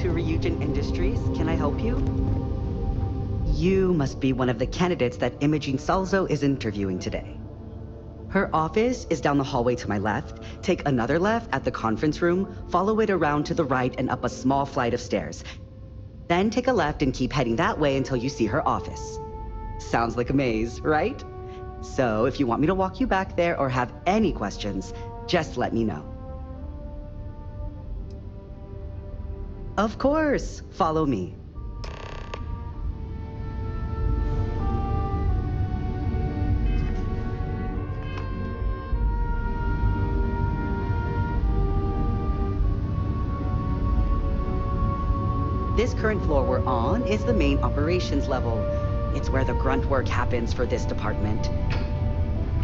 to Ryujin Industries. Can I help you? You must be one of the candidates that Imogene Salzo is interviewing today. Her office is down the hallway to my left. Take another left at the conference room, follow it around to the right and up a small flight of stairs. Then take a left and keep heading that way until you see her office. Sounds like a maze, right? So if you want me to walk you back there or have any questions, just let me know. Of course, follow me. This current floor we're on is the main operations level. It's where the grunt work happens for this department.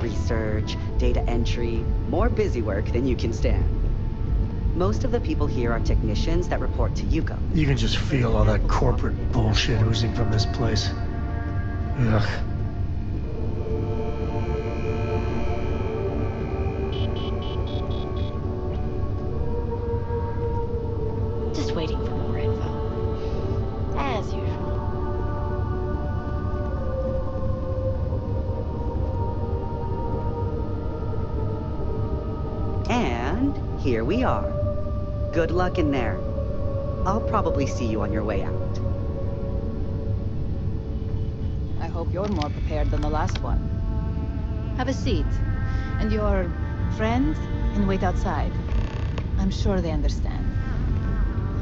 Research, data entry, more busy work than you can stand. Most of the people here are technicians that report to Yuko. You can just feel all that corporate bullshit oozing from this place. Ugh. Just waiting for more info. As usual. And here we are. Good luck in there. I'll probably see you on your way out. I hope you're more prepared than the last one. Have a seat. And your friend can wait outside. I'm sure they understand.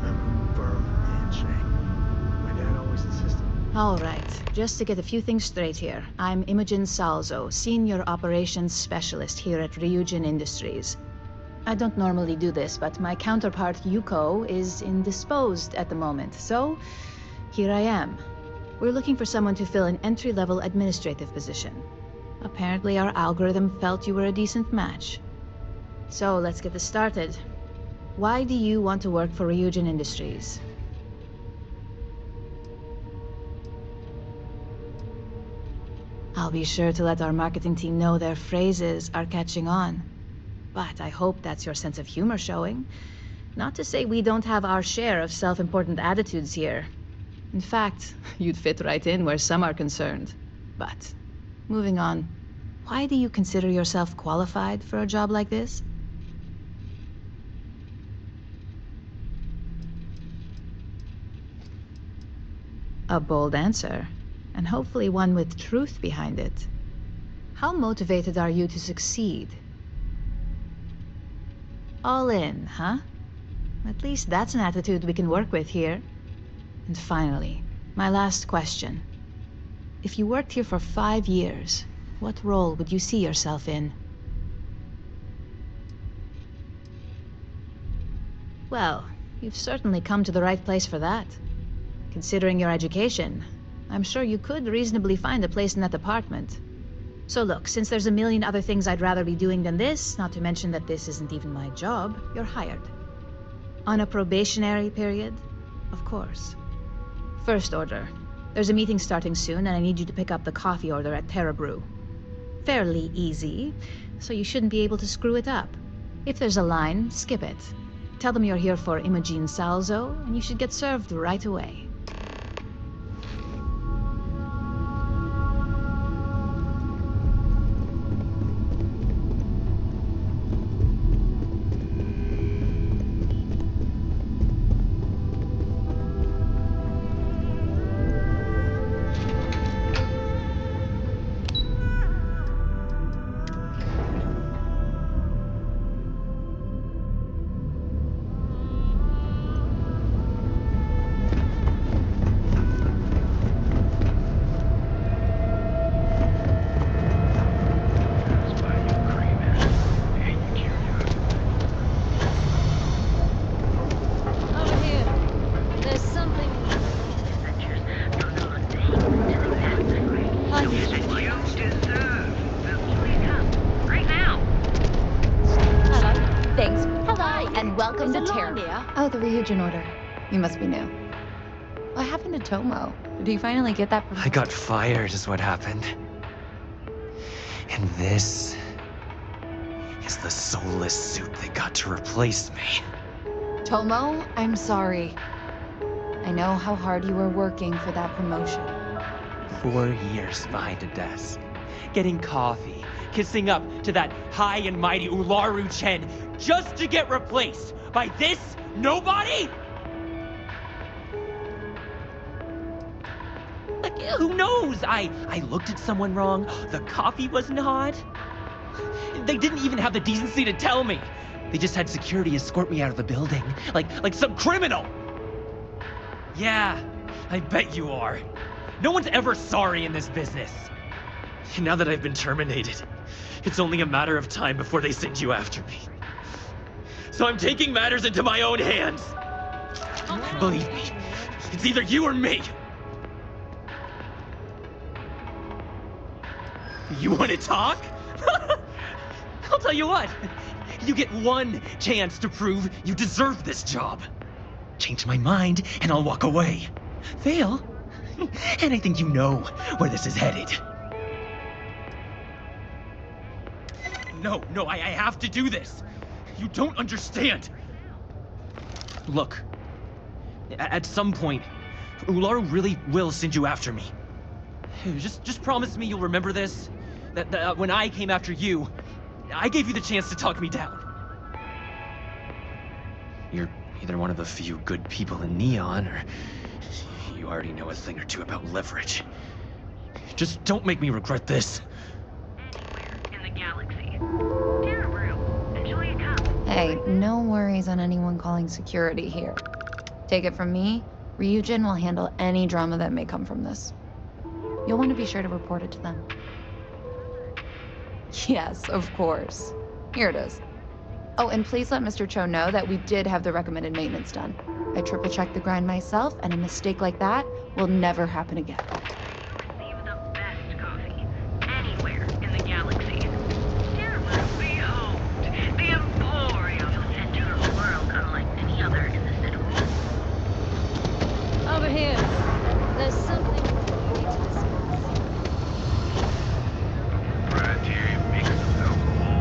Remember, firm handshake. My dad always insisted. All right, just to get a few things straight here. I'm Imogen Salzo, Senior Operations Specialist here at Ryujin Industries. I don't normally do this, but my counterpart Yuko is indisposed at the moment, so here I am. We're looking for someone to fill an entry-level administrative position. Apparently our algorithm felt you were a decent match. So let's get this started. Why do you want to work for Ryujin Industries? I'll be sure to let our marketing team know their phrases are catching on. But I hope that's your sense of humor showing. Not to say we don't have our share of self-important attitudes here. In fact, you'd fit right in where some are concerned. But, moving on, why do you consider yourself qualified for a job like this? A bold answer, and hopefully one with truth behind it. How motivated are you to succeed? All in, huh? At least that's an attitude we can work with here. And finally, my last question. If you worked here for 5 years, what role would you see yourself in? Well, you've certainly come to the right place for that. Considering your education, I'm sure you could reasonably find a place in that department. So look, since there's a million other things I'd rather be doing than this, not to mention that this isn't even my job, you're hired. On a probationary period, of course. First order. There's a meeting starting soon, and I need you to pick up the coffee order at Terra Brew. Fairly easy, so you shouldn't be able to screw it up. If there's a line, skip it. Tell them you're here for Imogen Salzo, and you should get served right away. Welcome to Terra. Oh, the Ryujin order. You must be new. What happened to Tomo? Did he finally get that promotion? I got fired is what happened. And this is the soulless suit that got to replace me. Tomo, I'm sorry. I know how hard you were working for that promotion. 4 years behind a desk, getting coffee, kissing up to that high and mighty Ryujin just to get replaced by this nobody? Like, who knows? I looked at someone wrong, the coffee wasn't hot. They didn't even have the decency to tell me. They just had security escort me out of the building, like some criminal. Yeah, I bet you are. No one's ever sorry in this business. Now that I've been terminated, it's only a matter of time before they send you after me. So I'm taking matters into my own hands. Believe me, it's either you or me. You want to talk? I'll tell you what. You get one chance to prove you deserve this job. Change my mind, and I'll walk away. Fail, and I think you know where this is headed. No, I have to do this. You don't understand. Look, at some point, Ularu really will send you after me. Just promise me you'll remember this. That when I came after you, I gave you the chance to talk me down. You're either one of the few good people in Neon, or you already know a thing or two about leverage. Just don't make me regret this. In the galaxy. Dear Rue, enjoy a cup. Hey, no worries on anyone calling security here. Take it from me, Ryujin will handle any drama that may come from this. You'll want to be sure to report it to them. Yes, of course. Here it is. Oh, and please let Mr. Cho know that we did have the recommended maintenance done. I triple-checked the grind myself, and a mistake like that will never happen again. Receive the best coffee anywhere in the galaxy. Dear Rue, behold, the Emporium, center of the world, unlike any other in the Citadel. Over here. There's something you need to discuss. Proprietary mix of alcohol.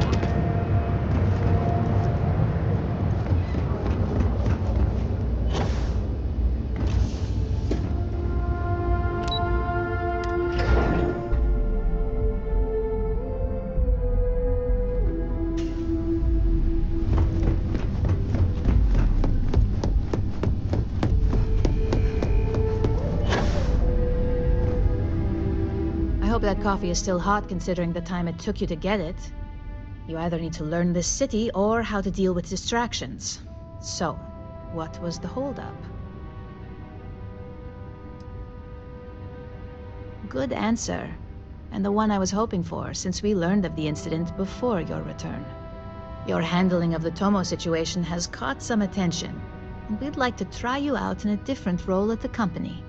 I hope that coffee is still hot considering the time it took you to get it. You either need to learn this city or how to deal with distractions. So, what was the holdup? Good answer. And the one I was hoping for, since we learned of the incident before your return. Your handling of the Tomo situation has caught some attention, and we'd like to try you out in a different role at the company.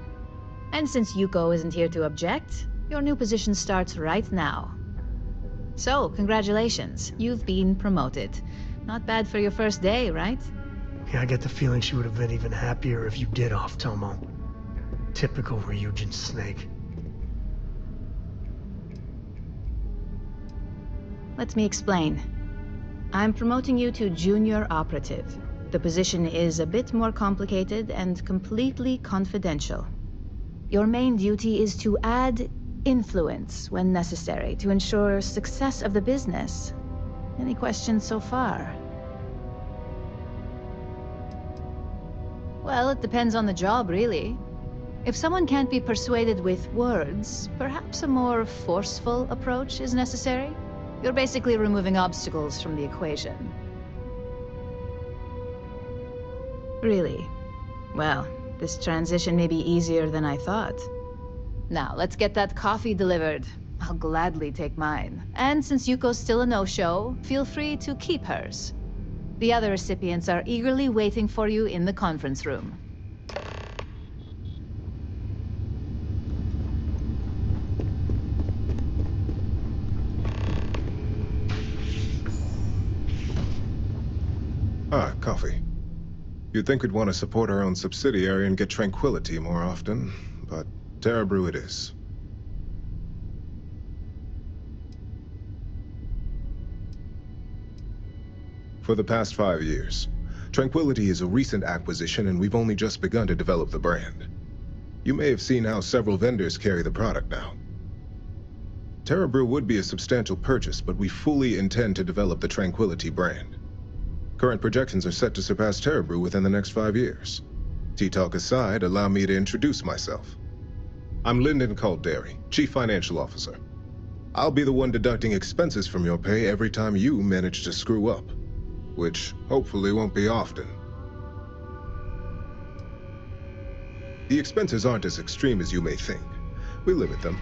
And since Yuko isn't here to object, your new position starts right now. So, congratulations. You've been promoted. Not bad for your first day, right? Yeah, I get the feeling she would have been even happier if you did off Tomo. Typical Ryujin snake. Let me explain. I'm promoting you to junior operative. The position is a bit more complicated and completely confidential. Your main duty is to add influence when necessary to ensure success of the business. Any questions so far? Well, it depends on the job, really. If someone can't be persuaded with words, perhaps a more forceful approach is necessary. You're basically removing obstacles from the equation. Really? Well, this transition may be easier than I thought. Now, let's get that coffee delivered. I'll gladly take mine. And since Yuko's still a no-show, feel free to keep hers. The other recipients are eagerly waiting for you in the conference room. Ah, coffee. You'd think we'd want to support our own subsidiary and get tranquility more often, but Terra Brew it is. For the past 5 years, Tranquility is a recent acquisition, and we've only just begun to develop the brand. You may have seen how several vendors carry the product now. Terrabrew would be a substantial purchase, but we fully intend to develop the Tranquility brand. Current projections are set to surpass Terrabrew within the next 5 years. Tea-talk aside, allow me to introduce myself. I'm Lyndon Calderi, Chief Financial Officer. I'll be the one deducting expenses from your pay every time you manage to screw up, which hopefully won't be often. The expenses aren't as extreme as you may think. We limit them.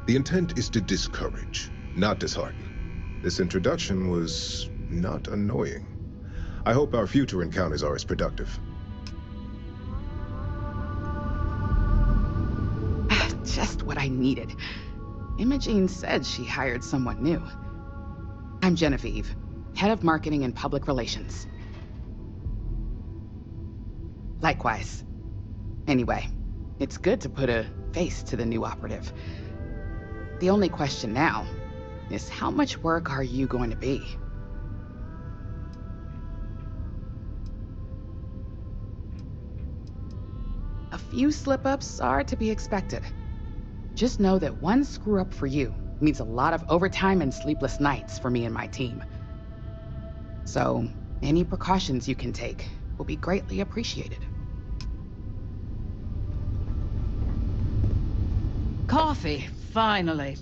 The intent is to discourage, not dishearten. This introduction was not annoying. I hope our future encounters are as productive. Just what I needed. Imogene said she hired someone new. I'm Genevieve, Head of Marketing and Public Relations. Likewise. Anyway, it's good to put a face to the new operative. The only question now is how much work are you going to be? A few slip-ups are to be expected. Just know that one screw-up for you means a lot of overtime and sleepless nights for me and my team. So, any precautions you can take will be greatly appreciated. Coffee, finally.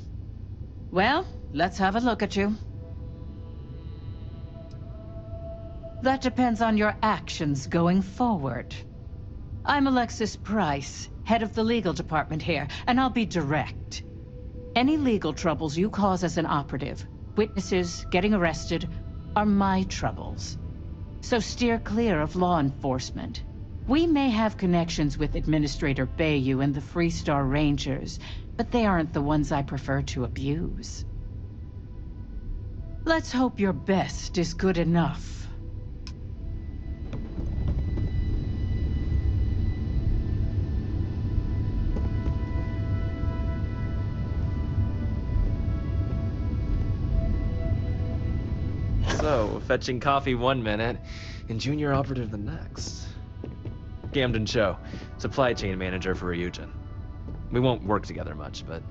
Well, let's have a look at you. That depends on your actions going forward. I'm Alexis Price, head of the legal department here, and I'll be direct. Any legal troubles you cause as an operative, witnesses, getting arrested, are my troubles. So steer clear of law enforcement. We may have connections with Administrator Bayou and the Freestar Rangers, but they aren't the ones I prefer to abuse. Let's hope your best is good enough. So, fetching coffee 1 minute, and junior operative the next. Gamden Cho, supply chain manager for Ryujin. We won't work together much, but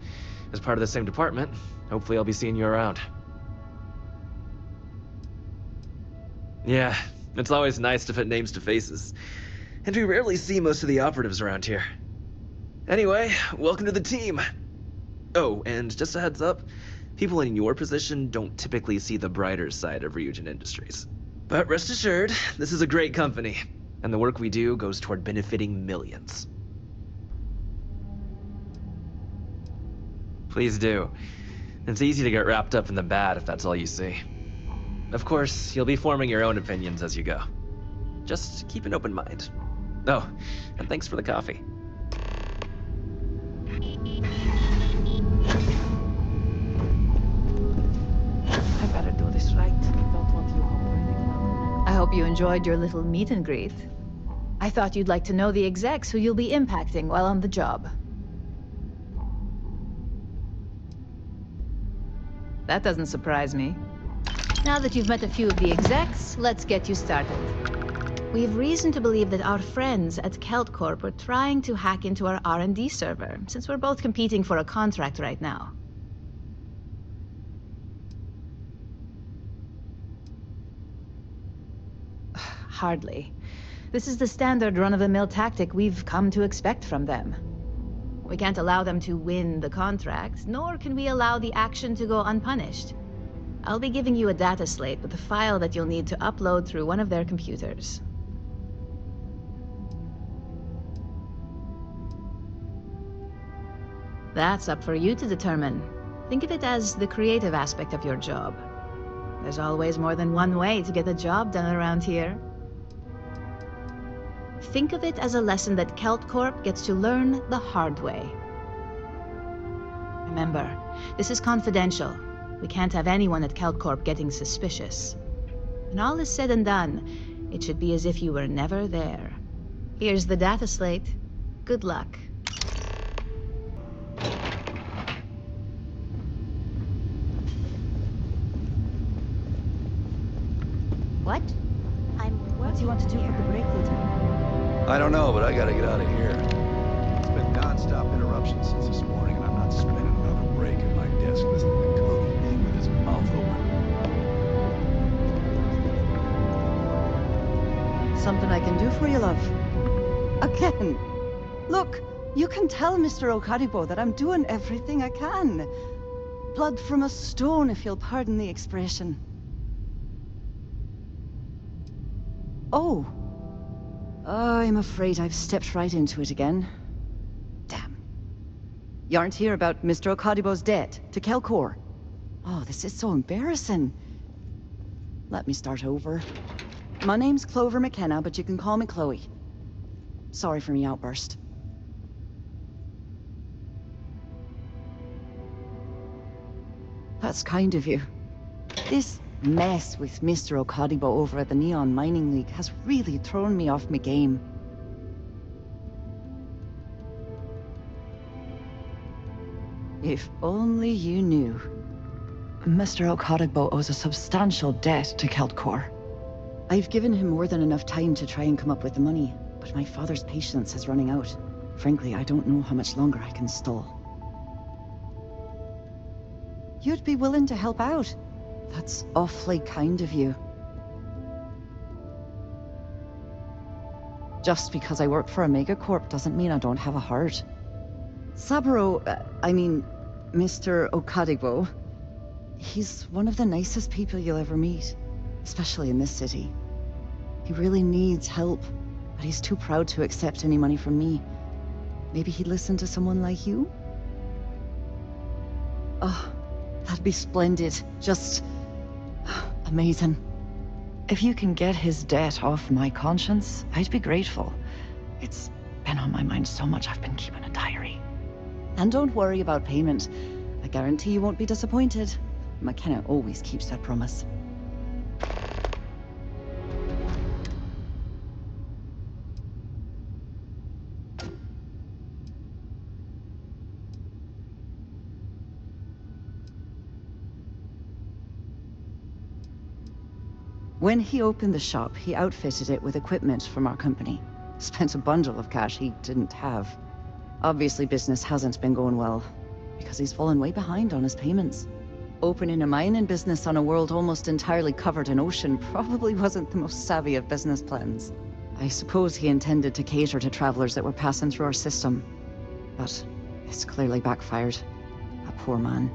as part of the same department, hopefully I'll be seeing you around. Yeah, it's always nice to put names to faces. And we rarely see most of the operatives around here. Anyway, welcome to the team. Oh, and just a heads up, people in your position don't typically see the brighter side of Ryujin Industries. But rest assured, this is a great company, and the work we do goes toward benefiting millions. Please do. It's easy to get wrapped up in the bad if that's all you see. Of course, you'll be forming your own opinions as you go. Just keep an open mind. Oh, and thanks for the coffee. I better do this right. Don't want you home. I hope you enjoyed your little meet and greet. I thought you'd like to know the execs who you'll be impacting while on the job. That doesn't surprise me. Now that you've met a few of the execs, let's get you started. We have reason to believe that our friends at Kelt Corp are trying to hack into our R&D server, since we're both competing for a contract right now. Hardly. This is the standard run-of-the-mill tactic we've come to expect from them. We can't allow them to win the contract, nor can we allow the action to go unpunished. I'll be giving you a data slate with a file that you'll need to upload through one of their computers. That's up for you to determine. Think of it as the creative aspect of your job. There's always more than one way to get a job done around here. Think of it as a lesson that Kelt Corp gets to learn the hard way. Remember, this is confidential. We can't have anyone at Kelt Corp getting suspicious. When all is said and done, it should be as if you were never there. Here's the data slate. Good luck. What? do you want to do for the break later? I don't know, but I gotta get out of here. It's been non-stop interruptions since this morning, and I'm not spending another break at my desk listening to Cody being with his mouth open. Something I can do for you, love. Again. Look, you can tell Mr. Okaribo that I'm doing everything I can. Blood from a stone, if you'll pardon the expression. Oh. I'm afraid I've stepped right into it again. Damn. You aren't here about Mr. Okaribo's debt to Kelkor. Oh, this is so embarrassing. Let me start over. My name's Clover McKenna, but you can call me Chloe. Sorry for me outburst. That's kind of you. This mess with Mr. Okaribo over at the Neon Mining League has really thrown me off my game. If only you knew. Mr. Okaribo owes a substantial debt to Keltkor. I've given him more than enough time to try and come up with the money, but my father's patience is running out. Frankly, I don't know how much longer I can stall. You'd be willing to help out. That's awfully kind of you. Just because I work for a megacorp doesn't mean I don't have a heart. Saburo, Mr. Okaribo, he's one of the nicest people you'll ever meet, especially in this city. He really needs help, but he's too proud to accept any money from me. Maybe he'd listen to someone like you? Oh, that'd be splendid. Just amazing. If you can get his debt off my conscience, I'd be grateful. It's been on my mind so much I've been keeping a diary. And don't worry about payment. I guarantee you won't be disappointed. McKenna always keeps that promise. When he opened the shop, he outfitted it with equipment from our company. Spent a bundle of cash he didn't have. Obviously, business hasn't been going well, because he's fallen way behind on his payments. Opening a mining business on a world almost entirely covered in ocean probably wasn't the most savvy of business plans. I suppose he intended to cater to travelers that were passing through our system. But it's clearly backfired. A poor man.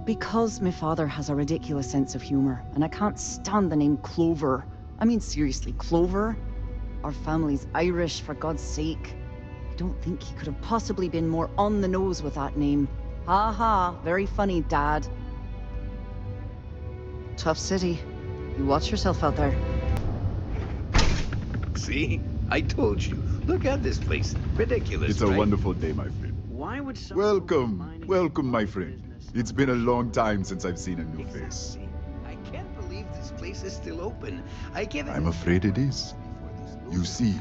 Because my father has a ridiculous sense of humor, and I can't stand the name Clover. I mean, seriously, Clover? Our family's Irish, for God's sake. I don't think he could have possibly been more on the nose with that name. Ha ha, very funny, Dad. Tough city. You watch yourself out there. See? I told you. Look at this place. Ridiculous, It's a right? wonderful day, my friend. Why would someone Welcome, my friend. It's been a long time since I've seen a new face. I can't believe this place is still open. I give it... I'm afraid it is. You see,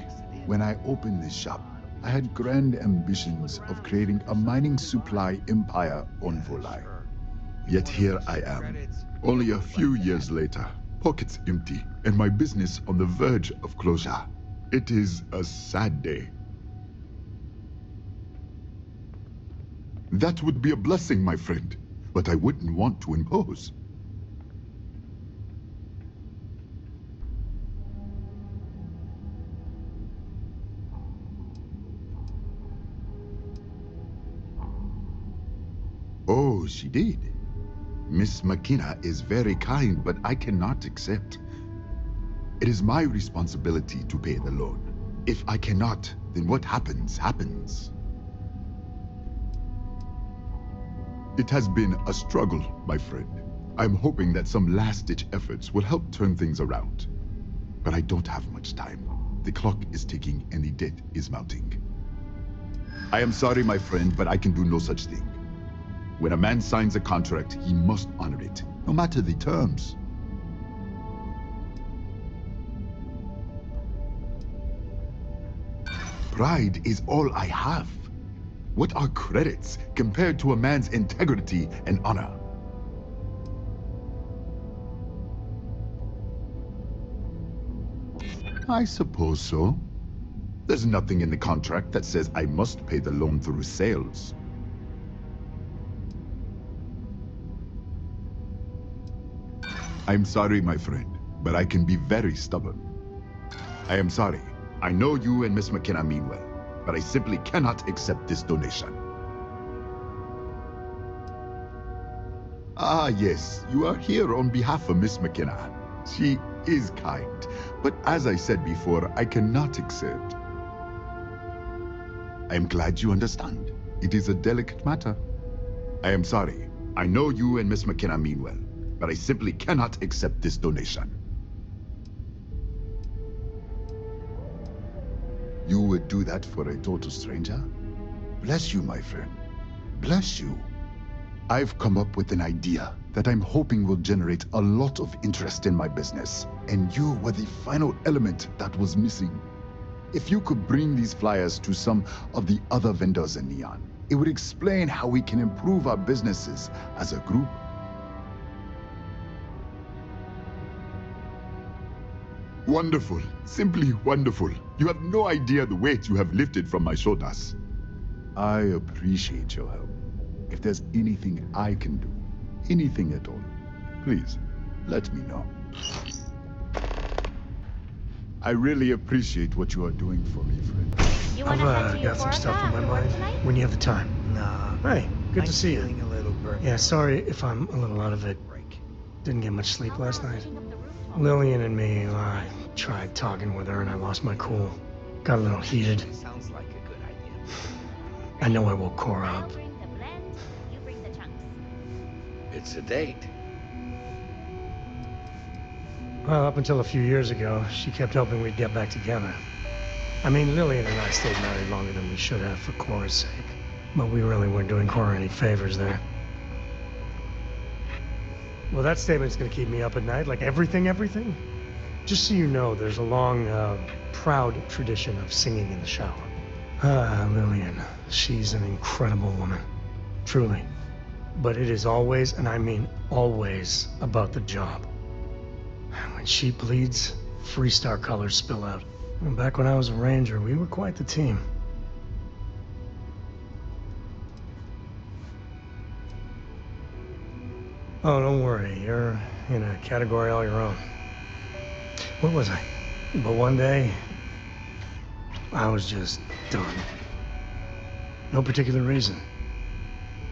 when I opened this shop, I had grand ambitions of creating a mining supply empire on Volai. Yet here I am, only a few years later, pockets empty, and my business on the verge of closure. It is a sad day. That would be a blessing, my friend, but I wouldn't want to impose. Oh, she did. Miss McKenna is very kind, but I cannot accept. It is my responsibility to pay the loan. If I cannot, then what happens, happens. It has been a struggle, my friend. I'm hoping that some last-ditch efforts will help turn things around. But I don't have much time. The clock is ticking and the debt is mounting. I am sorry, my friend, but I can do no such thing. When a man signs a contract, he must honor it, no matter the terms. Pride is all I have. What are credits compared to a man's integrity and honor? I suppose so. There's nothing in the contract that says I must pay the loan through sales. I'm sorry, my friend, but I can be very stubborn. I am sorry. I know you and Miss McKenna mean well, but I simply cannot accept this donation. Ah, yes, you are here on behalf of Miss McKenna. She is kind, but as I said before, I cannot accept. I am glad you understand. It is a delicate matter. I am sorry. I know you and Miss McKenna mean well, but I simply cannot accept this donation. You would do that for a total stranger? Bless you, my friend. Bless you. I've come up with an idea that I'm hoping will generate a lot of interest in my business, and you were the final element that was missing. If you could bring these flyers to some of the other vendors in Neon, it would explain how we can improve our businesses as a group. Wonderful. Simply wonderful. You have no idea the weight you have lifted from my shoulders. I appreciate your help. If there's anything I can do, anything at all, please, let me know. I really appreciate what you are doing for me, friend. I've got some stuff on my mind. When you have the time. Nah. Hey, good to see feeling you. a little burnt. Yeah, sorry if I'm a little out of it. Didn't get much sleep last night. Lillian and me, I tried talking with her and I lost my cool. Got a little heated. Sounds like a good idea. I know I woke Cora up. It's a date. Well, up until a few years ago, she kept hoping we'd get back together. I mean, Lillian and I stayed married longer than we should have for Cora's sake. But we really weren't doing Cora any favors there. Well, that statement's gonna keep me up at night, like everything. Just so you know, there's a long, proud tradition of singing in the shower. Lillian, she's an incredible woman. Truly. But it is always, and I mean always, about the job. When she bleeds, Freestar colors spill out. And back when I was a ranger, we were quite the team. Oh, don't worry. You're in a category all your own. What was I? But one day, I was just done. No particular reason.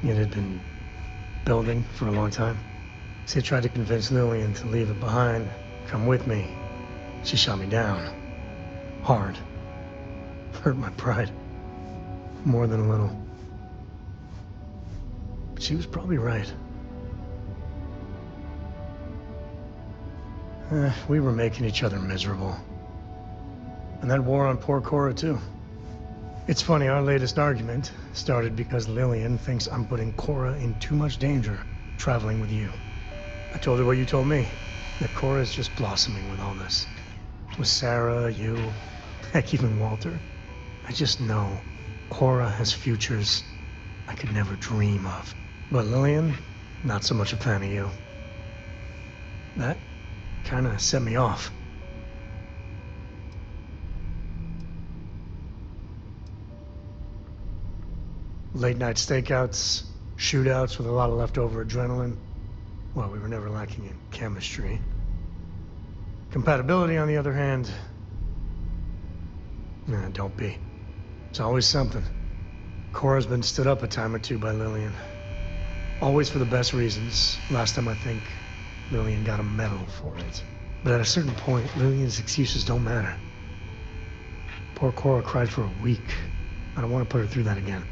It had been building for a long time. See, I tried to convince Lillian to leave it behind, come with me. She shot me down. Hard. Hurt my pride. More than a little. But she was probably right. We were making each other miserable. And that wore on poor Cora, too. It's funny, our latest argument started because Lillian thinks I'm putting Cora in too much danger traveling with you. I told her what you told me, that Cora is just blossoming with all this. With Sarah, you, heck, even Walter. I just know Cora has futures I could never dream of. But Lillian, not so much a fan of you. That kind of set me off. Late night stakeouts, shootouts with a lot of leftover adrenaline. Well, we were never lacking in chemistry. Compatibility, on the other hand, nah, don't be. It's always something. Cora's been stood up a time or two by Lillian. Always for the best reasons. Last time I think Lillian got a medal for it. But at a certain point, Lillian's excuses don't matter. Poor Cora cried for a week. I don't want to put her through that again.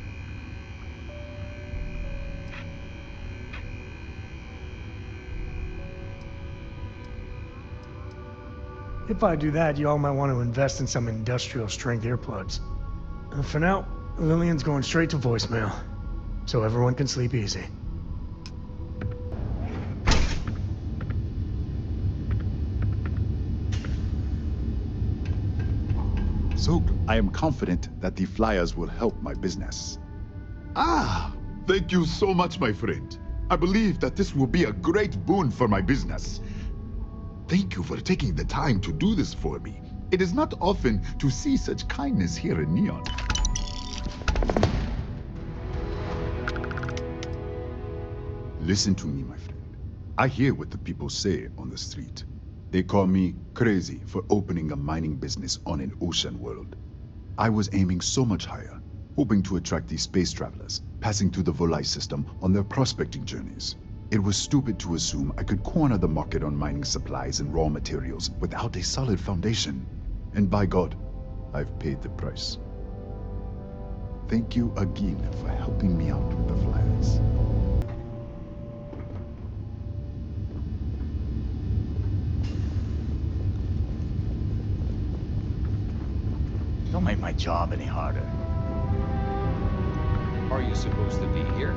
If I do that, you all might want to invest in some industrial strength earplugs. For now, Lillian's going straight to voicemail, so everyone can sleep easy. So, I am confident that the flyers will help my business. Ah, thank you so much, my friend. I believe that this will be a great boon for my business. Thank you for taking the time to do this for me. It is not often to see such kindness here in Neon. Listen to me, my friend. I hear what the people say on the street. They call me crazy for opening a mining business on an ocean world. I was aiming so much higher, hoping to attract these space travelers, passing through the Volai system on their prospecting journeys. It was stupid to assume I could corner the market on mining supplies and raw materials without a solid foundation. And by God, I've paid the price. Thank you again for helping me out with the flyers. Don't make my job any harder. Are you supposed to be here?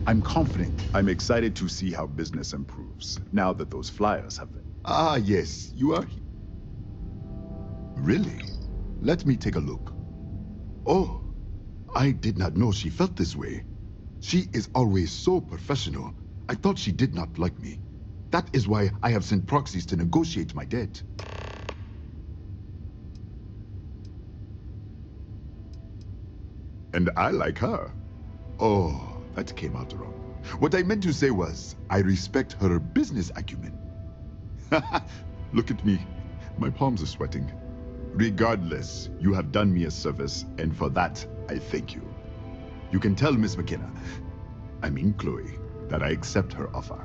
I'm confident. I'm excited to see how business improves, now that those flyers have been. Ah, yes, you are here. Really? Let me take a look. Oh, I did not know she felt this way. She is always so professional. I thought she did not like me. That is why I have sent proxies to negotiate my debt. And I like her. Oh, that came out wrong. What I meant to say was, I respect her business acumen. Look at me. My palms are sweating. Regardless, you have done me a service, and for that, I thank you. You can tell Miss McKenna, I mean Chloe, that I accept her offer.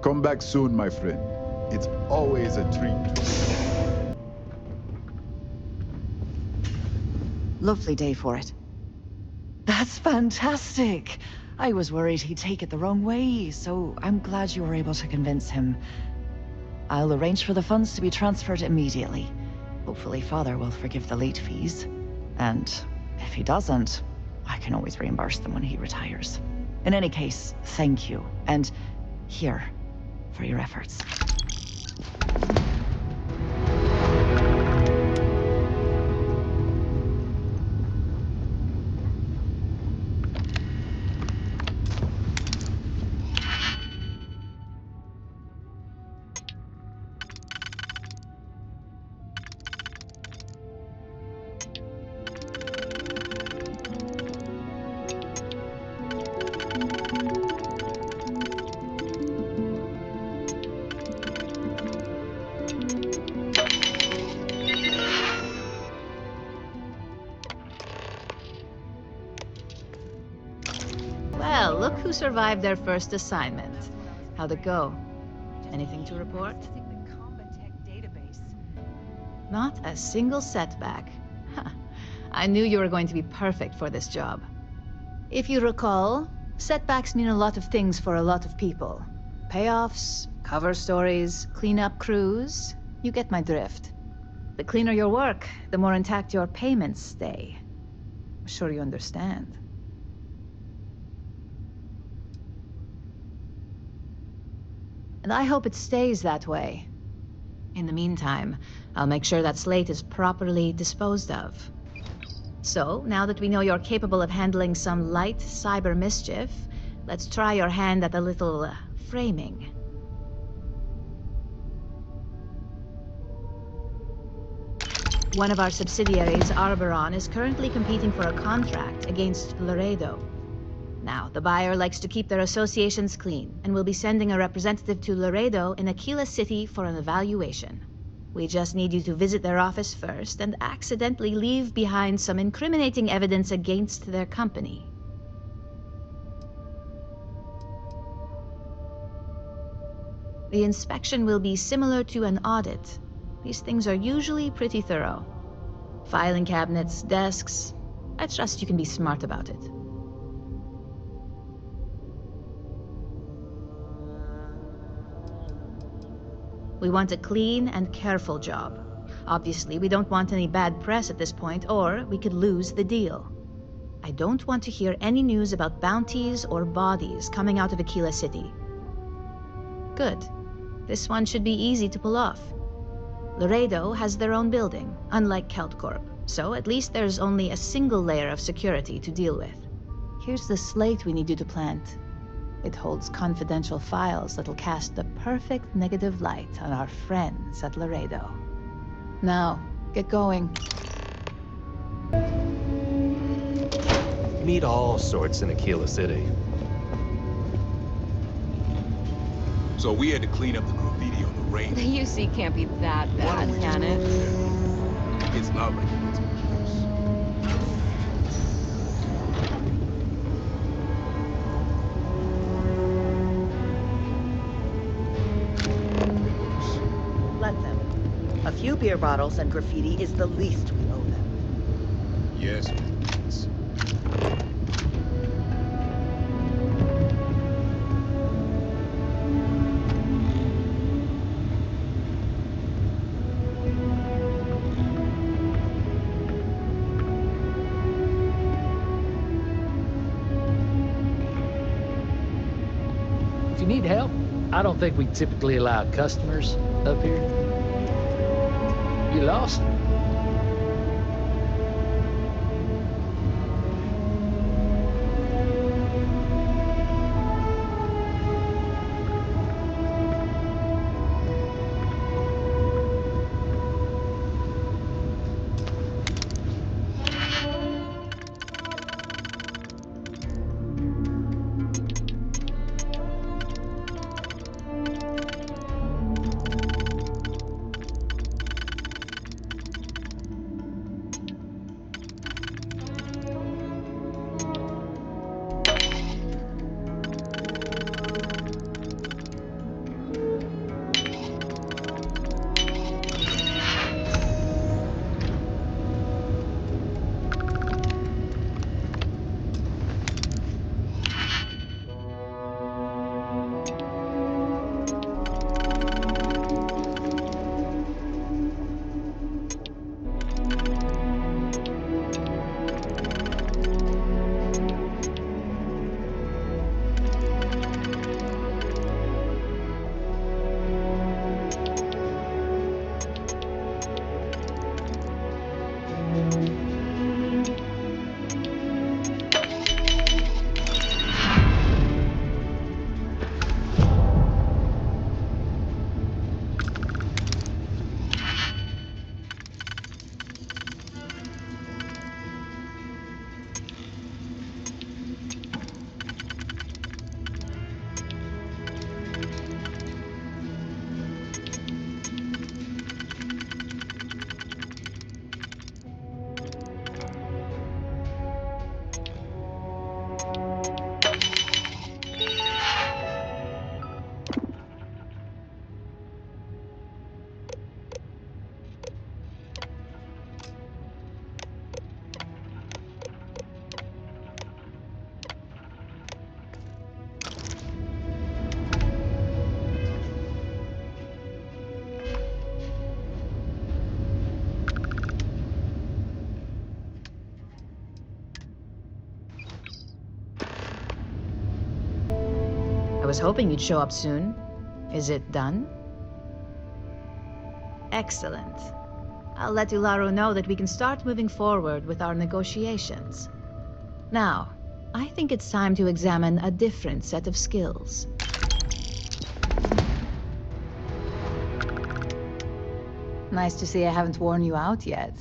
Come back soon, my friend. It's always a treat. Lovely day for it. That's fantastic! I was worried he'd take it the wrong way, so I'm glad you were able to convince him. I'll arrange for the funds to be transferred immediately. Hopefully Father will forgive the late fees. And if he doesn't, I can always reimburse them when he retires. In any case, thank you. And here, for your efforts. Well, look who survived their first assignment. How'd it go? Anything to report? Not a single setback. I knew you were going to be perfect for this job. If you recall, setbacks mean a lot of things for a lot of people. Payoffs, cover stories, cleanup crews. You get my drift. The cleaner your work, the more intact your payments stay. I'm sure you understand. And I hope it stays that way. In the meantime, I'll make sure that slate is properly disposed of. So, now that we know you're capable of handling some light cyber mischief, let's try your hand at a little framing. One of our subsidiaries, Arboron, is currently competing for a contract against Laredo. Now, the buyer likes to keep their associations clean, and will be sending a representative to Laredo in Aquila City for an evaluation. We just need you to visit their office first and accidentally leave behind some incriminating evidence against their company. The inspection will be similar to an audit. These things are usually pretty thorough. Filing cabinets, desks. I trust you can be smart about it. We want a clean and careful job. Obviously, we don't want any bad press at this point, or we could lose the deal. I don't want to hear any news about bounties or bodies coming out of Aquila City. Good. This one should be easy to pull off. Laredo has their own building, unlike Keltcorp, so at least there's only a single layer of security to deal with. Here's the slate we need you to plant. It holds confidential files that'll cast the perfect negative light on our friends at Laredo. Now, get going. Meet all sorts in Aquila City. So we had to clean up the graffiti on the rain. The UC can't be that bad, can it? It's not like it gets close. Let them. A few beer bottles and graffiti is the least we owe them. Yes, please. If you need help, I don't think we typically allow customers up here. You lost? I was hoping you'd show up soon. Is it done? Excellent. I'll let Ularo know that we can start moving forward with our negotiations. Now, I think it's time to examine a different set of skills. Nice to see I haven't worn you out yet.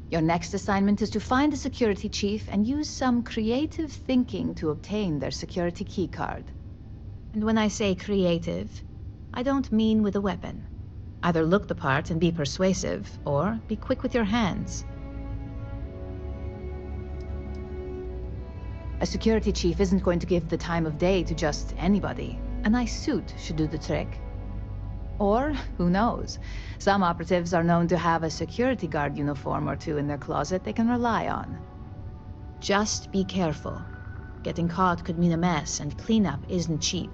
Your next assignment is to find the security chief and use some creative thinking to obtain their security keycard. And when I say creative, I don't mean with a weapon. Either look the part and be persuasive, or be quick with your hands. A security chief isn't going to give the time of day to just anybody. A nice suit should do the trick. Or, who knows, some operatives are known to have a security guard uniform or two in their closet they can rely on. Just be careful. Getting caught could mean a mess, and cleanup isn't cheap.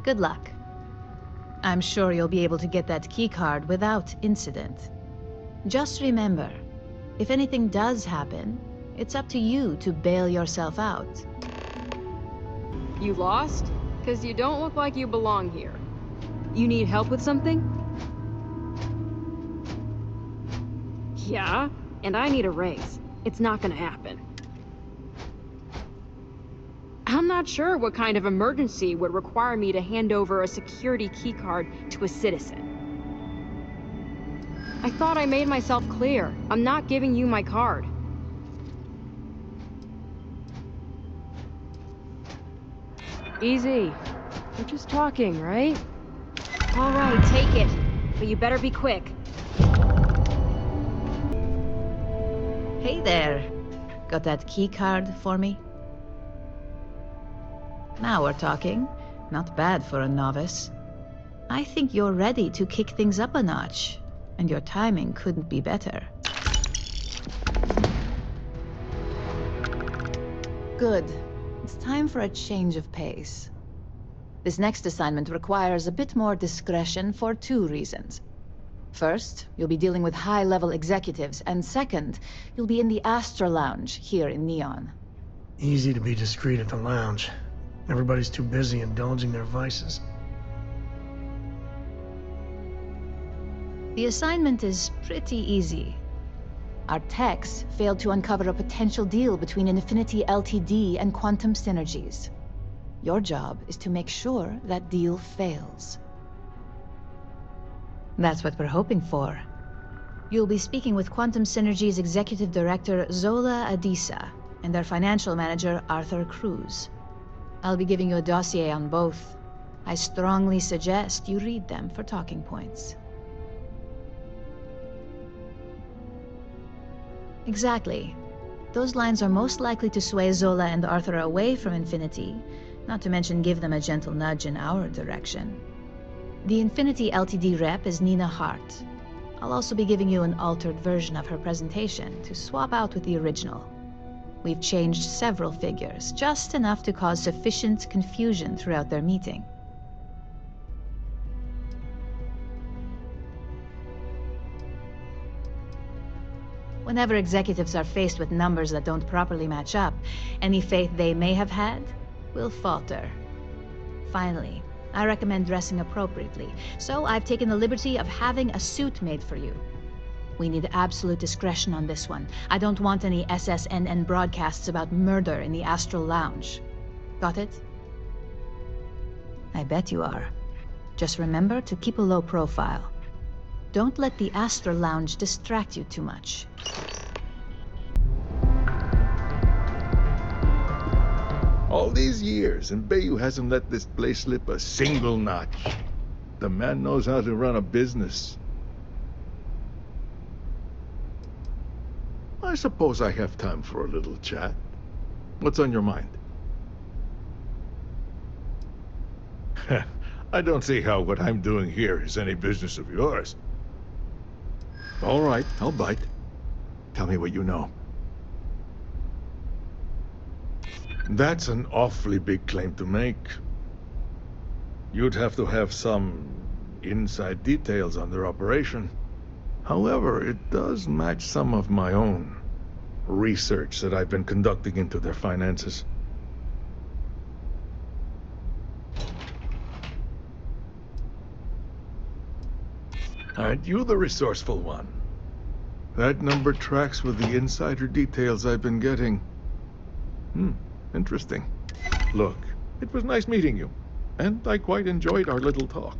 Good luck. I'm sure you'll be able to get that keycard without incident. Just remember, if anything does happen, it's up to you to bail yourself out. You lost? 'Cause you don't look like you belong here. You need help with something? Yeah, and I need a raise. It's not gonna happen. I'm not sure what kind of emergency would require me to hand over a security keycard to a citizen. I thought I made myself clear. I'm not giving you my card. Easy. We're just talking, right? All right, take it. But you better be quick. Hey there. Got that keycard for me? Now we're talking. Not bad for a novice. I think you're ready to kick things up a notch, and your timing couldn't be better. Good. It's time for a change of pace. This next assignment requires a bit more discretion for 2 reasons. First, you'll be dealing with high-level executives, and second, you'll be in the Astra Lounge here in Neon. Easy to be discreet at the lounge. Everybody's too busy indulging their vices. The assignment is pretty easy. Our techs failed to uncover a potential deal between Infinity Ltd. And Quantum Synergies. Your job is to make sure that deal fails. That's what we're hoping for. You'll be speaking with Quantum Synergy's Executive Director Zola Adisa and their Financial Manager Arthur Cruz. I'll be giving you a dossier on both. I strongly suggest you read them for talking points. Exactly. Those lines are most likely to sway Zola and Arthur away from Infinity, not to mention give them a gentle nudge in our direction. The Infinity Ltd. rep is Nina Hart. I'll also be giving you an altered version of her presentation to swap out with the original. We've changed several figures, just enough to cause sufficient confusion throughout their meeting. Whenever executives are faced with numbers that don't properly match up, any faith they may have had will falter. Finally, I recommend dressing appropriately, so I've taken the liberty of having a suit made for you. We need absolute discretion on this one. I don't want any SSNN broadcasts about murder in the Astral Lounge. Got it? I bet you are. Just remember to keep a low profile. Don't let the Astral Lounge distract you too much. All these years, and Bayou hasn't let this place slip a single notch. The man knows how to run a business. I suppose I have time for a little chat. What's on your mind? I don't see how what I'm doing here is any business of yours. All right, I'll bite. Tell me what you know. That's an awfully big claim to make. You'd have to have some inside details on their operation. However, it does match some of my own research that I've been conducting into their finances. Aren't you the resourceful one? That number tracks with the insider details I've been getting. Interesting. Look, it was nice meeting you, and I quite enjoyed our little talk.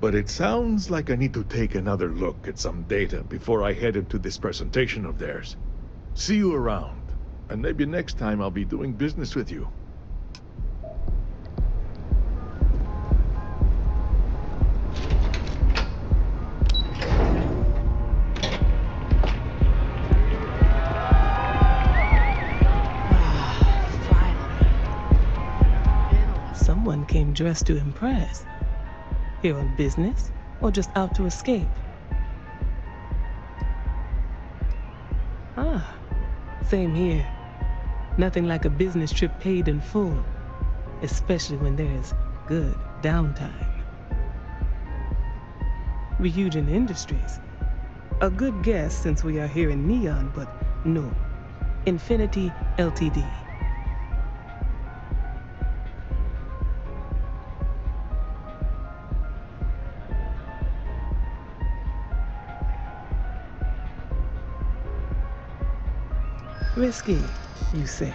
But it sounds like I need to take another look at some data before I head into this presentation of theirs. See you around, and maybe next time I'll be doing business with you. Someone came dressed to impress. Here on business, or just out to escape? Ah, same here. Nothing like a business trip paid in full, especially when there's good downtime. Ryujin Industries. A good guess since we are here in Neon, but no. Infinity Ltd. Risky, you say?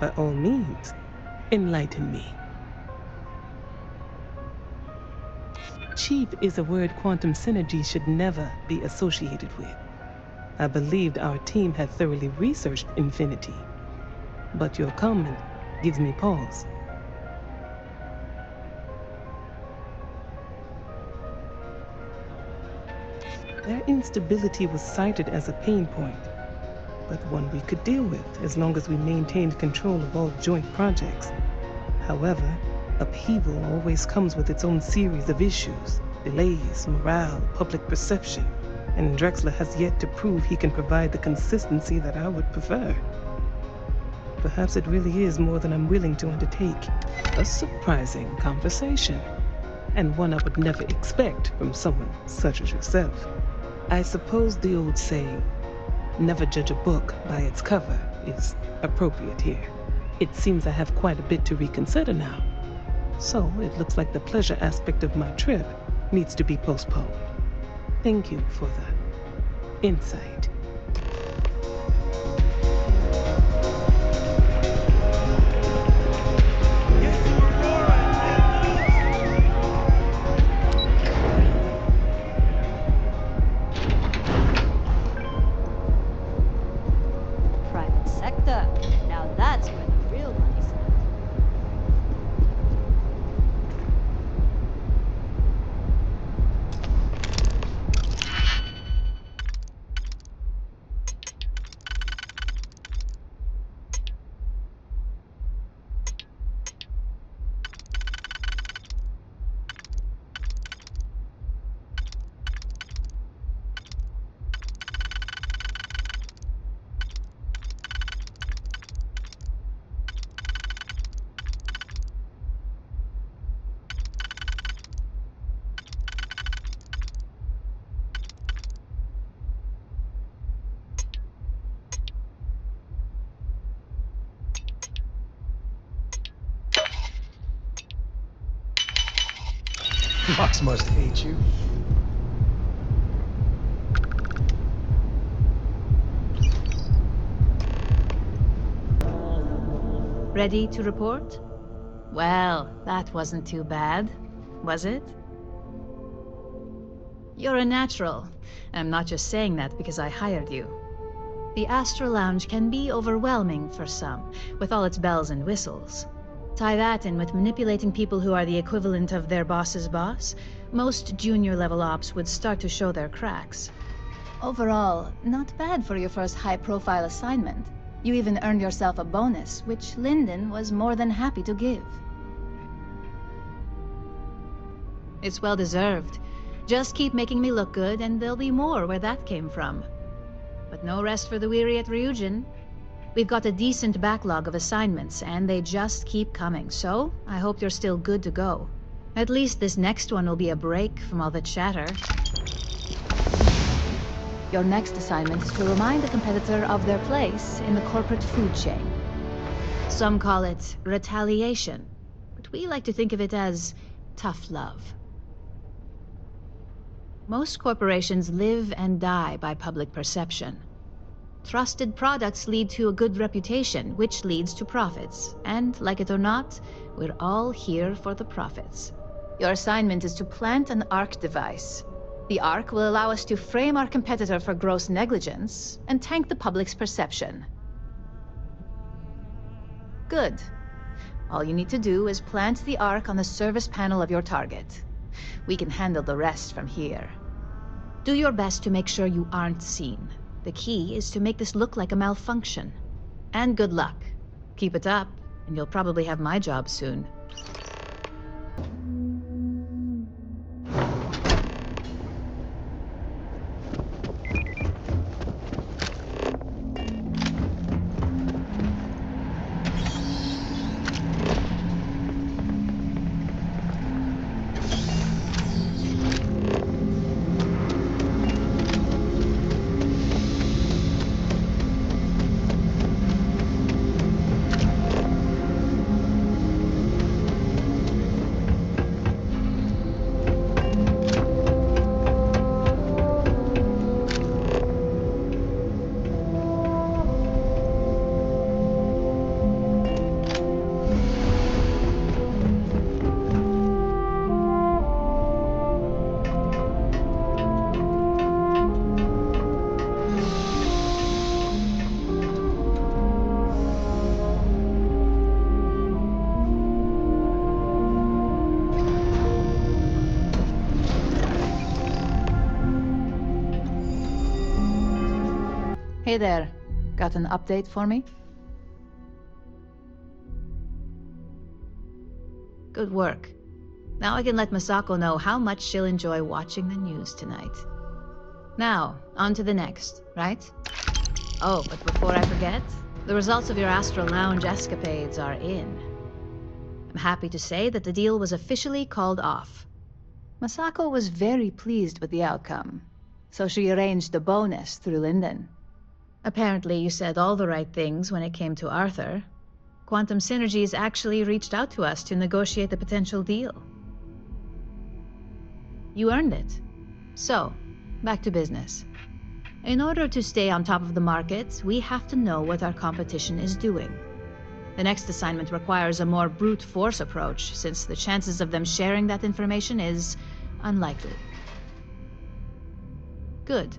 By all means, enlighten me. Cheap is a word quantum synergy should never be associated with. I believed our team had thoroughly researched Infinity, but your comment gives me pause. Their instability was cited as a pain point, but one we could deal with as long as we maintained control of all joint projects. However, upheaval always comes with its own series of issues, delays, morale, public perception, and Drexler has yet to prove he can provide the consistency that I would prefer. Perhaps it really is more than I'm willing to undertake. A surprising conversation, and one I would never expect from someone such as yourself. I suppose the old saying, never judge a book by its cover, is appropriate here. It seems I have quite a bit to reconsider now. So it looks like the pleasure aspect of my trip needs to be postponed. Thank you for the insight. Private sector. Now that's where the real money's at. Fox must hate you. Ready to report? Well, that wasn't too bad, was it? You're a natural. I'm not just saying that because I hired you. The Astral Lounge can be overwhelming for some, with all its bells and whistles. Tie that in with manipulating people who are the equivalent of their boss's boss, most junior-level ops would start to show their cracks. Overall, not bad for your first high-profile assignment. You even earned yourself a bonus, which Lyndon was more than happy to give. It's well-deserved. Just keep making me look good, and there'll be more where that came from. But no rest for the weary at Ryujin. We've got a decent backlog of assignments, and they just keep coming, so I hope you're still good to go. At least this next one will be a break from all the chatter. Your next assignment is to remind the competitor of their place in the corporate food chain. Some call it retaliation, but we like to think of it as tough love. Most corporations live and die by public perception. Trusted products lead to a good reputation, which leads to profits. And, like it or not, we're all here for the profits. Your assignment is to plant an ARC device. The ARC will allow us to frame our competitor for gross negligence and tank the public's perception. Good. All you need to do is plant the ARC on the service panel of your target. We can handle the rest from here. Do your best to make sure you aren't seen. The key is to make this look like a malfunction. And good luck. Keep it up, and you'll probably have my job soon. Hey there. Got an update for me? Good work. Now I can let Masako know how much she'll enjoy watching the news tonight. Now, on to the next, right? Oh, but before I forget, the results of your Astral Lounge escapades are in. I'm happy to say that the deal was officially called off. Masako was very pleased with the outcome, so she arranged a bonus through Linden. Apparently you said all the right things when it came to Arthur. Quantum Synergies actually reached out to us to negotiate the potential deal. You earned it. So, back to business. In order to stay on top of the market, we have to know what our competition is doing. The next assignment requires a more brute force approach, since the chances of them sharing that information is unlikely. Good.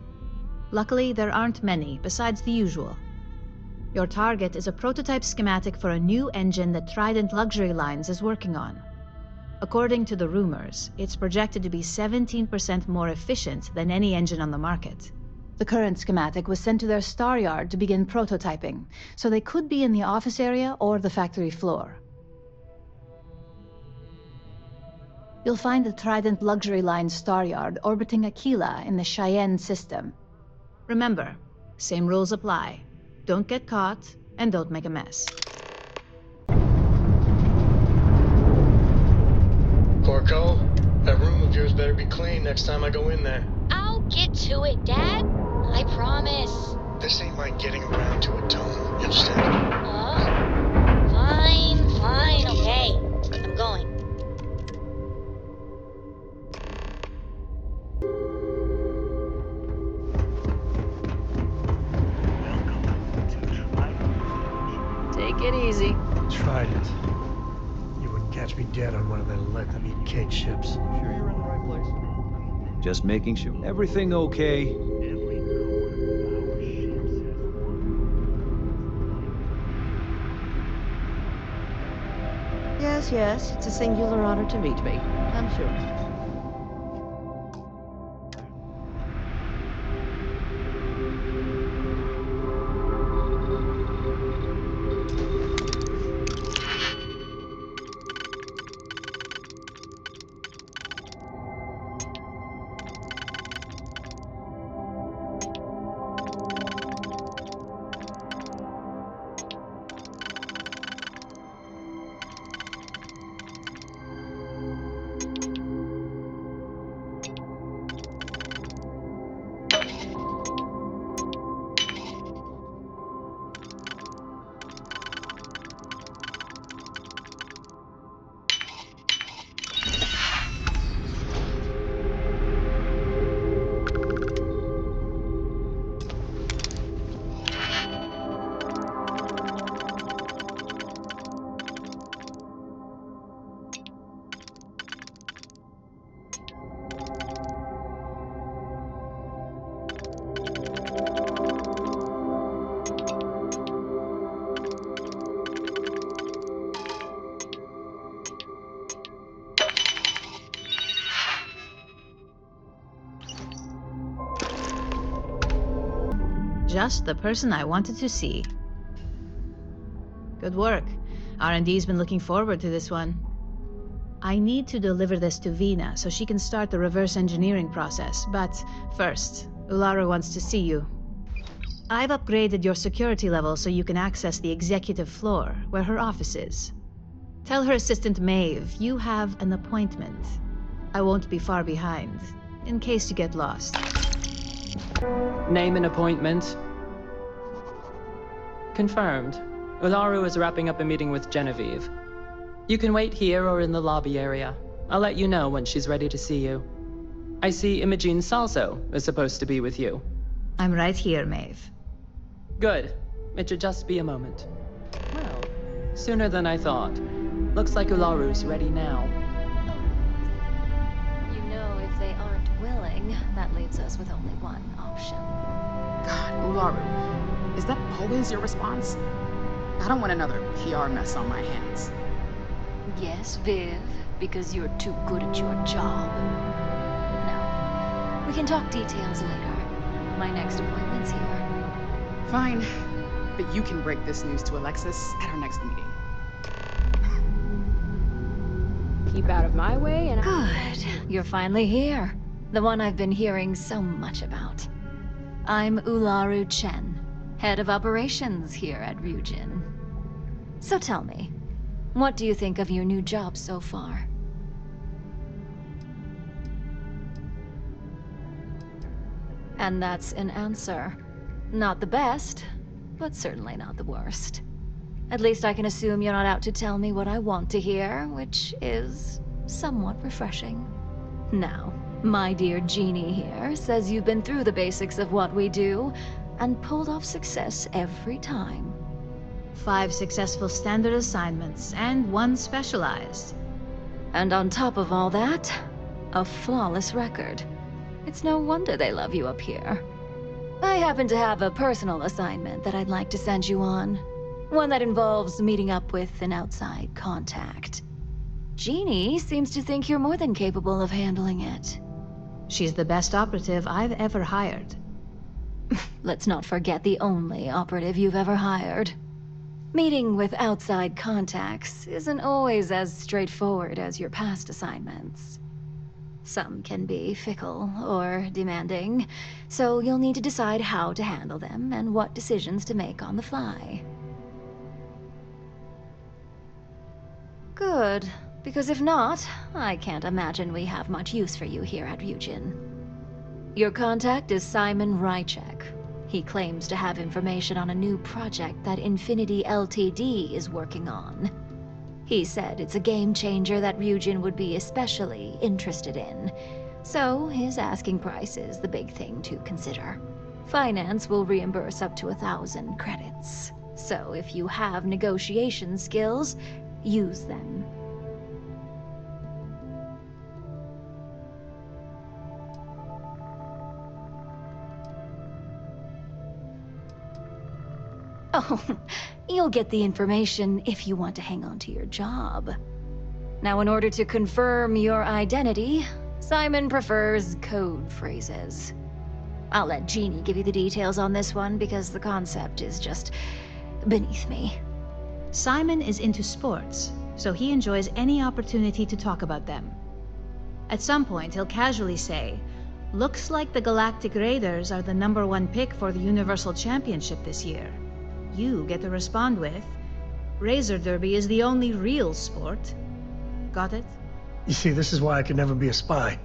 Luckily, there aren't many, besides the usual. Your target is a prototype schematic for a new engine that Trident Luxury Lines is working on. According to the rumors, it's projected to be 17% more efficient than any engine on the market. The current schematic was sent to their star yard to begin prototyping, so they could be in the office area or the factory floor. You'll find the Trident Luxury Line star yard orbiting Aquila in the Cheyenne system. Remember, same rules apply. Don't get caught, and don't make a mess. Porco, that room of yours better be clean next time I go in there. I'll get to it, Dad. I promise. This ain't like getting around to a tone, you understand? Fine, okay. I'm going. Take it easy. Trident. You wouldn't catch me dead on one of their let-them-eat cake ships. Sure you're in the right place? Just making sure. Everything okay? Yes, it's a singular honor to meet me, I'm sure. Just the person I wanted to see. Good work. R&D's been looking forward to this one. I need to deliver this to Vina so she can start the reverse engineering process, but first, Ularu wants to see you. I've upgraded your security level so you can access the executive floor, where her office is. Tell her assistant Maeve you have an appointment. I won't be far behind, in case you get lost. Name and appointment. Confirmed. Ularu is wrapping up a meeting with Genevieve. You can wait here or in the lobby area. I'll let you know when she's ready to see you. I see Imogene Salso is supposed to be with you. I'm right here, Maeve. Good. It should just be a moment. Well, sooner than I thought. Looks like Ularu's ready now. You know, if they aren't willing, that leaves us with only one option. God, Ularu, is that always your response? I don't want another PR mess on my hands. Yes, Viv, because you're too good at your job. Now, we can talk details later. My next appointment's here. Fine. But you can break this news to Alexis at our next meeting. Keep out of my way and Good. You're finally here. The one I've been hearing so much about. I'm Ularu Chen, head of operations here at Ryujin. So tell me, what do you think of your new job so far? And that's an answer. Not the best, but certainly not the worst. At least I can assume you're not out to tell me what I want to hear, which is somewhat refreshing. Now, my dear Jeannie here says you've been through the basics of what we do and pulled off success every time. 5 successful standard assignments and 1 specialized. And on top of all that, a flawless record. It's no wonder they love you up here. I happen to have a personal assignment that I'd like to send you on. One that involves meeting up with an outside contact. Jeannie seems to think you're more than capable of handling it. She's the best operative I've ever hired. Let's not forget the only operative you've ever hired. Meeting with outside contacts isn't always as straightforward as your past assignments. Some can be fickle or demanding, so you'll need to decide how to handle them and what decisions to make on the fly. Good, because if not, I can't imagine we have much use for you here at Ryujin. Your contact is Simon Rychek. He claims to have information on a new project that Infinity Ltd. Is working on. He said it's a game changer that Ryujin would be especially interested in, so his asking price is the big thing to consider. Finance will reimburse up to 1,000 credits, so if you have negotiation skills, use them. Oh, you'll get the information if you want to hang on to your job. Now, in order to confirm your identity, Simon prefers code phrases. I'll let Jeannie give you the details on this one because the concept is just beneath me. Simon is into sports, so he enjoys any opportunity to talk about them. At some point, he'll casually say, "Looks like the Galactic Raiders are the #1 pick for the Universal Championship this year." You get to respond with, "Razor Derby is the only real sport." Got it? You see, this is why I could never be a spy.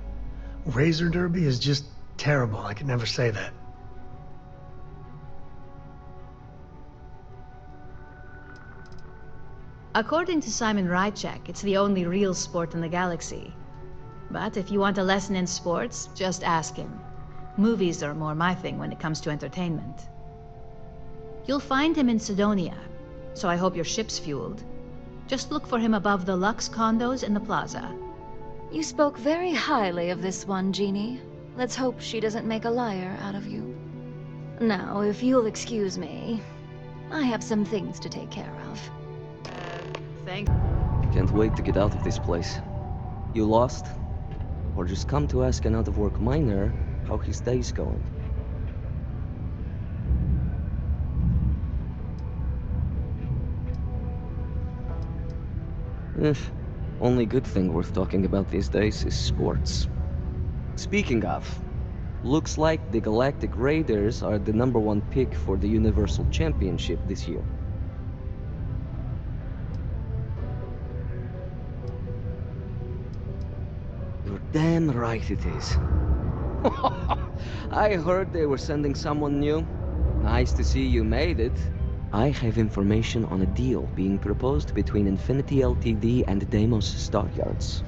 Razor Derby is just terrible. I could never say that. According to Simon Rychek, it's the only real sport in the galaxy. But if you want a lesson in sports, just ask him. Movies are more my thing when it comes to entertainment. You'll find him in Sidonia, so I hope your ship's fueled. Just look for him above the Lux condos in the plaza. You spoke very highly of this one, Jeannie. Let's hope she doesn't make a liar out of you. Now, if you'll excuse me, I have some things to take care of. Thank Can't wait to get out of this place. You lost? Or just come to ask an out-of-work miner how his day's going? Only good thing worth talking about these days is sports. Speaking of, looks like the Galactic Raiders are the #1 pick for the Universal Championship this year. You're damn right it is. I heard they were sending someone new. Nice to see you made it. I have information on a deal being proposed between Infinity Ltd. and Deimos Stockyards.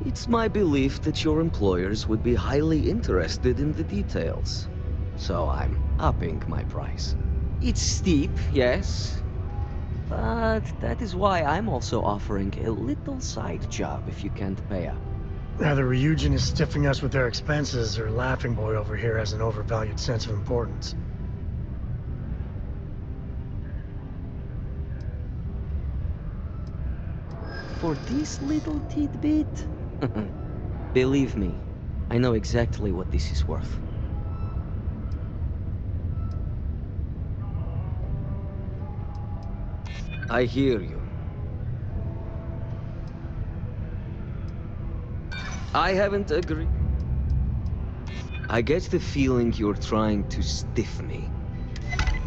It's my belief that your employers would be highly interested in the details. So I'm upping my price. It's steep, yes. But that is why I'm also offering a little side job if you can't pay up. Either Ryujin is stiffing us with their expenses, or Laughing Boy over here has an overvalued sense of importance. For this little tidbit? Believe me, I know exactly what this is worth. I hear you. I haven't agreed. I get the feeling you're trying to stiff me.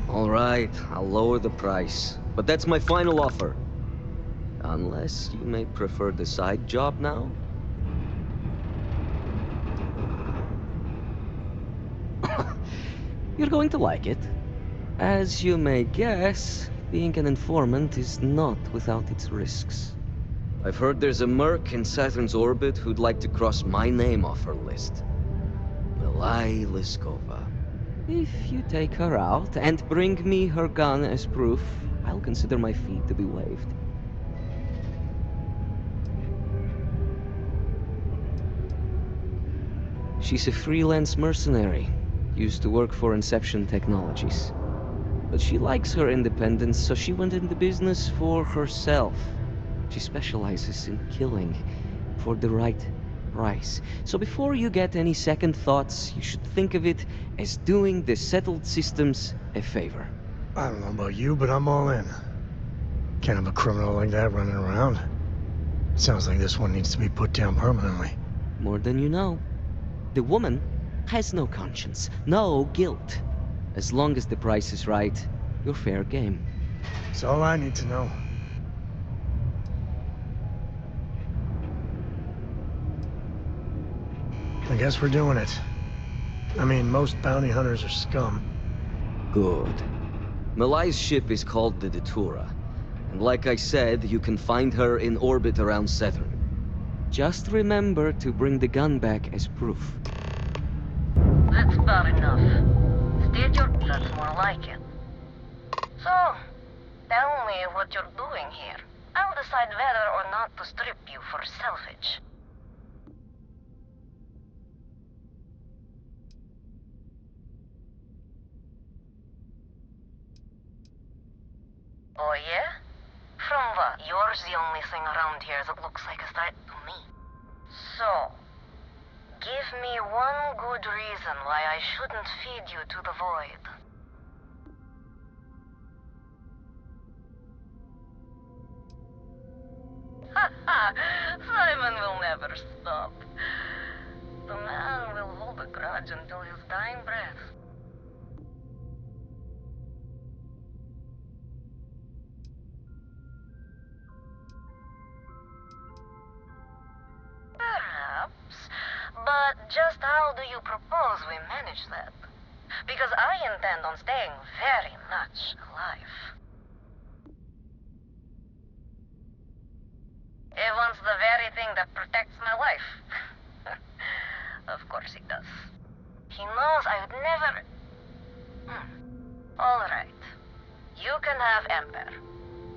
All right, I'll lower the price, but that's my final offer. Unless you may prefer the side job now? You're going to like it. As you may guess, being an informant is not without its risks. I've heard there's a merc in Saturn's orbit who'd like to cross my name off her list. Milai Liskova. If you take her out and bring me her gun as proof, I'll consider my fee to be waived. She's a freelance mercenary, used to work for Inception Technologies. But she likes her independence, so she went into business for herself. She specializes in killing for the right price. So before you get any second thoughts, you should think of it as doing the settled systems a favor. I don't know about you, but I'm all in. Can't have a criminal like that running around. Sounds like this one needs to be put down permanently. More than you know. The woman has no conscience, no guilt. As long as the price is right, you're fair game. That's all I need to know. I guess we're doing it. I mean, most bounty hunters are scum. Good. Malai's ship is called the Datura. And like I said, you can find her in orbit around Saturn. Just remember to bring the gun back as proof. That's about enough. State your... That's more like it. So, tell me what you're doing here. I'll decide whether or not to strip you for salvage. Oh yeah? From what? You're the only thing around here that looks like a threat to me. So, give me one good reason why I shouldn't feed you to the void. Haha! Simon will never stop. The man will hold a grudge until his dying breath. Perhaps. But just how do you propose we manage that? Because I intend on staying very much alive. He wants the very thing that protects my life. Of course he does. He knows I would never... All right. You can have Ember.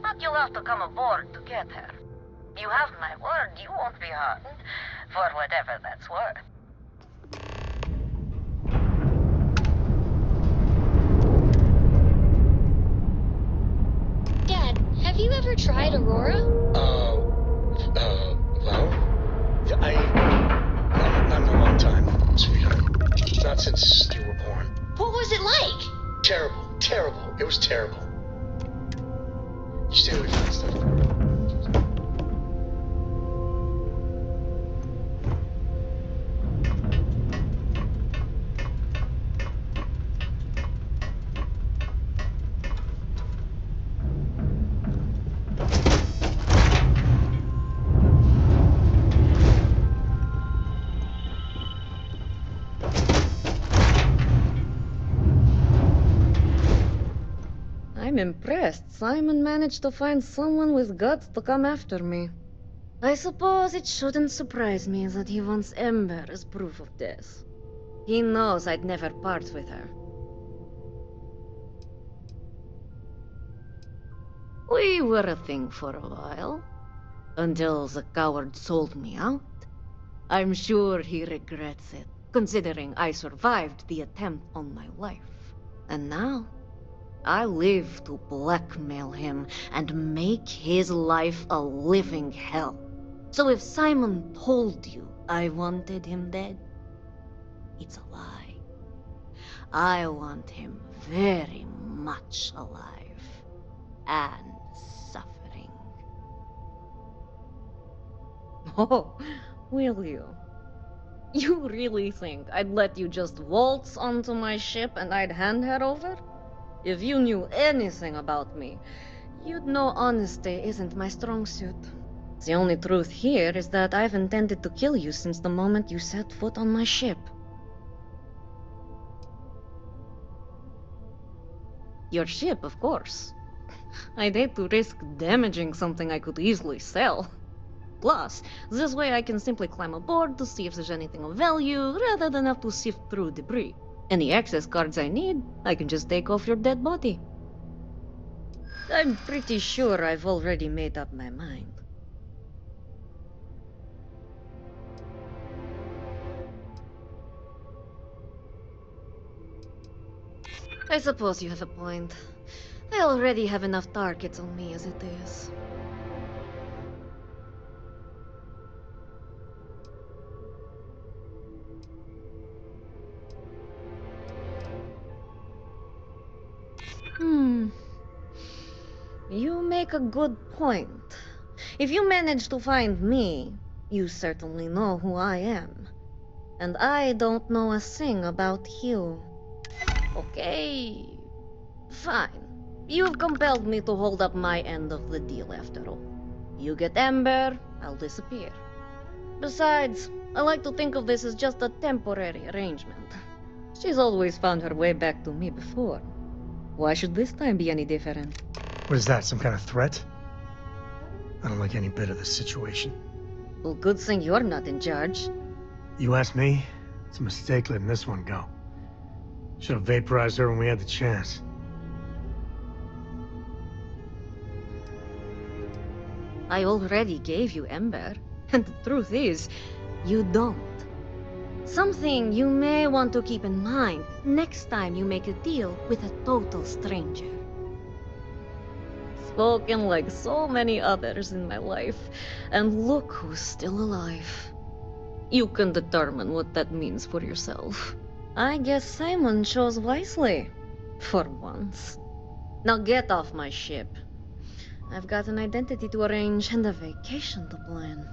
But you'll have to come aboard to get her. You have my word, you won't be harmed, for whatever that's worth. Dad, have you ever tried Aurora? Well, not in a long time, sweetheart. Not since you were born. What was it like? Terrible, terrible. It was terrible. You stay away from that stuff. I'm impressed. Simon managed to find someone with guts to come after me. I suppose it shouldn't surprise me that he wants Ember as proof of this. He knows I'd never part with her. We were a thing for a while. Until the coward sold me out. I'm sure he regrets it, considering I survived the attempt on my life. And now, I live to blackmail him and make his life a living hell. So if Simon told you I wanted him dead, it's a lie. I want him very much alive. And suffering. Oh, will you? You really think I'd let you just waltz onto my ship and I'd hand her over? If you knew anything about me, you'd know honesty isn't my strong suit. The only truth here is that I've intended to kill you since the moment you set foot on my ship. Your ship, of course. I'd hate to risk damaging something I could easily sell. Plus, this way I can simply climb aboard to see if there's anything of value, rather than have to sift through debris. Any access cards I need, I can just take off your dead body. I'm pretty sure I've already made up my mind. I suppose you have a point. I already have enough targets on me as it is. You make a good point. If you manage to find me, you certainly know who I am. And I don't know a thing about you. Okay, fine. You've compelled me to hold up my end of the deal after all. You get Ember, I'll disappear. Besides, I like to think of this as just a temporary arrangement. She's always found her way back to me before. Why should this time be any different? What is that, some kind of threat? I don't like any bit of this situation. Well, good thing you're not in charge. You ask me? It's a mistake letting this one go. Should have vaporized her when we had the chance. I already gave you Ember, and the truth is, you don't. Something you may want to keep in mind next time you make a deal with a total stranger. Spoken like so many others in my life, and look who's still alive. You can determine what that means for yourself. I guess Simon chose wisely, for once. Now get off my ship. I've got an identity to arrange and a vacation to plan.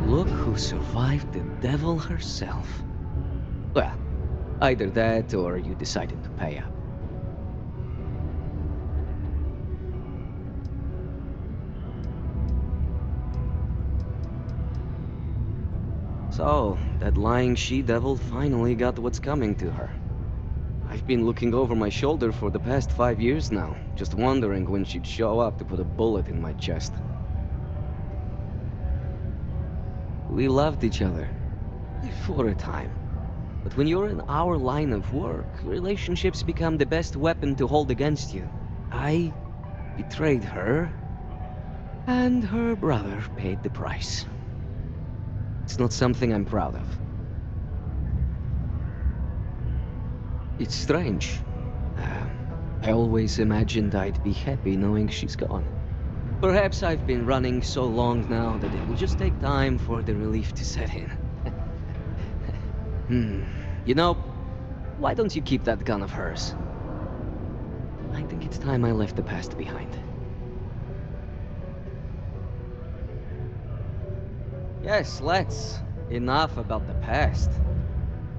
Look who survived the devil herself. Well, either that or you decided to pay up. So, that lying she-devil finally got what's coming to her. I've been looking over my shoulder for the past 5 years now, just wondering when she'd show up to put a bullet in my chest. We loved each other. For a time. But when you're in our line of work, relationships become the best weapon to hold against you. I betrayed her, and her brother paid the price. It's not something I'm proud of. It's strange. I always imagined I'd be happy knowing she's gone. Perhaps I've been running so long now that it will just take time for the relief to set in. You know, why don't you keep that gun of hers? I think it's time I left the past behind. Yes, let's. Enough about the past.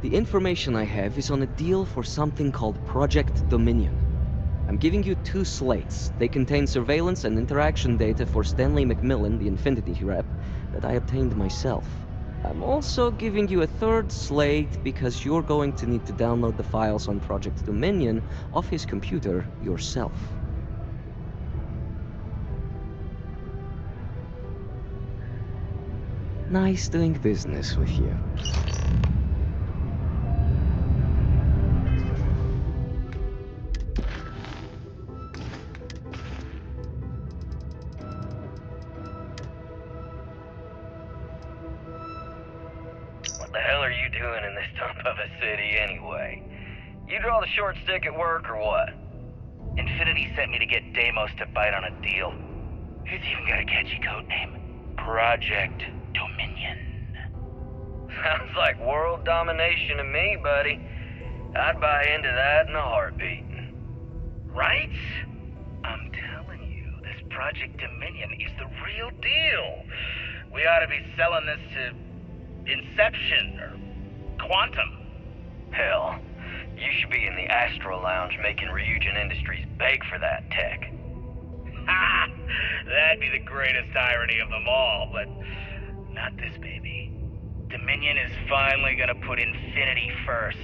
The information I have is on a deal for something called Project Dominion. I'm giving you 2 slates. They contain surveillance and interaction data for Stanley McMillan, the Infinity rep, that I obtained myself. I'm also giving you a 3rd slate because you're going to need to download the files on Project Dominion off his computer yourself. Nice doing business with you. you doing in this dump of a city anyway? You draw the short stick at work or what? Infinity sent me to get Deimos to bite on a deal. He's even got a catchy code name. Project Dominion. Sounds like world domination to me, buddy. I'd buy into that in a heartbeat. Right? I'm telling you, this Project Dominion is the real deal. We ought to be selling this to Inception or Quantum. Hell, you should be in the Astro Lounge making Ryujin Industries beg for that tech. Ha! That'd be the greatest irony of them all, but not this, baby. Dominion is finally gonna put Infinity first.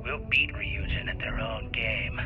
We'll beat Ryujin at their own game.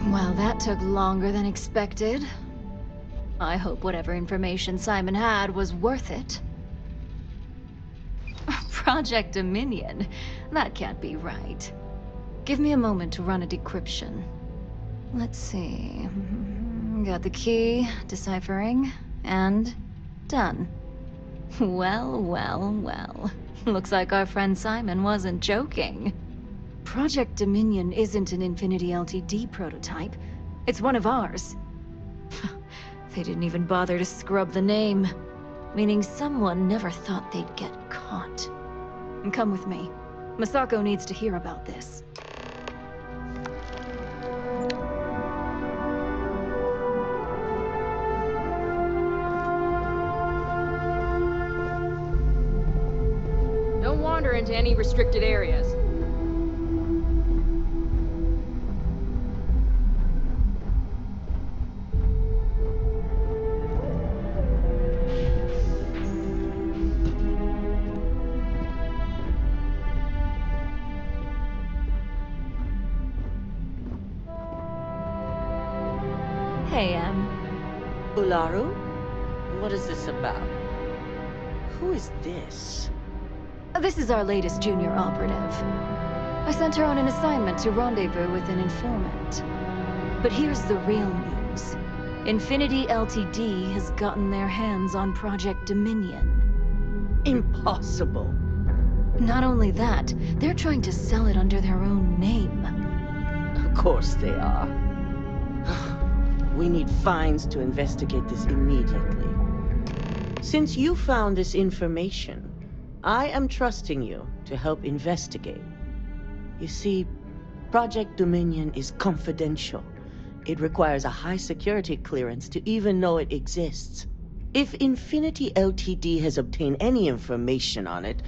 Well, that took longer than expected. I hope whatever information Simon had was worth it. Project Dominion? That can't be right. Give me a moment to run a decryption. Let's see. Got the key, deciphering, and done. Well, well, well. Looks like our friend Simon wasn't joking. Project Dominion isn't an Infinity Ltd prototype. It's one of ours. They didn't even bother to scrub the name, meaning someone never thought they'd get caught. Come with me. Masako needs to hear about this. Don't wander into any restricted areas. Hey, Ularu? What is this about? Who is this? This is our latest junior operative. I sent her on an assignment to rendezvous with an informant. But here's the real news. Infinity Ltd has gotten their hands on Project Dominion. Impossible. Not only that, they're trying to sell it under their own name. Of course they are. We need Fines to investigate this immediately. Since you found this information, I am trusting you to help investigate. You see, Project Dominion is confidential. It requires a high security clearance to even know it exists. If Infinity Ltd has obtained any information on it,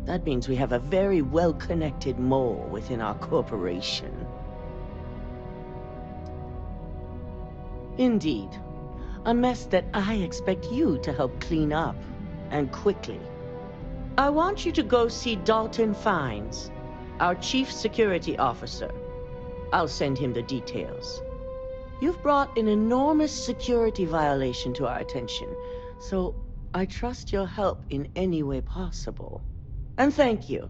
that means we have a very well-connected mole within our corporation. Indeed. A mess that I expect you to help clean up, and quickly. I want you to go see Dalton Fines, our Chief Security Officer. I'll send him the details. You've brought an enormous security violation to our attention, so I trust your help in any way possible. And thank you.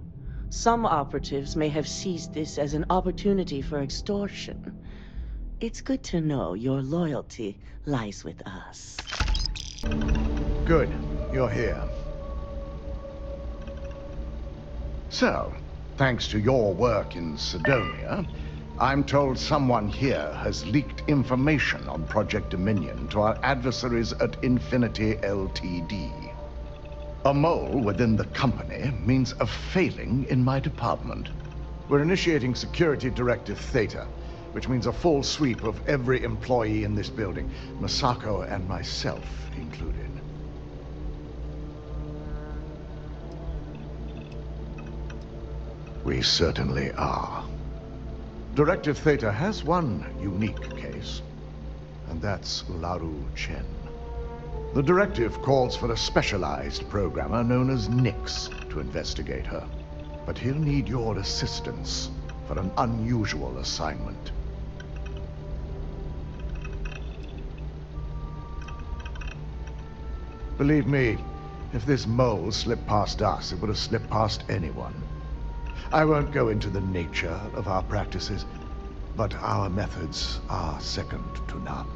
Some operatives may have seized this as an opportunity for extortion. It's good to know your loyalty lies with us. Good. You're here. So, thanks to your work in Sidonia, I'm told someone here has leaked information on Project Dominion to our adversaries at Infinity Ltd. A mole within the company means a failing in my department. We're initiating Security Directive Theta, which means a full sweep of every employee in this building, Masako and myself included. We certainly are. Directive Theta has one unique case, and that's Laru Chen. The directive calls for a specialized programmer known as Nix to investigate her, but he'll need your assistance for an unusual assignment. Believe me, if this mole slipped past us, it would have slipped past anyone. I won't go into the nature of our practices, but our methods are second to none.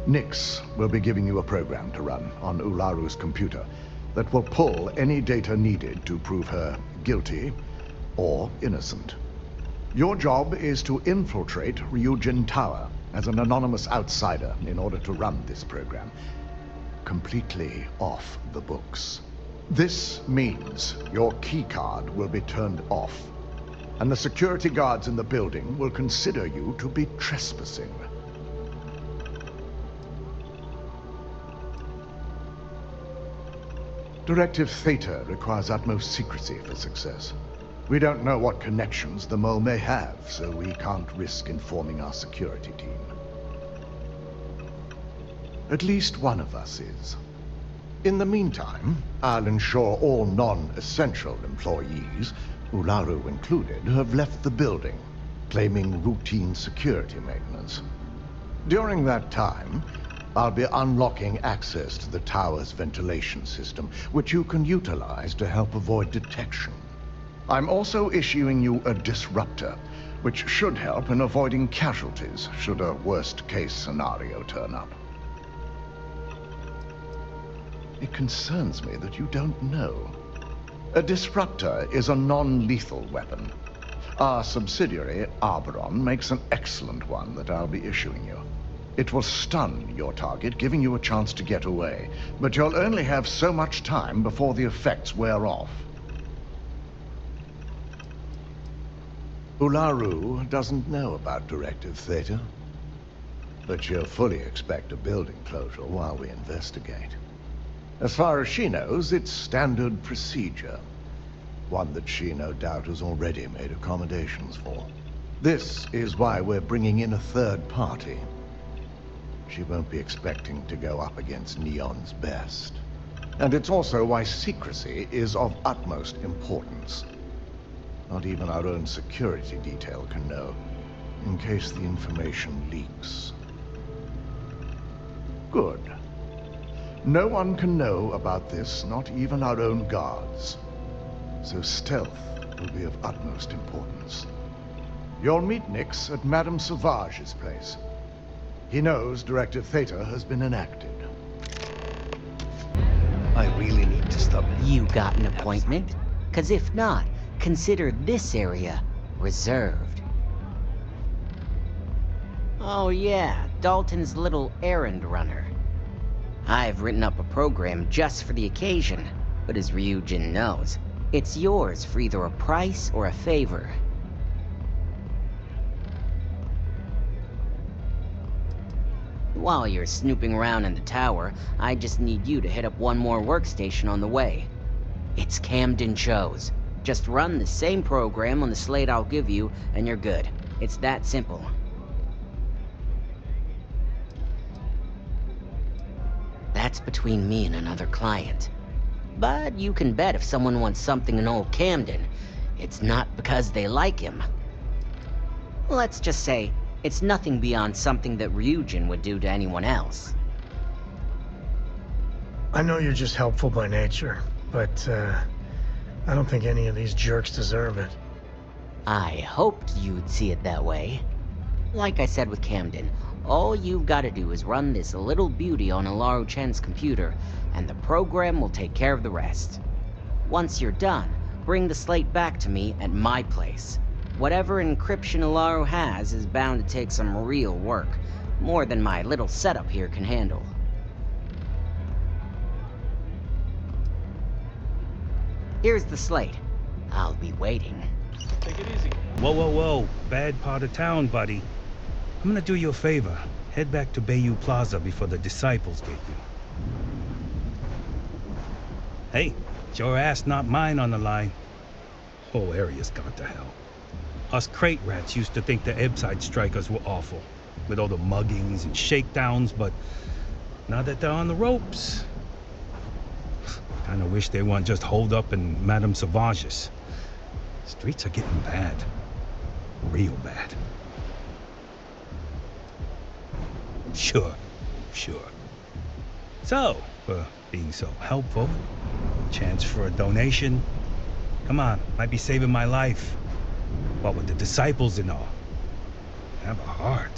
Nix will be giving you a program to run on Ularu's computer that will pull any data needed to prove her guilty or innocent. Your job is to infiltrate Ryujin Tower as an anonymous outsider in order to run this program completely off the books. This means your keycard will be turned off, and the security guards in the building will consider you to be trespassing. Directive Theta requires utmost secrecy for success. We don't know what connections the mole may have, so we can't risk informing our security team. At least one of us is. In the meantime, I'll ensure all non-essential employees, Ularu included, have left the building, claiming routine security maintenance. During that time, I'll be unlocking access to the tower's ventilation system, which you can utilize to help avoid detection. I'm also issuing you a disruptor, which should help in avoiding casualties should a worst-case scenario turn up. It concerns me that you don't know. A disruptor is a non-lethal weapon. Our subsidiary, Arboron, makes an excellent one that I'll be issuing you. It will stun your target, giving you a chance to get away, but you'll only have so much time before the effects wear off. Ularu doesn't know about Directive Theta, but she'll fully expect a building closure while we investigate. As far as she knows, it's standard procedure, one that she no doubt has already made accommodations for. This is why we're bringing in a third party. She won't be expecting to go up against Neon's best. And it's also why secrecy is of utmost importance. Not even our own security detail can know, in case the information leaks. Good. No one can know about this, not even our own guards. So stealth will be of utmost importance. You'll meet Nix at Madame Sauvage's place. He knows Directive Theta has been enacted. I really need to stop. You got an appointment? 'Cause if not, consider this area reserved. Oh yeah, Dalton's little errand runner. I've written up a program just for the occasion, but as Ryujin knows, it's yours for either a price or a favor. While you're snooping around in the tower, I just need you to hit up one more workstation on the way. It's Camden Cho's. Just run the same program on the slate I'll give you, and you're good. It's that simple. That's between me and another client. But you can bet if someone wants something in old Camden, it's not because they like him. Let's just say, it's nothing beyond something that Ryujin would do to anyone else. I know you're just helpful by nature, but I don't think any of these jerks deserve it. I hoped you'd see it that way. Like I said with Camden, all you've got to do is run this little beauty on Alaru Chen's computer, and the program will take care of the rest. Once you're done, bring the slate back to me at my place. Whatever encryption Alaru has is bound to take some real work, more than my little setup here can handle. Here's the slate. I'll be waiting. Take it easy. Whoa, whoa, whoa. Bad part of town, buddy. I'm gonna do you a favor. Head back to Bayou Plaza before the disciples get you. Hey, it's your ass, not mine on the line. Whole area's gone to hell. Us crate rats used to think the Ebbside strikers were awful, with all the muggings and shakedowns, but now that they're on the ropes, kinda wish they weren't just holed up in Madame Sauvage's. Streets are getting bad. Real bad. Sure. So, for being so helpful, chance for a donation. Come on, might be saving my life. What with the disciples and all. Have a heart.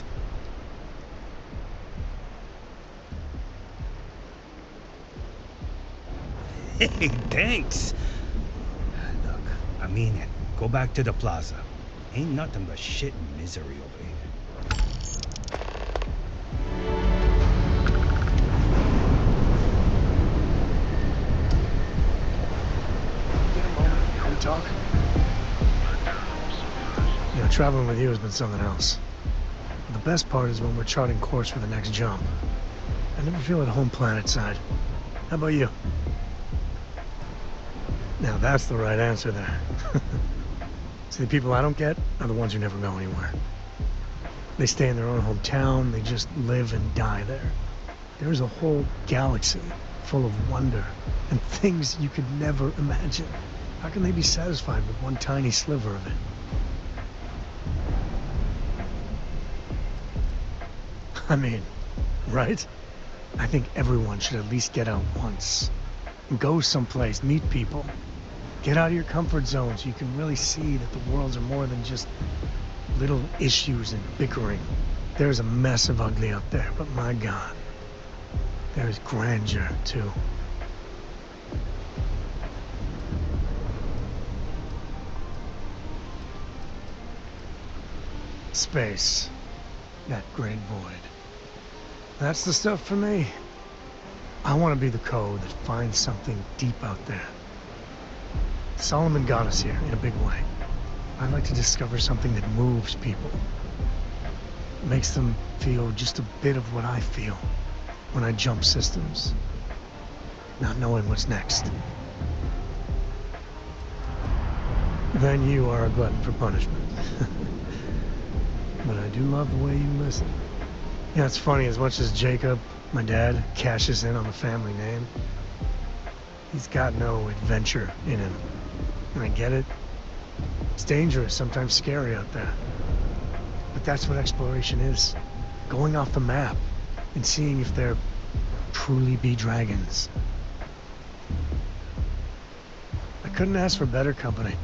Hey, thanks. Look, I mean it. Go back to the plaza. Ain't nothing but shit and misery over here. Get a moment. Can we talk? You know, traveling with you has been something else. But the best part is when we're charting course for the next jump. I never feel at home planet side. How about you? Now that's the right answer there. See, the people I don't get are the ones who never go anywhere. They stay in their own hometown, they just live and die there. There's a whole galaxy full of wonder and things you could never imagine. How can they be satisfied with one tiny sliver of it? I mean, right? I think everyone should at least get out once. Go someplace, meet people. Get out of your comfort zone so you can really see that the worlds are more than just little issues and bickering. There's a mess of ugly out there, but my God, there's grandeur too. Space. That great void. That's the stuff for me. I want to be the code that finds something deep out there. Solomon got us here in a big way. I'd like to discover something that moves people. Makes them feel just a bit of what I feel when I jump systems. Not knowing what's next. Then you are a glutton for punishment. But I do love the way you listen. Yeah, it's funny, as much as Jacob, my dad, cashes in on the family name, he's got no adventure in him. And I get it. It's dangerous, sometimes scary out there. But that's what exploration is. Going off the map and seeing if there truly be dragons. I couldn't ask for better company.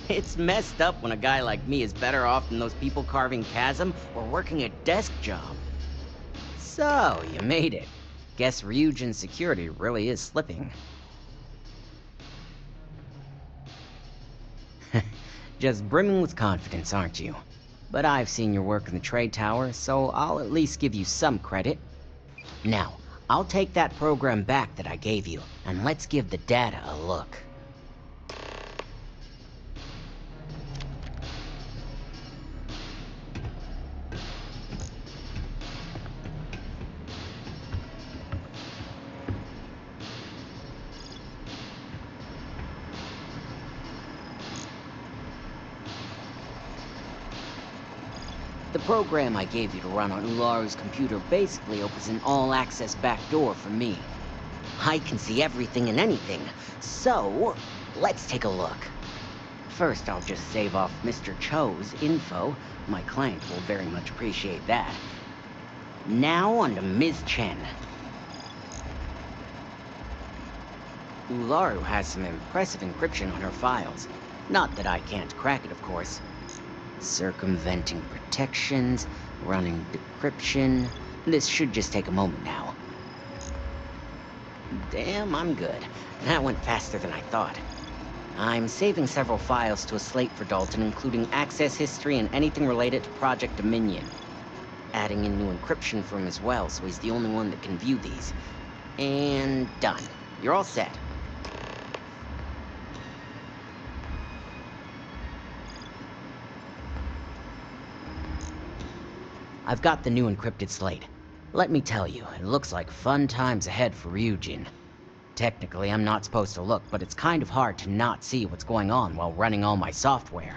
It's messed up when a guy like me is better off than those people carving chasm or working a desk job. So, you made it. Guess Ryujin's security really is slipping. Just brimming with confidence, aren't you? But I've seen your work in the trade tower, so I'll at least give you some credit. Now, I'll take that program back that I gave you, and let's give the data a look. The program I gave you to run on Ularu's computer basically opens an all-access backdoor for me. I can see everything and anything, so let's take a look. First, I'll just save off Mr. Cho's info. My client will very much appreciate that. Now on to Ms. Chen. Ularu has some impressive encryption on her files. Not that I can't crack it, of course. Circumventing protections, running decryption. This should just take a moment now. Damn, I'm good. That went faster than I thought. I'm saving several files to a slate for Dalton, including access history and anything related to Project Dominion. Adding in new encryption for him as well, so he's the only one that can view these. And done. You're all set. I've got the new encrypted slate. Let me tell you, it looks like fun times ahead for Ryujin. Technically, I'm not supposed to look, but it's kind of hard to not see what's going on while running all my software.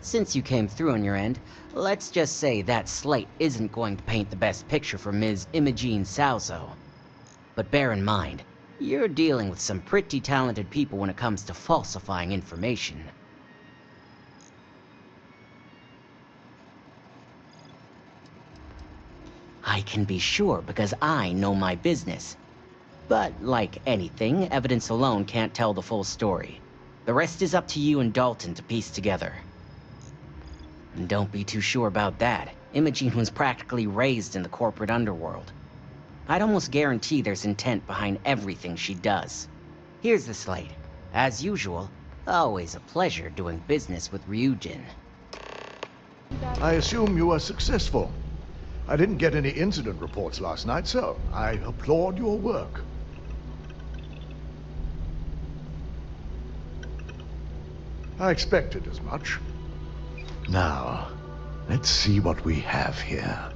Since you came through on your end, let's just say that slate isn't going to paint the best picture for Ms. Imogene Salzo. But bear in mind, you're dealing with some pretty talented people when it comes to falsifying information. I can be sure because I know my business. But like anything, evidence alone can't tell the full story. The rest is up to you and Dalton to piece together. And don't be too sure about that. Imogene was practically raised in the corporate underworld. I'd almost guarantee there's intent behind everything she does. Here's the slate. As usual, always a pleasure doing business with Ryujin. I assume you were successful. I didn't get any incident reports last night, so I applaud your work. I expected as much. Now, let's see what we have here.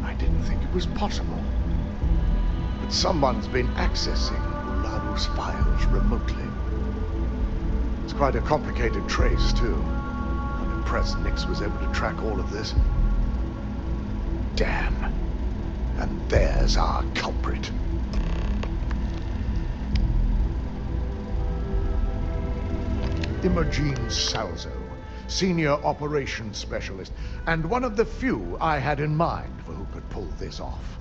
I didn't think it was possible. But someone's been accessing Ularu's files remotely. It's quite a complicated trace, too. I'm impressed Nix was able to track all of this. Damn. And there's our culprit. Imogene Salzo, Senior Operations Specialist, and one of the few I had in mind for who could pull this off.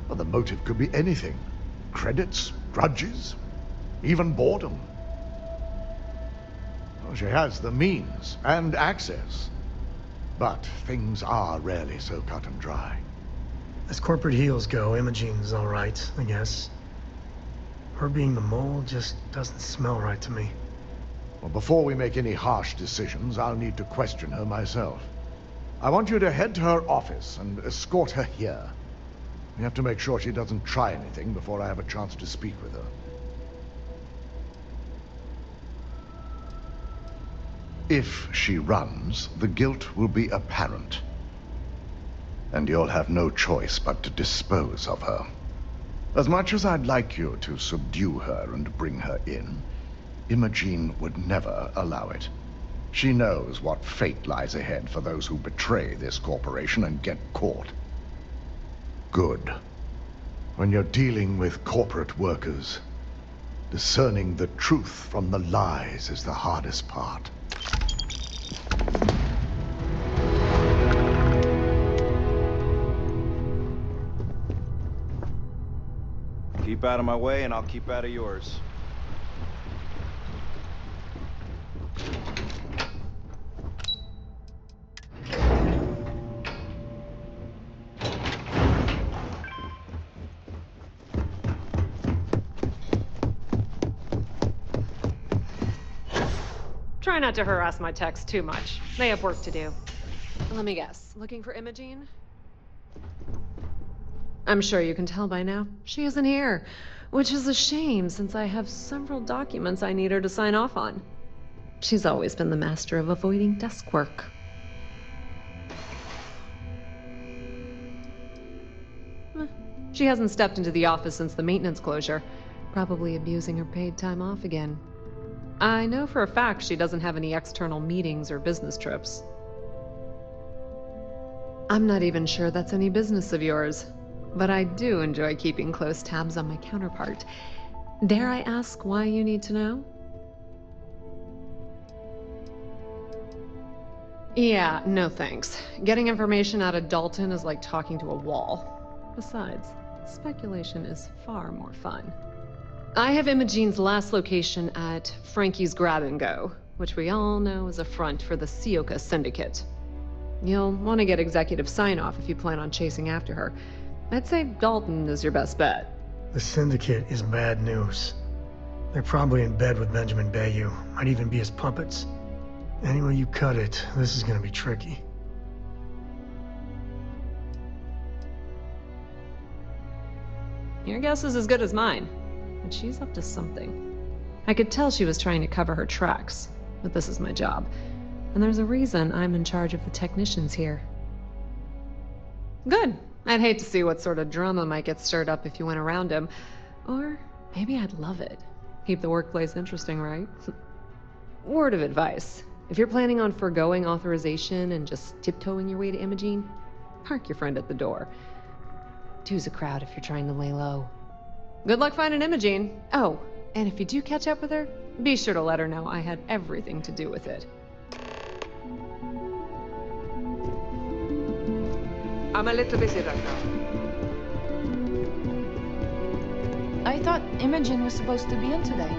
Well, the motive could be anything. Credits, grudges, even boredom. Well, she has the means and access. But things are rarely so cut and dry. As corporate heels go, Imogene's all right, I guess. Her being the mole just doesn't smell right to me. Well, before we make any harsh decisions, I'll need to question her myself. I want you to head to her office and escort her here. We have to make sure she doesn't try anything before I have a chance to speak with her. If she runs, the guilt will be apparent. And you'll have no choice but to dispose of her. As much as I'd like you to subdue her and bring her in, Imogene would never allow it. She knows what fate lies ahead for those who betray this corporation and get caught. Good. When you're dealing with corporate workers, Discerning the truth from the lies is the hardest part. Keep out of my way and I'll keep out of yours. Try not to harass my techs too much. They have work to do. Let me guess. Looking for Imogene? I'm sure you can tell by now. She isn't here, which is a shame since I have several documents I need her to sign off on. She's always been the master of avoiding desk work. She hasn't stepped into the office since the maintenance closure, probably abusing her paid time off again. I know for a fact she doesn't have any external meetings or business trips. I'm not even sure that's any business of yours, but I do enjoy keeping close tabs on my counterpart. Dare I ask why you need to know? Yeah, no thanks. Getting information out of Dalton is like talking to a wall. Besides, speculation is far more fun. I have Imogene's last location at Frankie's Grab and Go, which we all know is a front for the Sioka Syndicate. You'll want to get executive sign-off if you plan on chasing after her. I'd say Dalton is your best bet. The Syndicate is bad news. They're probably in bed with Benjamin Bayou. Might even be his puppets. Any way you cut it, this is gonna be tricky. Your guess is as good as mine. And she's up to something. I could tell she was trying to cover her tracks, but this is my job. And there's a reason I'm in charge of the technicians here. Good. I'd hate to see what sort of drama might get stirred up if you went around him. Or maybe I'd love it. Keep the workplace interesting, right? Word of advice. If you're planning on foregoing authorization and just tiptoeing your way to Imogene, park your friend at the door. Two's a crowd if you're trying to lay low. Good luck finding Imogene. Oh, and if you do catch up with her, be sure to let her know I had everything to do with it. I'm a little busy right now. I thought Imogen was supposed to be in today.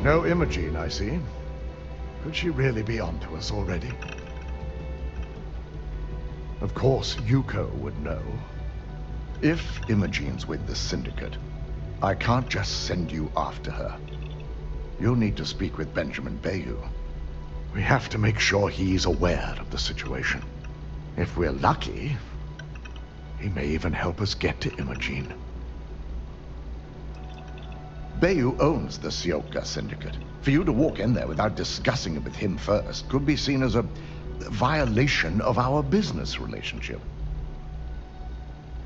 No Imogene, I see. Could she really be onto us already? Of course, Yuko would know. If Imogene's with the Syndicate, I can't just send you after her. You'll need to speak with Benjamin Bayou. We have to make sure he's aware of the situation. If we're lucky, he may even help us get to Imogene. Bayou owns the Sioka Syndicate. For you to walk in there without discussing it with him first could be seen as a violation of our business relationship.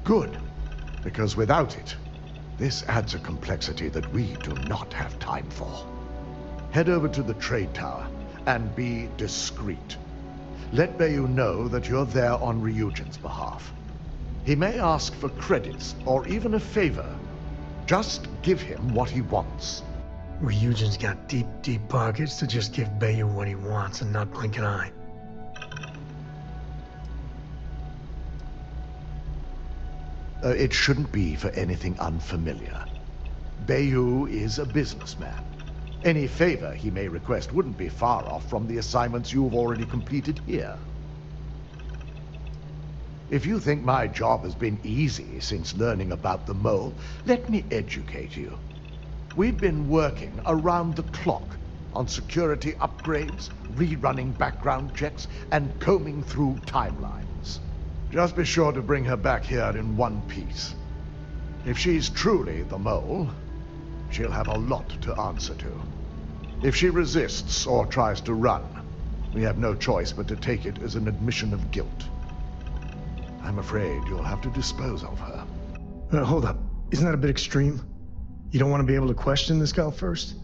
Good, because without it, this adds a complexity that we do not have time for. Head over to the trade tower and be discreet. Let Bayou know that you're there on Ryujin's behalf. He may ask for credits or even a favor. Just give him what he wants. Ryujin's got deep, deep pockets to just give Bayou what he wants and not blink an eye. It shouldn't be for anything unfamiliar. Bayou is a businessman. Any favor he may request wouldn't be far off from the assignments you've already completed here. If you think my job has been easy since learning about the mole, let me educate you. We've been working around the clock on security upgrades, rerunning background checks, and combing through timelines. Just be sure to bring her back here in one piece. If she's truly the mole, she'll have a lot to answer to. If she resists or tries to run, We have no choice but to take it as an admission of guilt. I'm afraid you'll have to dispose of her. Hold up. Isn't that a bit extreme? You don't want to be able to question this gal first?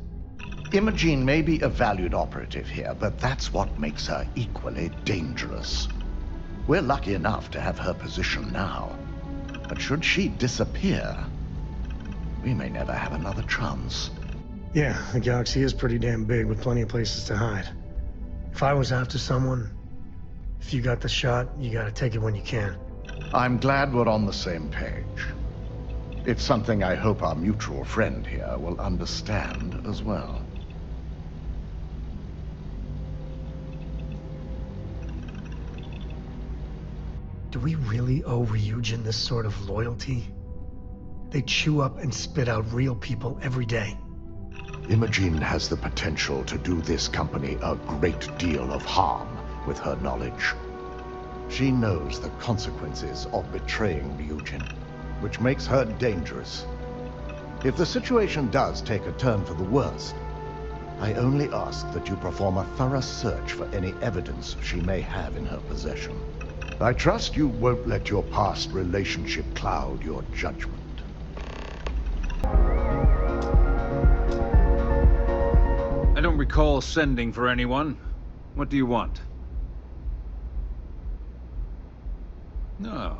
Imogene may be a valued operative here, but that's what makes her equally dangerous. We're lucky enough to have her position now. But should she disappear, we may never have another chance. Yeah, the galaxy is pretty damn big with plenty of places to hide. If I was after someone, if you got the shot, you gotta take it when you can. I'm glad we're on the same page. It's something I hope our mutual friend here will understand as well. Do we really owe Ryujin this sort of loyalty? They chew up and spit out real people every day. Imogene has the potential to do this company a great deal of harm with her knowledge. She knows the consequences of betraying Ryujin, which makes her dangerous. If the situation does take a turn for the worst, I only ask that you perform a thorough search for any evidence she may have in her possession. I trust you won't let your past relationship cloud your judgment. I don't recall sending for anyone. What do you want? No.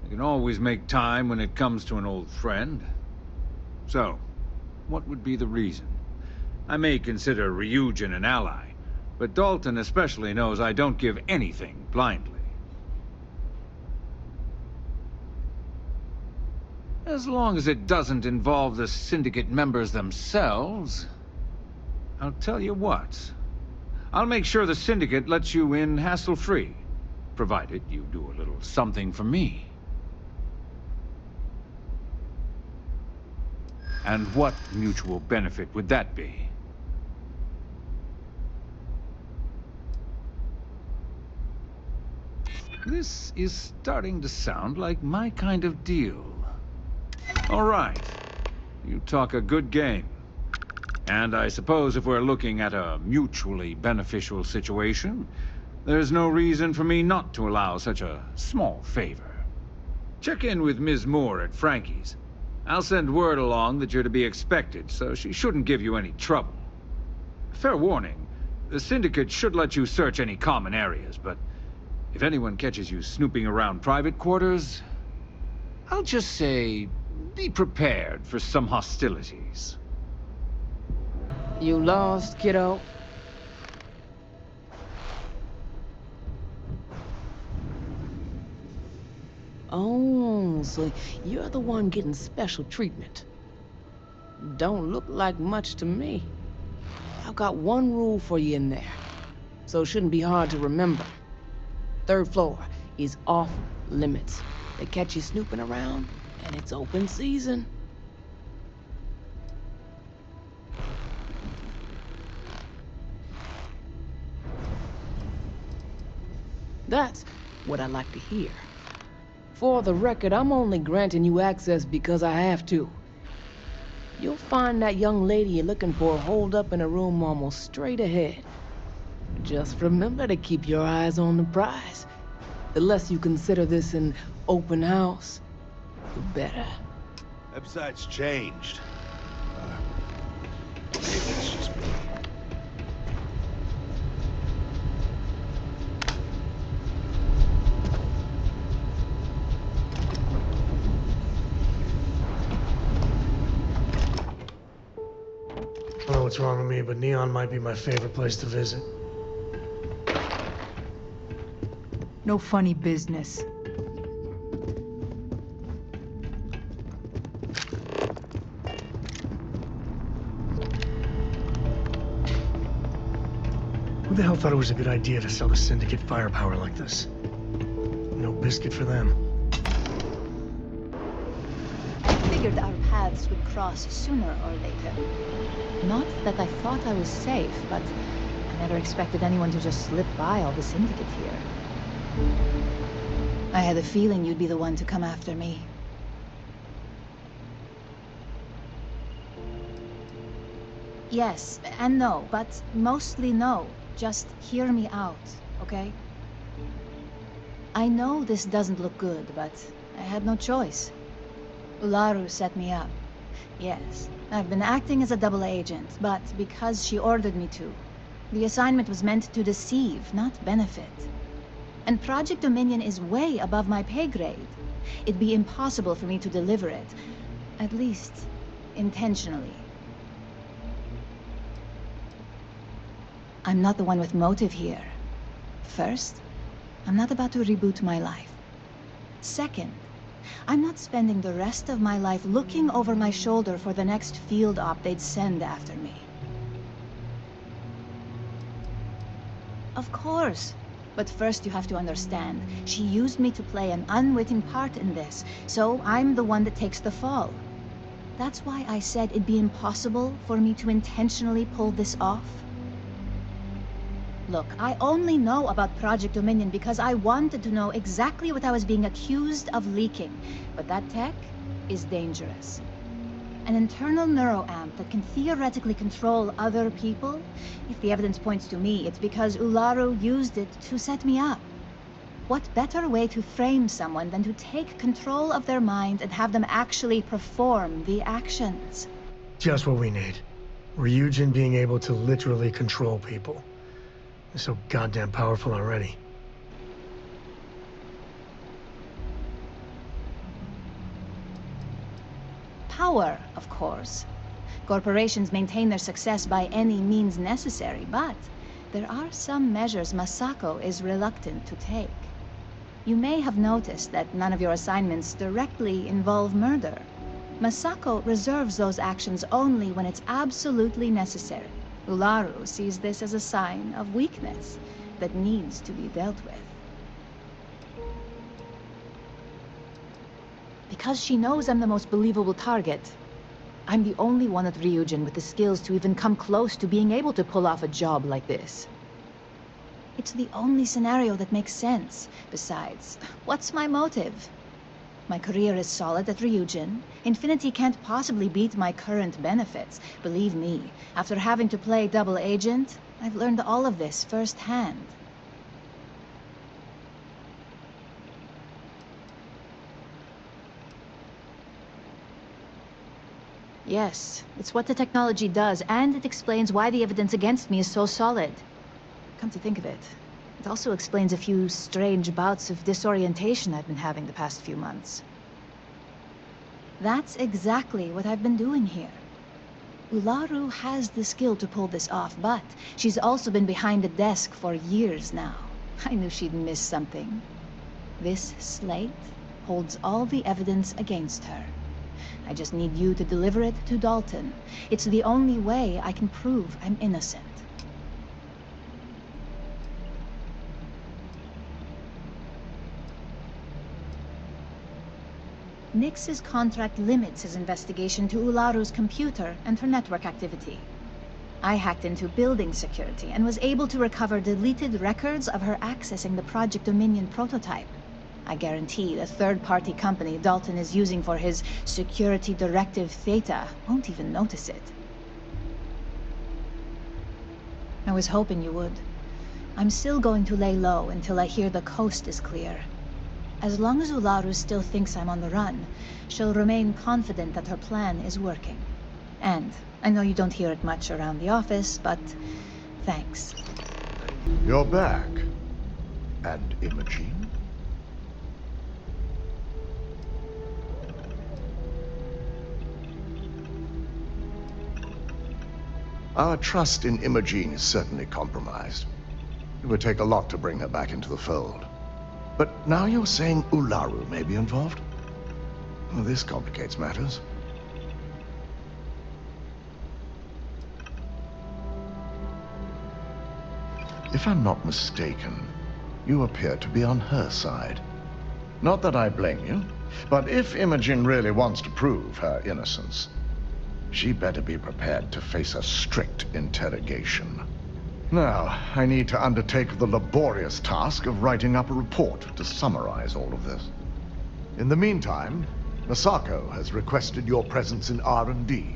I can always make time when it comes to an old friend. So, what would be the reason? I may consider Ryujin an ally, but Dalton especially knows I don't give anything blindly. As long as it doesn't involve the Syndicate members themselves, I'll tell you what. I'll make sure the Syndicate lets you in hassle-free, provided you do a little something for me. And what mutual benefit would that be? This is starting to sound like my kind of deal. All right. You talk a good game. And I suppose if we're looking at a mutually beneficial situation, there's no reason for me not to allow such a small favor. Check in with Ms. Moore at Frankie's. I'll send word along that you're to be expected, so she shouldn't give you any trouble. Fair warning, the Syndicate should let you search any common areas, but if anyone catches you snooping around private quarters, I'll just say, be prepared for some hostilities. You lost, kiddo? Oh, so you're the one getting special treatment. Don't look like much to me. I've got one rule for you in there, so it shouldn't be hard to remember. 3rd floor is off limits. They catch you snooping around, and it's open season. That's what I like to hear. For the record, I'm only granting you access because I have to. You'll find that young lady you're looking for holed up in a room almost straight ahead. Just remember to keep your eyes on the prize. The less you consider this an open house, the better. Website's changed. Maybe it's just me. I don't know what's wrong with me, but Neon might be my favorite place to visit. No funny business. Who the hell thought it was a good idea to sell the Syndicate firepower like this? No biscuit for them. Figured our paths would cross sooner or later. Not that I thought I was safe, but I never expected anyone to just slip by all the Syndicate here. I had a feeling you'd be the one to come after me. Yes and no, but mostly no. just hear me out, okay? I know this doesn't look good, but I had no choice. Ularu set me up. Yes, I've been acting as a double agent, but because she ordered me to. The assignment was meant to deceive, not benefit. And Project Dominion is way above my pay grade. It'd be impossible for me to deliver it. At least, intentionally. I'm not the one with motive here. First, I'm not about to reboot my life. Second, I'm not spending the rest of my life looking over my shoulder for the next field op they'd send after me. Of course. But first you have to understand, she used me to play an unwitting part in this, so I'm the one that takes the fall. That's why I said it'd be impossible for me to intentionally pull this off. Look, I only know about Project Dominion because I wanted to know exactly what I was being accused of leaking. But that tech is dangerous. An internal neuroamp that can theoretically control other people? If the evidence points to me, it's because Ularu used it to set me up. What better way to frame someone than to take control of their mind and have them actually perform the actions? Just what we need. Ryujin being able to literally control people. They're so goddamn powerful already. Power, of course. Corporations maintain their success by any means necessary, but there are some measures Masako is reluctant to take. You may have noticed that none of your assignments directly involve murder. Masako reserves those actions only when it's absolutely necessary. Ularu sees this as a sign of weakness that needs to be dealt with. Because she knows I'm the most believable target. I'm the only one at Ryujin with the skills to even come close to being able to pull off a job like this. It's the only scenario that makes sense. Besides, what's my motive? My career is solid at Ryujin. Infinity can't possibly beat my current benefits. Believe me, after having to play double agent, I've learned all of this firsthand. Yes, it's what the technology does, and it explains why the evidence against me is so solid. Come to think of it, it also explains a few strange bouts of disorientation I've been having the past few months. That's exactly what I've been doing here. Ularu has the skill to pull this off, but she's also been behind a desk for years now. I knew she'd miss something. This slate holds all the evidence against her. I just need you to deliver it to Dalton. It's the only way I can prove I'm innocent. Nix's contract limits his investigation to Ularu's computer and her network activity. I hacked into building security and was able to recover deleted records of her accessing the Project Dominion prototype. I guarantee the third-party company Dalton is using for his security directive Theta won't even notice it. I was hoping you would. I'm still going to lay low until I hear the coast is clear. As long as Ularu still thinks I'm on the run, she'll remain confident that her plan is working. And I know you don't hear it much around the office, but thanks. You're back. And Imogene? Our trust in Imogene is certainly compromised. It would take a lot to bring her back into the fold. But now you're saying Ularu may be involved? Well, this complicates matters. If I'm not mistaken, you appear to be on her side. Not that I blame you, but if Imogen really wants to prove her innocence, she better be prepared to face a strict interrogation. Now, I need to undertake the laborious task of writing up a report to summarize all of this. In the meantime, Masako has requested your presence in R&D.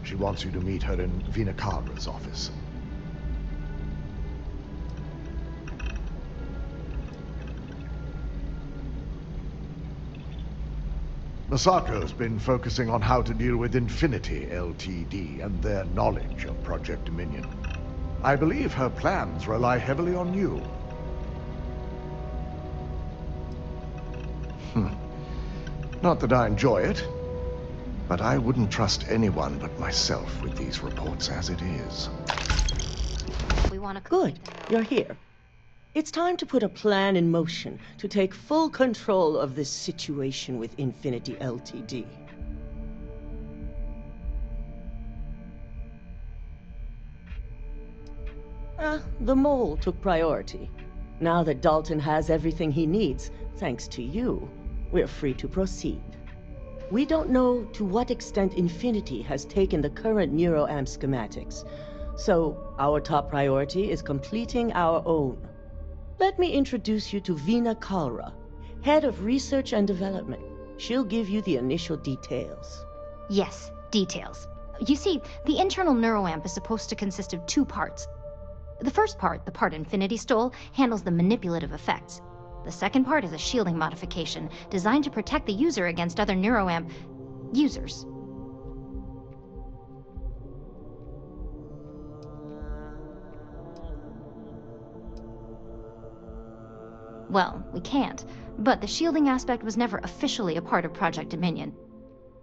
She wants you to meet her in Vinakara's office. Masako's been focusing on how to deal with Infinity Ltd. And their knowledge of Project Dominion. I believe her plans rely heavily on you. Not that I enjoy it, but I wouldn't trust anyone but myself with these reports as it is. Good, you're here. It's time to put a plan in motion to take full control of this situation with Infinity Ltd. The mole took priority. Now that Dalton has everything he needs, thanks to you, we're free to proceed. We don't know to what extent Infinity has taken the current neuroamp schematics, so our top priority is completing our own. Let me introduce you to Veena Kalra, Head of Research and Development. She'll give you the initial details. Yes, details. You see, the internal neuroamp is supposed to consist of two parts. The first part, the part Infinity stole, handles the manipulative effects. The second part is a shielding modification, designed to protect the user against other neuroamp users. Well, we can't, but the shielding aspect was never officially a part of Project Dominion.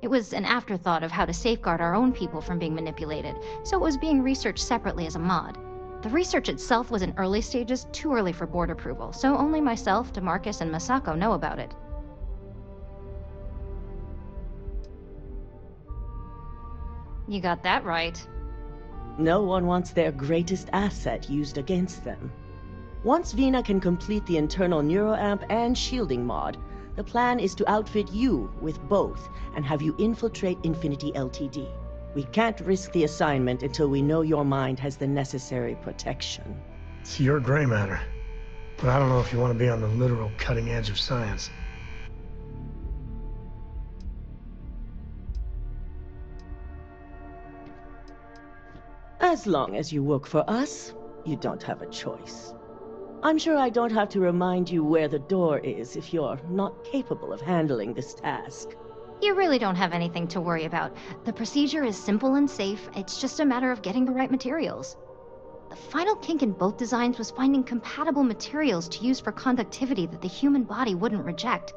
It was an afterthought of how to safeguard our own people from being manipulated, so it was being researched separately as a mod. The research itself was in early stages, too early for board approval, so only myself, DeMarcus, and Masako know about it. You got that right. No one wants their greatest asset used against them. Once Veena can complete the internal neuroamp and shielding mod, the plan is to outfit you with both and have you infiltrate Infinity Ltd. We can't risk the assignment until we know your mind has the necessary protection. It's your gray matter, but I don't know if you want to be on the literal cutting edge of science. As long as you work for us, you don't have a choice. I'm sure I don't have to remind you where the door is if you're not capable of handling this task. You really don't have anything to worry about. The procedure is simple and safe, it's just a matter of getting the right materials. The final kink in both designs was finding compatible materials to use for conductivity that the human body wouldn't reject.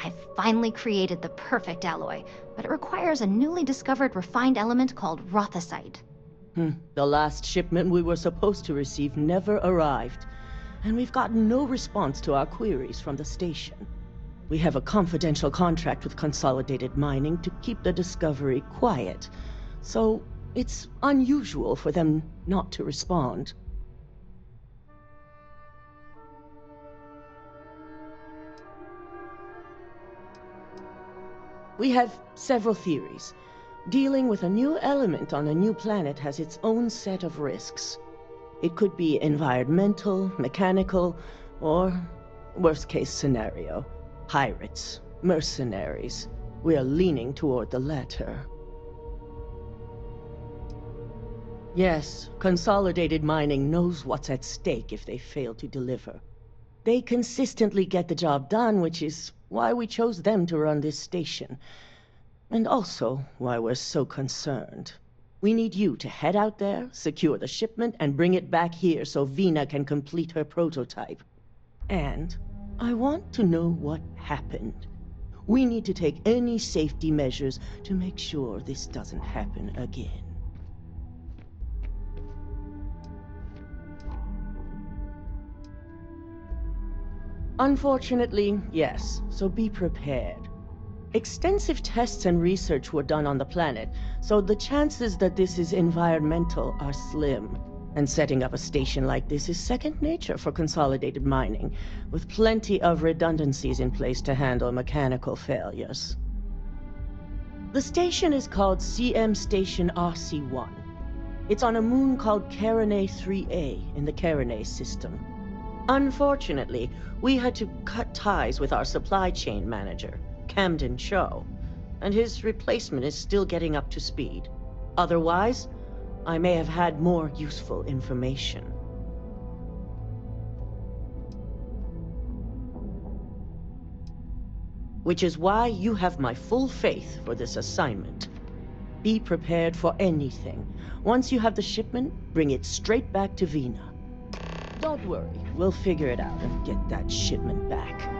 I've finally created the perfect alloy, but it requires a newly discovered refined element called rothosite. The last shipment we were supposed to receive never arrived, and we've gotten no response to our queries from the station. We have a confidential contract with Consolidated Mining to keep the discovery quiet, so it's unusual for them not to respond. We have several theories. Dealing with a new element on a new planet has its own set of risks. It could be environmental, mechanical, or worst-case scenario, pirates, mercenaries. We are leaning toward the latter. Yes, Consolidated Mining knows what's at stake if they fail to deliver. They consistently get the job done, which is why we chose them to run this station. And also why we're so concerned. We need you to head out there, secure the shipment, and bring it back here so Veena can complete her prototype. And I want to know what happened. We need to take any safety measures to make sure this doesn't happen again. Unfortunately, yes, so be prepared. Extensive tests and research were done on the planet, so the chances that this is environmental are slim. And setting up a station like this is second nature for Consolidated Mining, with plenty of redundancies in place to handle mechanical failures. The station is called CM Station RC-1. It's on a moon called Carinae 3A in the Carinae system. Unfortunately, we had to cut ties with our supply chain manager, Camden Cho, and his replacement is still getting up to speed. Otherwise, I may have had more useful information. which is why you have my full faith for this assignment. Be prepared for anything. Once you have the shipment, bring it straight back to Vina. Don't worry, we'll figure it out and get that shipment back.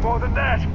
More than that!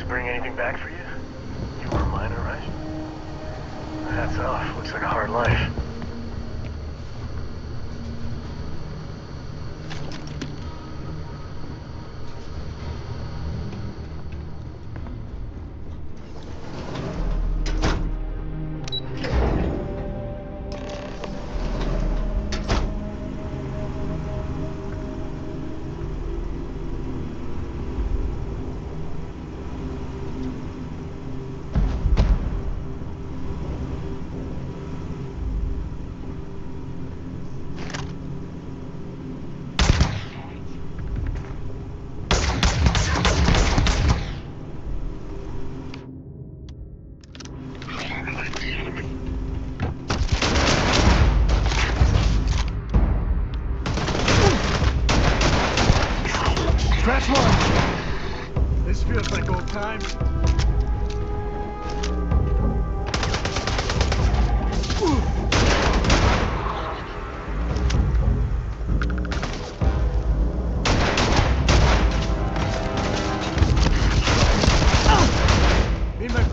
Bring anything back for you? You were a miner, right? Hats off. Looks like a hard life. This feels like old times. Need my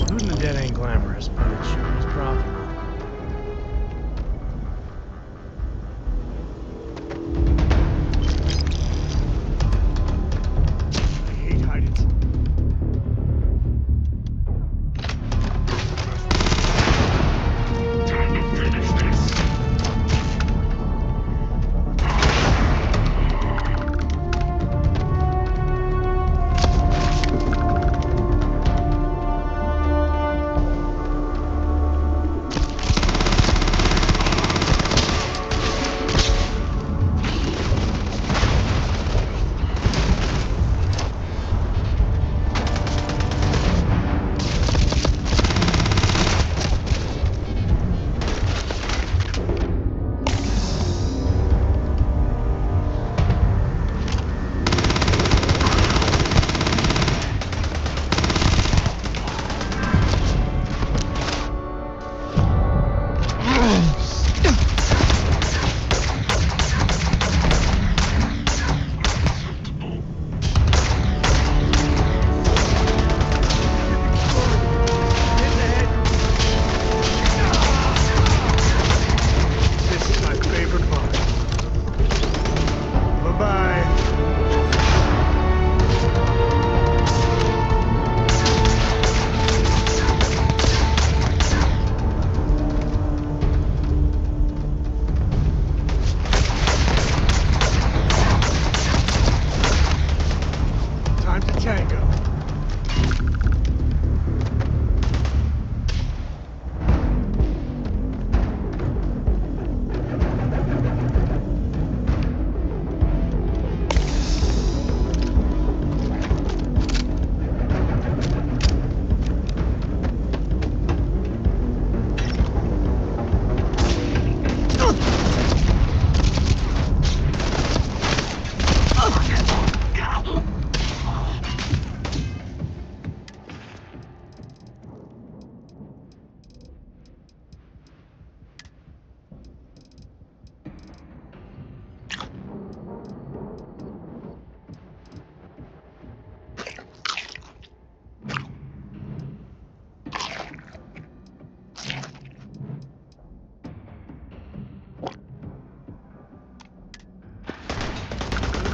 Looting the dead ain't glamorous, but it sure is profitable. I hate hiding. Time to finish this. This is my favorite part. Bye-bye. Time to tango.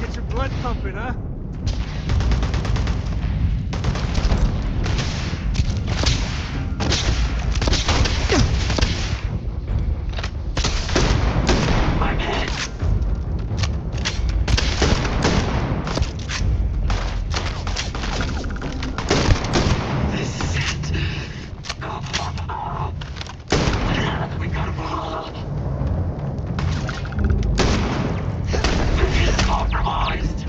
Get your blood pumping, huh? My head. This is it. We gotta move. It's compromised.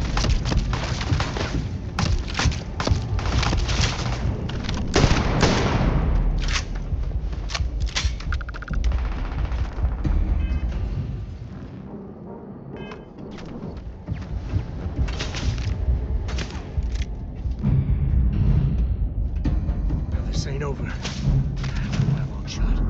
This ain't over. My long shot.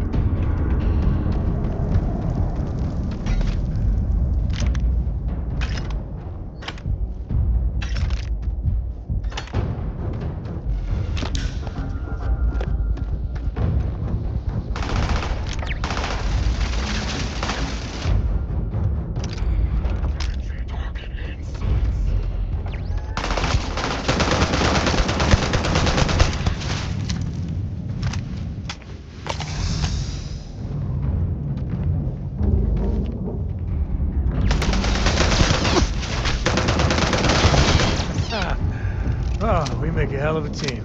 Oh, we make a hell of a team.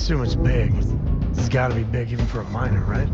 assume it's big. It's gotta be big even for a miner, right?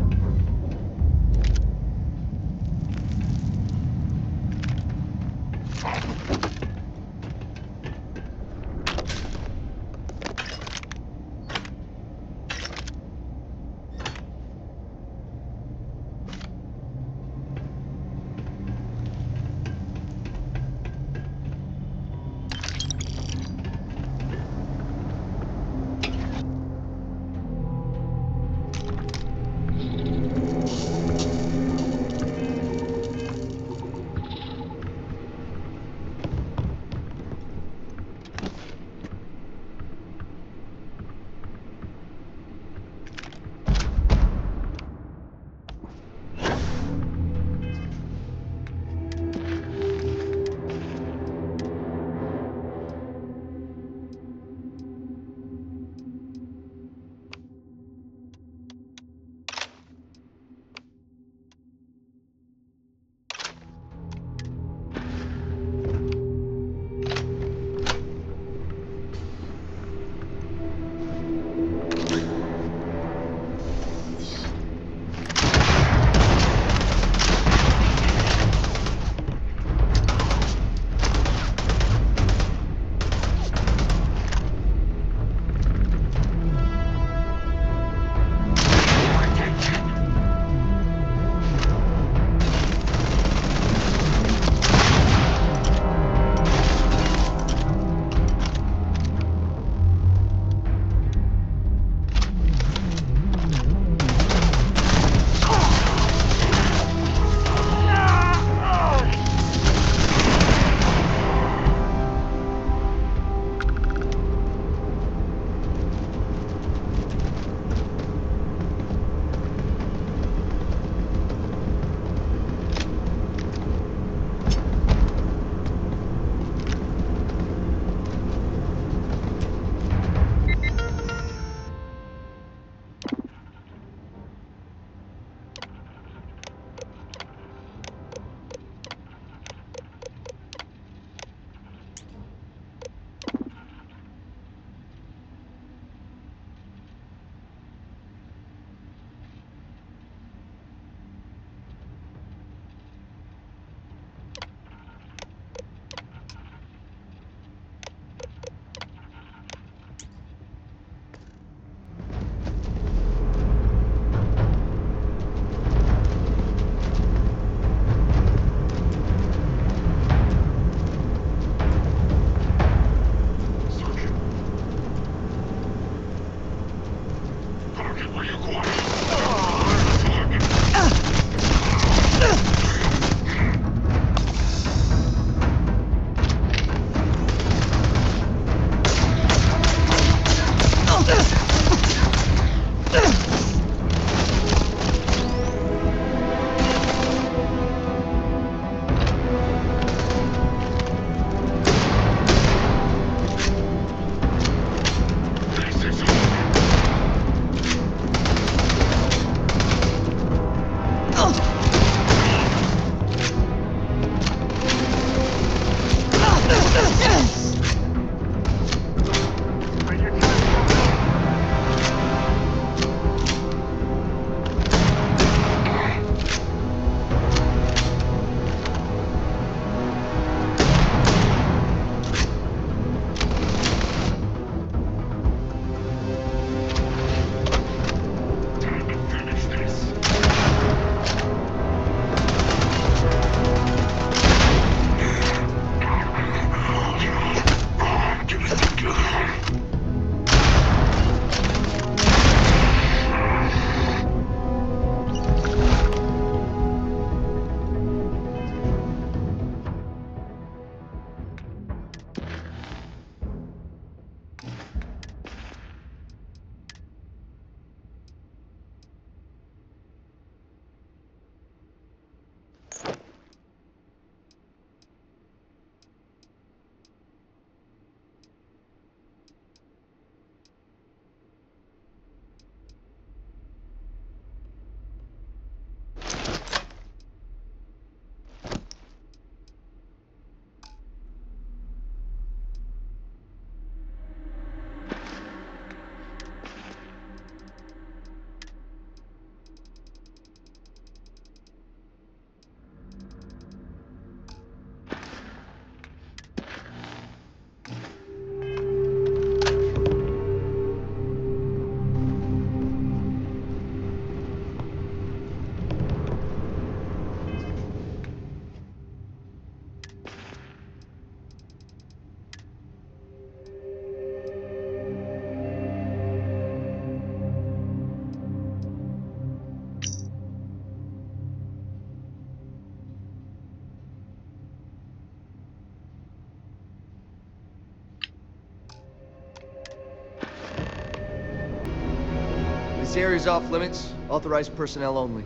This area's off limits. Authorized personnel only.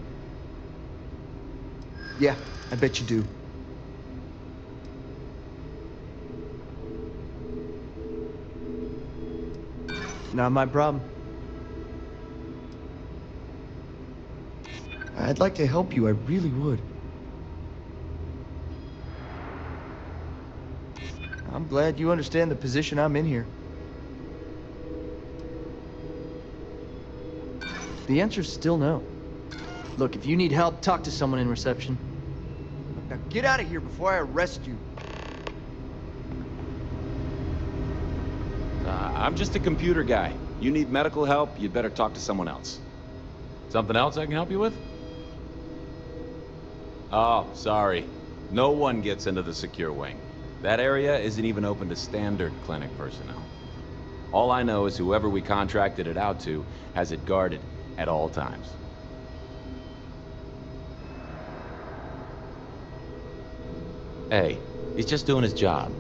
Yeah, I bet you do. Not my problem. I'd like to help you, I really would. I'm glad you understand the position I'm in here. The answer's still no. Look, if you need help, talk to someone in reception. Now get out of here before I arrest you. I'm just a computer guy. You need medical help, you'd better talk to someone else. Something else I can help you with? Oh, sorry. No one gets into the secure wing. That area isn't even open to standard clinic personnel. All I know is whoever we contracted it out to has it guarded at all times. Hey, he's just doing his job.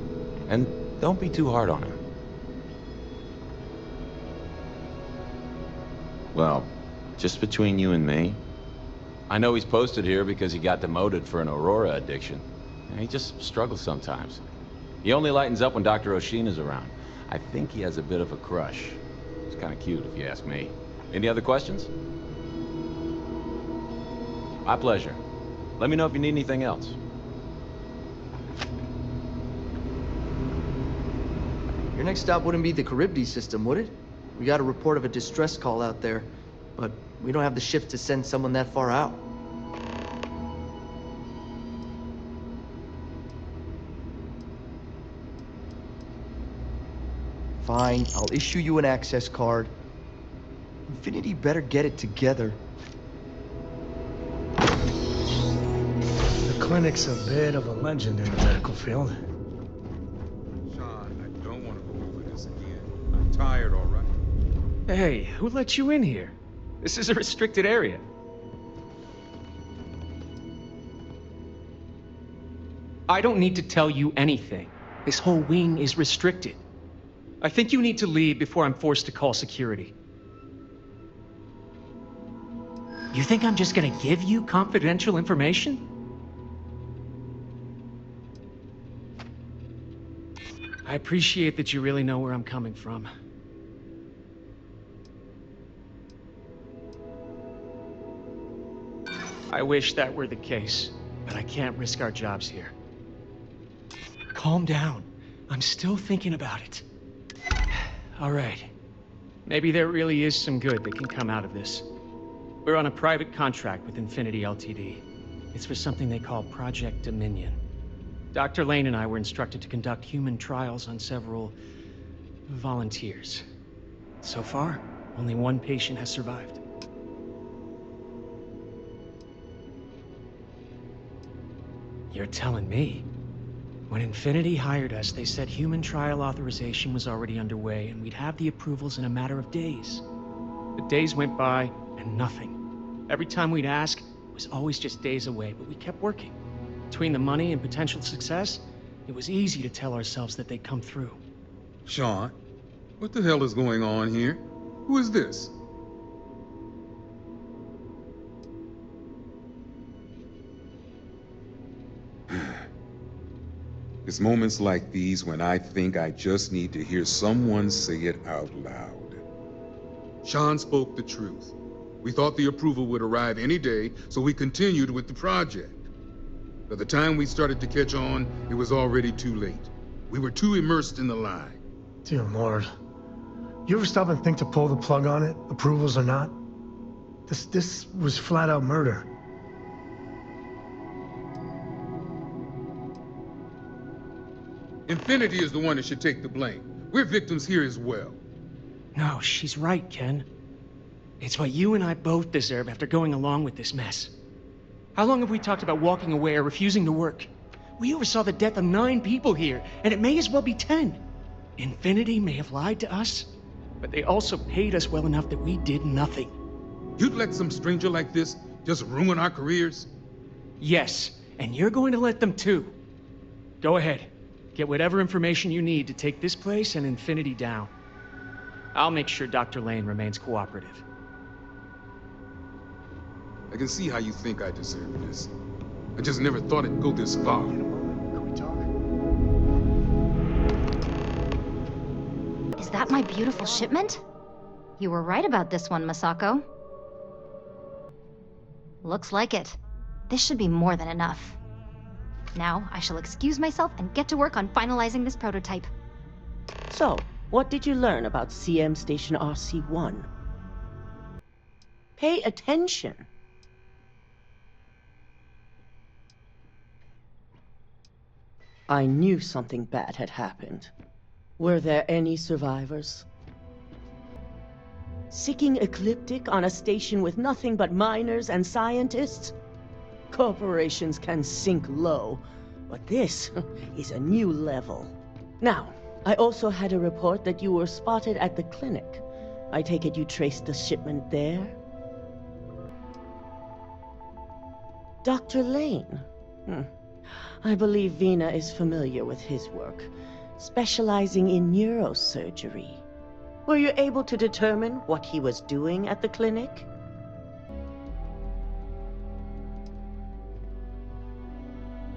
And don't be too hard on him. Well, just between you and me, I know he's posted here because he got demoted for an Aurora addiction. And he just struggles sometimes. He only lightens up when Dr. Oshin is around. I think he has a bit of a crush. It's kind of cute, if you ask me. Any other questions? My pleasure. Let me know if you need anything else. Your next stop wouldn't be the Charybdis system, would it? We got a report of a distress call out there, but we don't have the ships to send someone that far out. Fine, I'll issue you an access card. Infinity better get it together. The clinic's a bit of a legend in the medical field. Sean, I don't want to go over this again. I'm tired, all right? Hey, who let you in here? This is a restricted area. I don't need to tell you anything. This whole wing is restricted. I think you need to leave before I'm forced to call security. You think I'm just gonna give you confidential information? I appreciate that you really know where I'm coming from. I wish that were the case, but I can't risk our jobs here. Calm down. I'm still thinking about it. All right. Maybe there really is some good that can come out of this. We're on a private contract with Infinity Ltd. It's for something they call Project Dominion. Dr. Lane and I were instructed to conduct human trials on several volunteers. So far, only one patient has survived. You're telling me? When Infinity hired us, they said human trial authorization was already underway and we'd have the approvals in a matter of days. The days went by and nothing. Every time we'd ask, it was always just days away, but we kept working. Between the money and potential success, it was easy to tell ourselves that they'd come through. Sean, what the hell is going on here? Who is this? It's moments like these when I think I just need to hear someone say it out loud. Sean spoke the truth. We thought the approval would arrive any day, so we continued with the project. By the time we started to catch on, it was already too late. We were too immersed in the lie. Dear Lord. You ever stop and think to pull the plug on it, approvals or not? This was flat out murder. Infinity is the one that should take the blame. We're victims here as well. No, she's right, Ken. It's what you and I both deserve after going along with this mess. How long have we talked about walking away or refusing to work? We oversaw the death of 9 people here, and it may as well be 10. Infinity may have lied to us, but they also paid us well enough that we did nothing. You'd let some stranger like this just ruin our careers? Yes, and you're going to let them too. Go ahead. Get whatever information you need to take this place and Infinity down. I'll make sure Dr. Lane remains cooperative. I can see how you think I deserve this. I just never thought it'd go this far. Can we talk? Is that my beautiful shipment? You were right about this one, Masako. Looks like it. This should be more than enough. Now, I shall excuse myself and get to work on finalizing this prototype. So, what did you learn about CM Station RC-1? Pay attention. I knew something bad had happened. Were there any survivors? Seeking ecliptic on a station with nothing but miners and scientists? Corporations can sink low, but this is a new level. Now, I also had a report that you were spotted at the clinic. I take it you traced the shipment there? Dr. Lane? I believe Vina is familiar with his work, specializing in neurosurgery. Were you able to determine what he was doing at the clinic?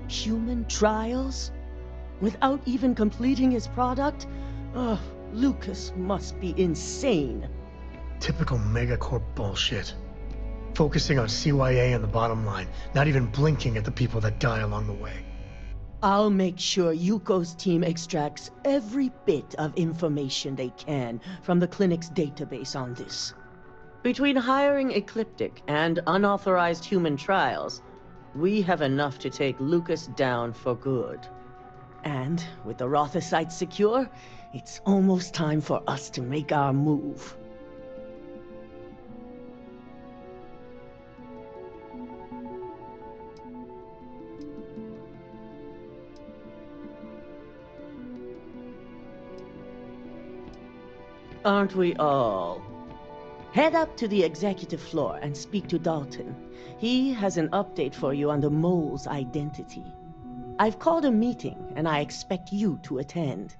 Human trials? Without even completing his product? Ugh, Lucas must be insane. Typical megacorp bullshit. Focusing on CYA and the bottom line, not even blinking at the people that die along the way. I'll make sure Yuko's team extracts every bit of information they can from the clinic's database on this. Between hiring Ecliptic and unauthorized human trials, we have enough to take Lucas down for good. And with the Rothosite secure, it's almost time for us to make our move. Aren't we all? Head up to the executive floor and speak to Dalton. He has an update for you on the mole's identity. I've called a meeting, and I expect you to attend.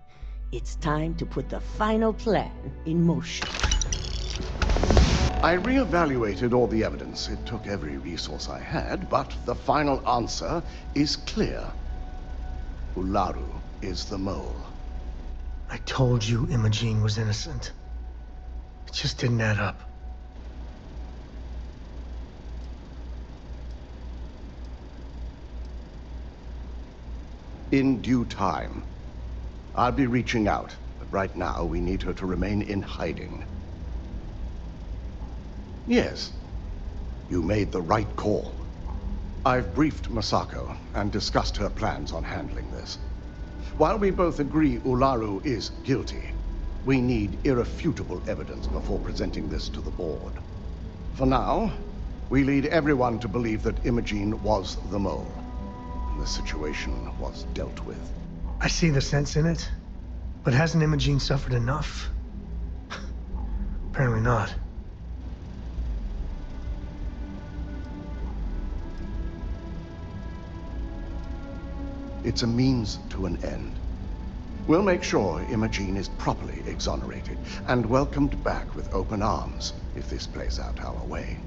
It's time to put the final plan in motion. I re-evaluated all the evidence. It took every resource I had, but the final answer is clear. Ularu is the mole. I told you Imogene was innocent. It just didn't add up. In due time. I'll be reaching out, but right now we need her to remain in hiding. Yes, you made the right call. I've briefed Masako and discussed her plans on handling this. While we both agree Ularu is guilty, we need irrefutable evidence before presenting this to the board. For now, we lead everyone to believe that Imogene was the mole. The situation was dealt with. I see the sense in it, but hasn't Imogene suffered enough? Apparently not. It's a means to an end. We'll make sure Imogene is properly exonerated and welcomed back with open arms if this plays out our way.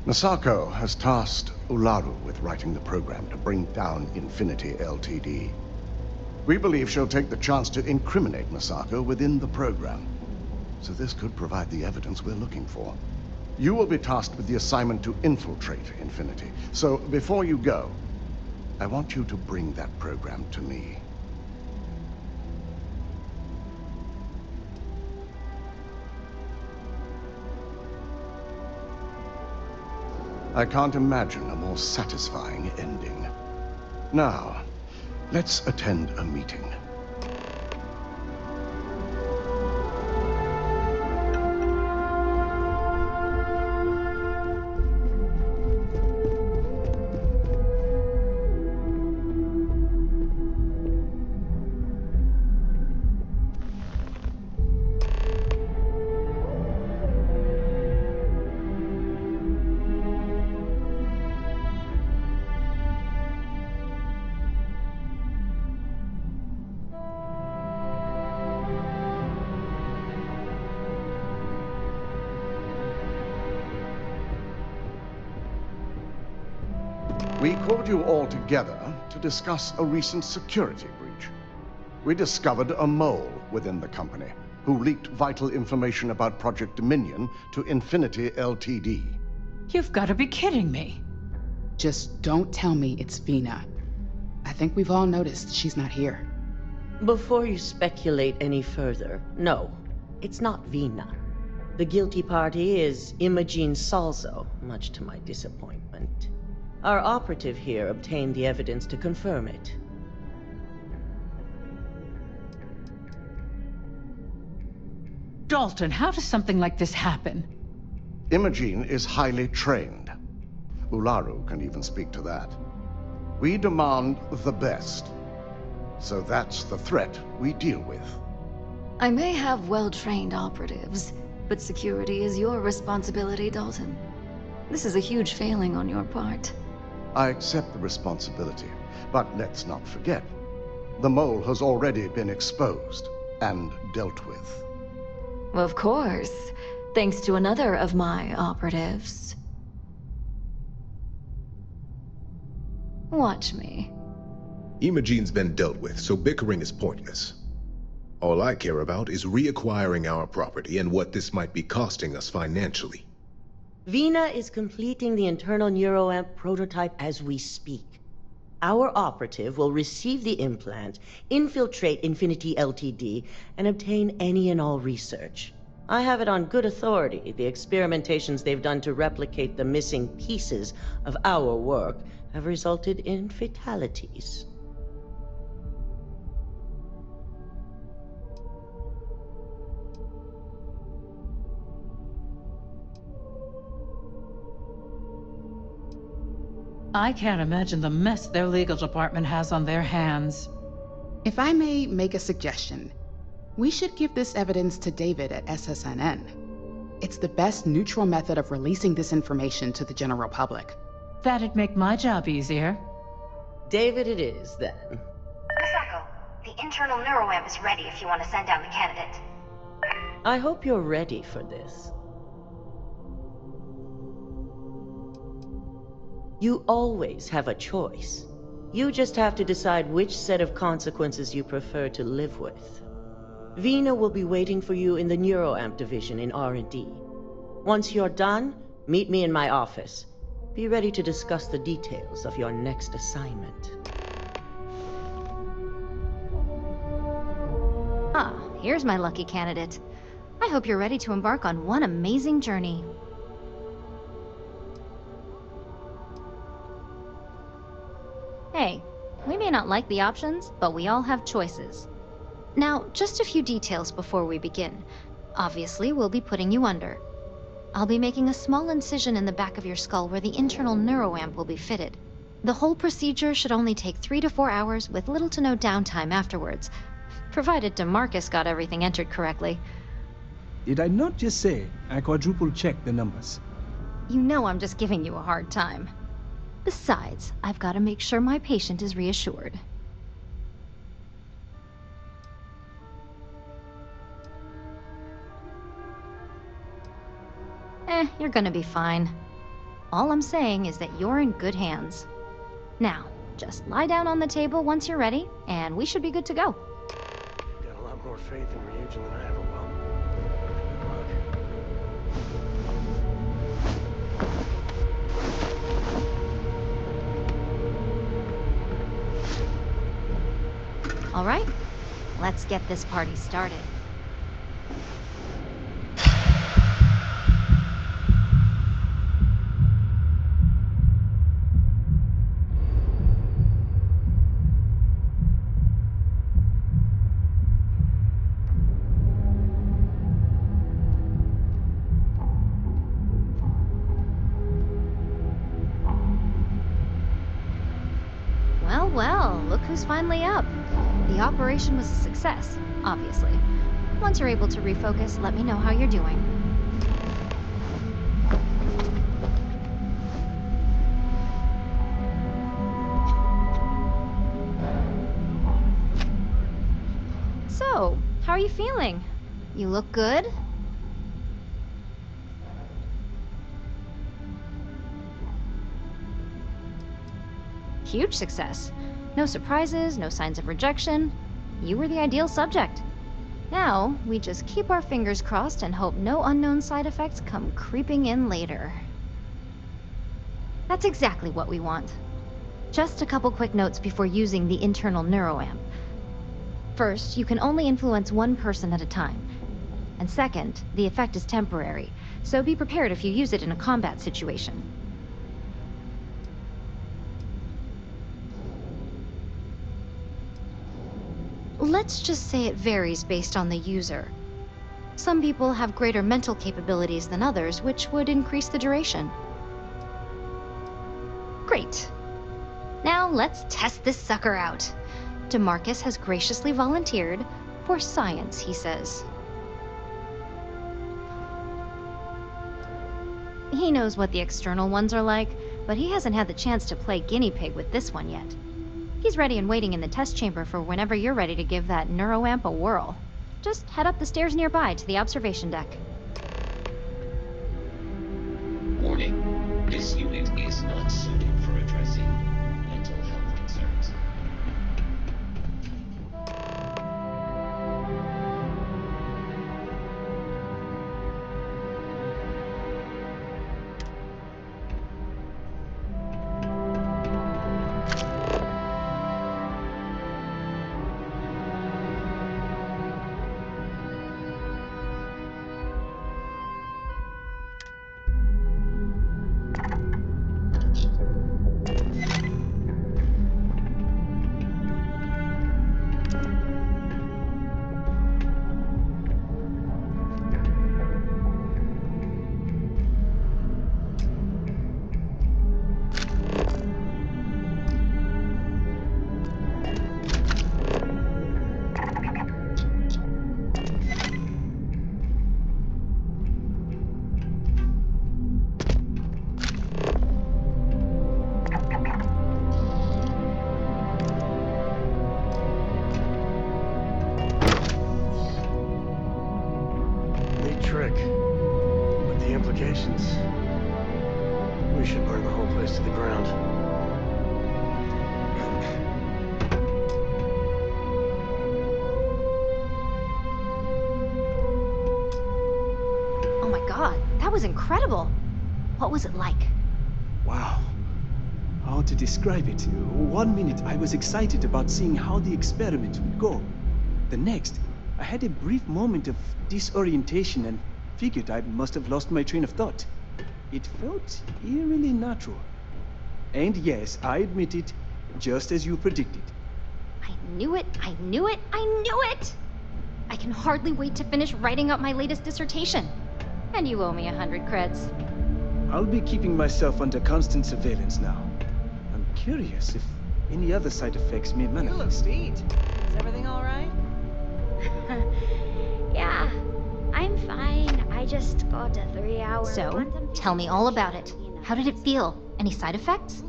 Masako has tasked Ularu with writing the program to bring down Infinity Ltd. We believe she'll take the chance to incriminate Masako within the program, so this could provide the evidence we're looking for. You will be tasked with the assignment to infiltrate Infinity, so before you go, I want you to bring that program to me. I can't imagine a more satisfying ending. Now, let's attend a meeting. We called you all together to discuss a recent security breach. We discovered a mole within the company who leaked vital information about Project Dominion to Infinity Ltd. You've got to be kidding me. Just don't tell me it's Vina. I think we've all noticed she's not here. Before you speculate any further, no, it's not Vina. The guilty party is Imogene Salzo, much to my disappointment. Our operative here obtained the evidence to confirm it. Dalton, how does something like this happen? Imogene is highly trained. Ularu can even speak to that. We demand the best. So that's the threat we deal with. I may have well-trained operatives, but security is your responsibility, Dalton. This is a huge failing on your part. I accept the responsibility, but let's not forget, the mole has already been exposed and dealt with. Of course, thanks to another of my operatives. Watch me. Imogene's been dealt with, so bickering is pointless. All I care about is reacquiring our property and what this might be costing us financially. Vina is completing the internal neuroamp prototype as we speak. Our operative will receive the implant, infiltrate Infinity Ltd, and obtain any and all research. I have it on good authority the experimentations they've done to replicate the missing pieces of our work have resulted in fatalities. I can't imagine the mess their legal department has on their hands. If I may make a suggestion, we should give this evidence to David at SSNN. It's the best neutral method of releasing this information to the general public. That'd make my job easier. David it is, then. Misako, the internal neuroamp is ready if you want to send down the candidate. I hope you're ready for this. You always have a choice. You just have to decide which set of consequences you prefer to live with. Vina will be waiting for you in the neuroamp division in R&D. Once you're done, meet me in my office. Be ready to discuss the details of your next assignment. Ah, here's my lucky candidate. I hope you're ready to embark on one amazing journey. Hey, we may not like the options, but we all have choices. Now, just a few details before we begin. Obviously, we'll be putting you under. I'll be making a small incision in the back of your skull where the internal neuroamp will be fitted. The whole procedure should only take 3 to 4 hours with little to no downtime afterwards, provided DeMarcus got everything entered correctly. Did I not just say I quadruple-checked the numbers? You know I'm just giving you a hard time. Besides, I've got to make sure my patient is reassured. You're gonna be fine. All I'm saying is that you're in good hands. Now, just lie down on the table once you're ready, and we should be good to go. Got a lot more faith in Ryujin than I ever will. Good luck. All right, let's get this party started. Well, look who's finally up. The operation was a success, obviously. Once you're able to refocus, let me know how you're doing. So, how are you feeling? You look good? Huge success. No surprises, no signs of rejection. You were the ideal subject. Now, we just keep our fingers crossed and hope no unknown side effects come creeping in later. That's exactly what we want. Just a couple quick notes before using the internal neuroamp. First, you can only influence one person at a time. And second, the effect is temporary, so be prepared if you use it in a combat situation. Let's just say it varies based on the user. Some people have greater mental capabilities than others, which would increase the duration. Great. Now let's test this sucker out. DeMarcus has graciously volunteered for science, he says. He knows what the external ones are like, but he hasn't had the chance to play guinea pig with this one yet. He's ready and waiting in the test chamber for whenever you're ready to give that neuroamp a whirl. Just head up the stairs nearby to the observation deck. Warning. This unit is not suited for addressing mental health concerns. We should burn the whole place to the ground. Oh my god, that was incredible. What was it like? Wow. How to describe it? 1 minute I was excited about seeing how the experiment would go. The next, I had a brief moment of disorientation and figured I must have lost my train of thought. It felt eerily natural. And yes, I admit it, just as you predicted. I knew it, I knew it, I knew it! I can hardly wait to finish writing up my latest dissertation. And you owe me 100 creds. I'll be keeping myself under constant surveillance now. I'm curious if any other side effects may manifest. You look beat. Is everything all right? Yeah, I'm fine. I just got a 3-hour... So, tell me all about it. How did it feel? Any side effects?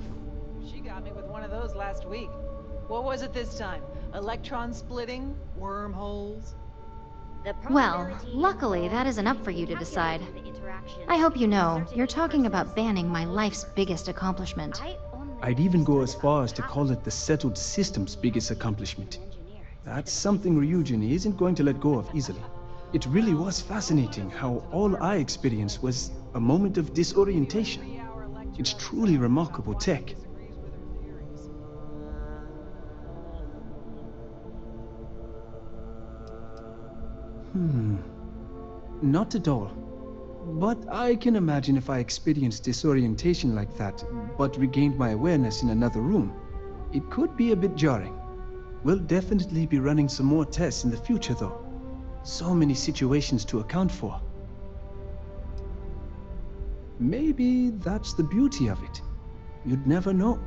She got me with one of those last week. What was it this time? Electron splitting? Wormholes? Well, luckily that isn't up for you to decide. I hope you know, you're talking about banning my life's biggest accomplishment. I'd even go as far as to call it the settled system's biggest accomplishment. That's something Ryujin isn't going to let go of easily. It really was fascinating how all I experienced was a moment of disorientation. It's truly remarkable tech. Not at all. But I can imagine if I experienced disorientation like that, but regained my awareness in another room, it could be a bit jarring. We'll definitely be running some more tests in the future, though. So many situations to account for. Maybe that's the beauty of it. You'd never know.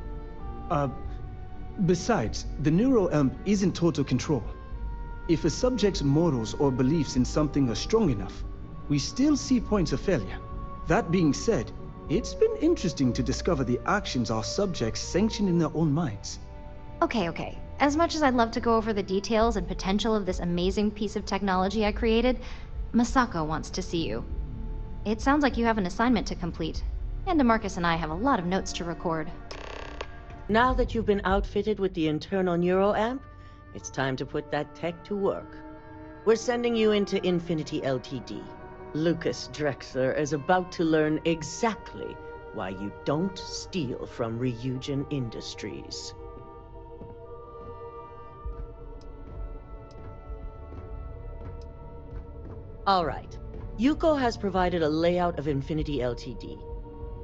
Besides, the neuroamp isn't total control. If a subject's morals or beliefs in something are strong enough, we still see points of failure. That being said, it's been interesting to discover the actions our subjects sanction in their own minds. Okay. As much as I'd love to go over the details and potential of this amazing piece of technology I created, Masako wants to see you. It sounds like you have an assignment to complete, and DeMarcus and I have a lot of notes to record. Now that you've been outfitted with the internal neuroamp, it's time to put that tech to work. We're sending you into Infinity LTD. Lucas Drexler is about to learn exactly why you don't steal from Ryujin Industries. All right. Yuko has provided a layout of Infinity LTD.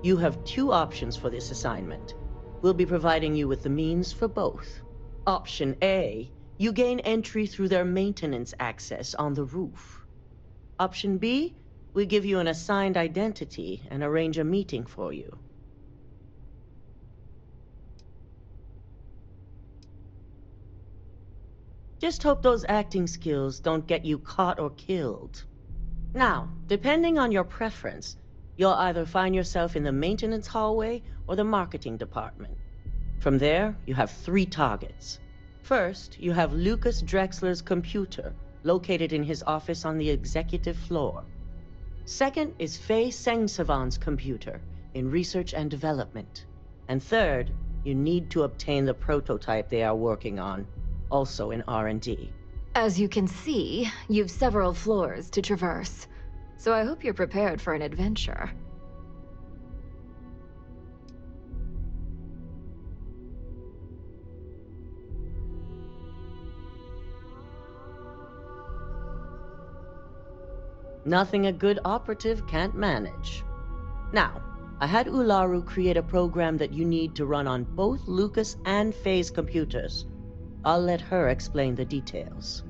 You have two options for this assignment. We'll be providing you with the means for both. Option A, you gain entry through their maintenance access on the roof. Option B, we give you an assigned identity and arrange a meeting for you. Just hope those acting skills don't get you caught or killed. Now, depending on your preference, you'll either find yourself in the maintenance hallway or the marketing department. From there, you have 3 targets. First, you have Lucas Drexler's computer, located in his office on the executive floor. Second is Faye Sengsavan's computer, in research and development. And third, you need to obtain the prototype they are working on, also in R&D. As you can see, you've several floors to traverse, so I hope you're prepared for an adventure. Nothing a good operative can't manage. Now, I had Ularu create a program that you need to run on both Lucas and Faye's computers. I'll let her explain the details.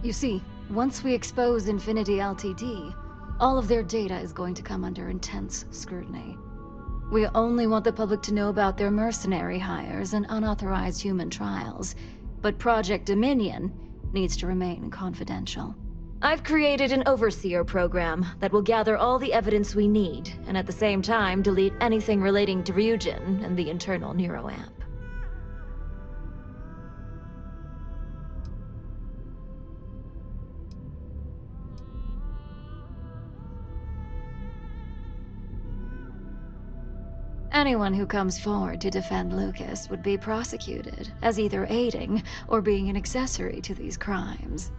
You see, once we expose Infinity LTD, all of their data is going to come under intense scrutiny. We only want the public to know about their mercenary hires and unauthorized human trials, but Project Dominion needs to remain confidential. I've created an overseer program that will gather all the evidence we need, and at the same time delete anything relating to Ryujin and the internal neuroamp. Anyone who comes forward to defend Lucas would be prosecuted as either aiding or being an accessory to these crimes.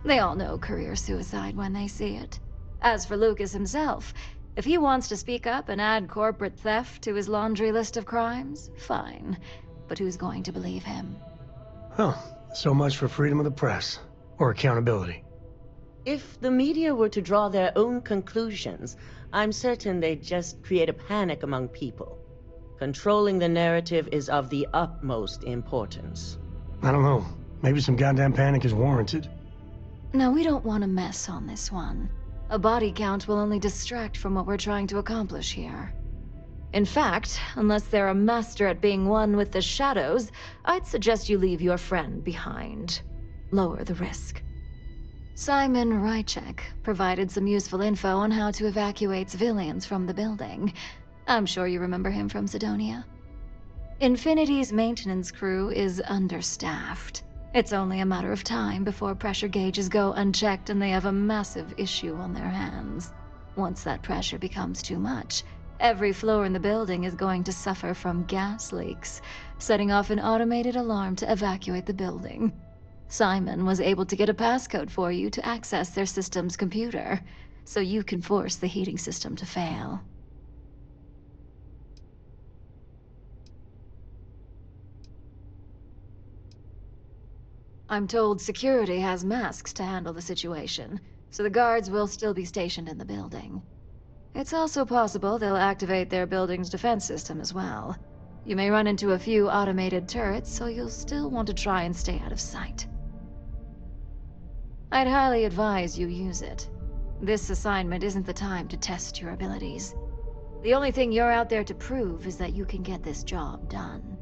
They all know career suicide when they see it. As for Lucas himself, if he wants to speak up and add corporate theft to his laundry list of crimes, fine. But who's going to believe him? Well, so much for freedom of the press, or accountability. If the media were to draw their own conclusions, I'm certain they'd just create a panic among people. Controlling the narrative is of the utmost importance. I don't know. Maybe some goddamn panic is warranted. No, we don't want to mess on this one. A body count will only distract from what we're trying to accomplish here. In fact, unless they're a master at being one with the shadows, I'd suggest you leave your friend behind. Lower the risk. Simon Ryujin provided some useful info on how to evacuate civilians from the building. I'm sure you remember him from Sidonia. Infinity's maintenance crew is understaffed. It's only a matter of time before pressure gauges go unchecked and they have a massive issue on their hands. Once that pressure becomes too much, every floor in the building is going to suffer from gas leaks, setting off an automated alarm to evacuate the building. Simon was able to get a passcode for you to access their system's computer, so you can force the heating system to fail. I'm told security has masks to handle the situation, so the guards will still be stationed in the building. It's also possible they'll activate their building's defense system as well. You may run into a few automated turrets, so you'll still want to try and stay out of sight. I'd highly advise you use it. This assignment isn't the time to test your abilities. The only thing you're out there to prove is that you can get this job done.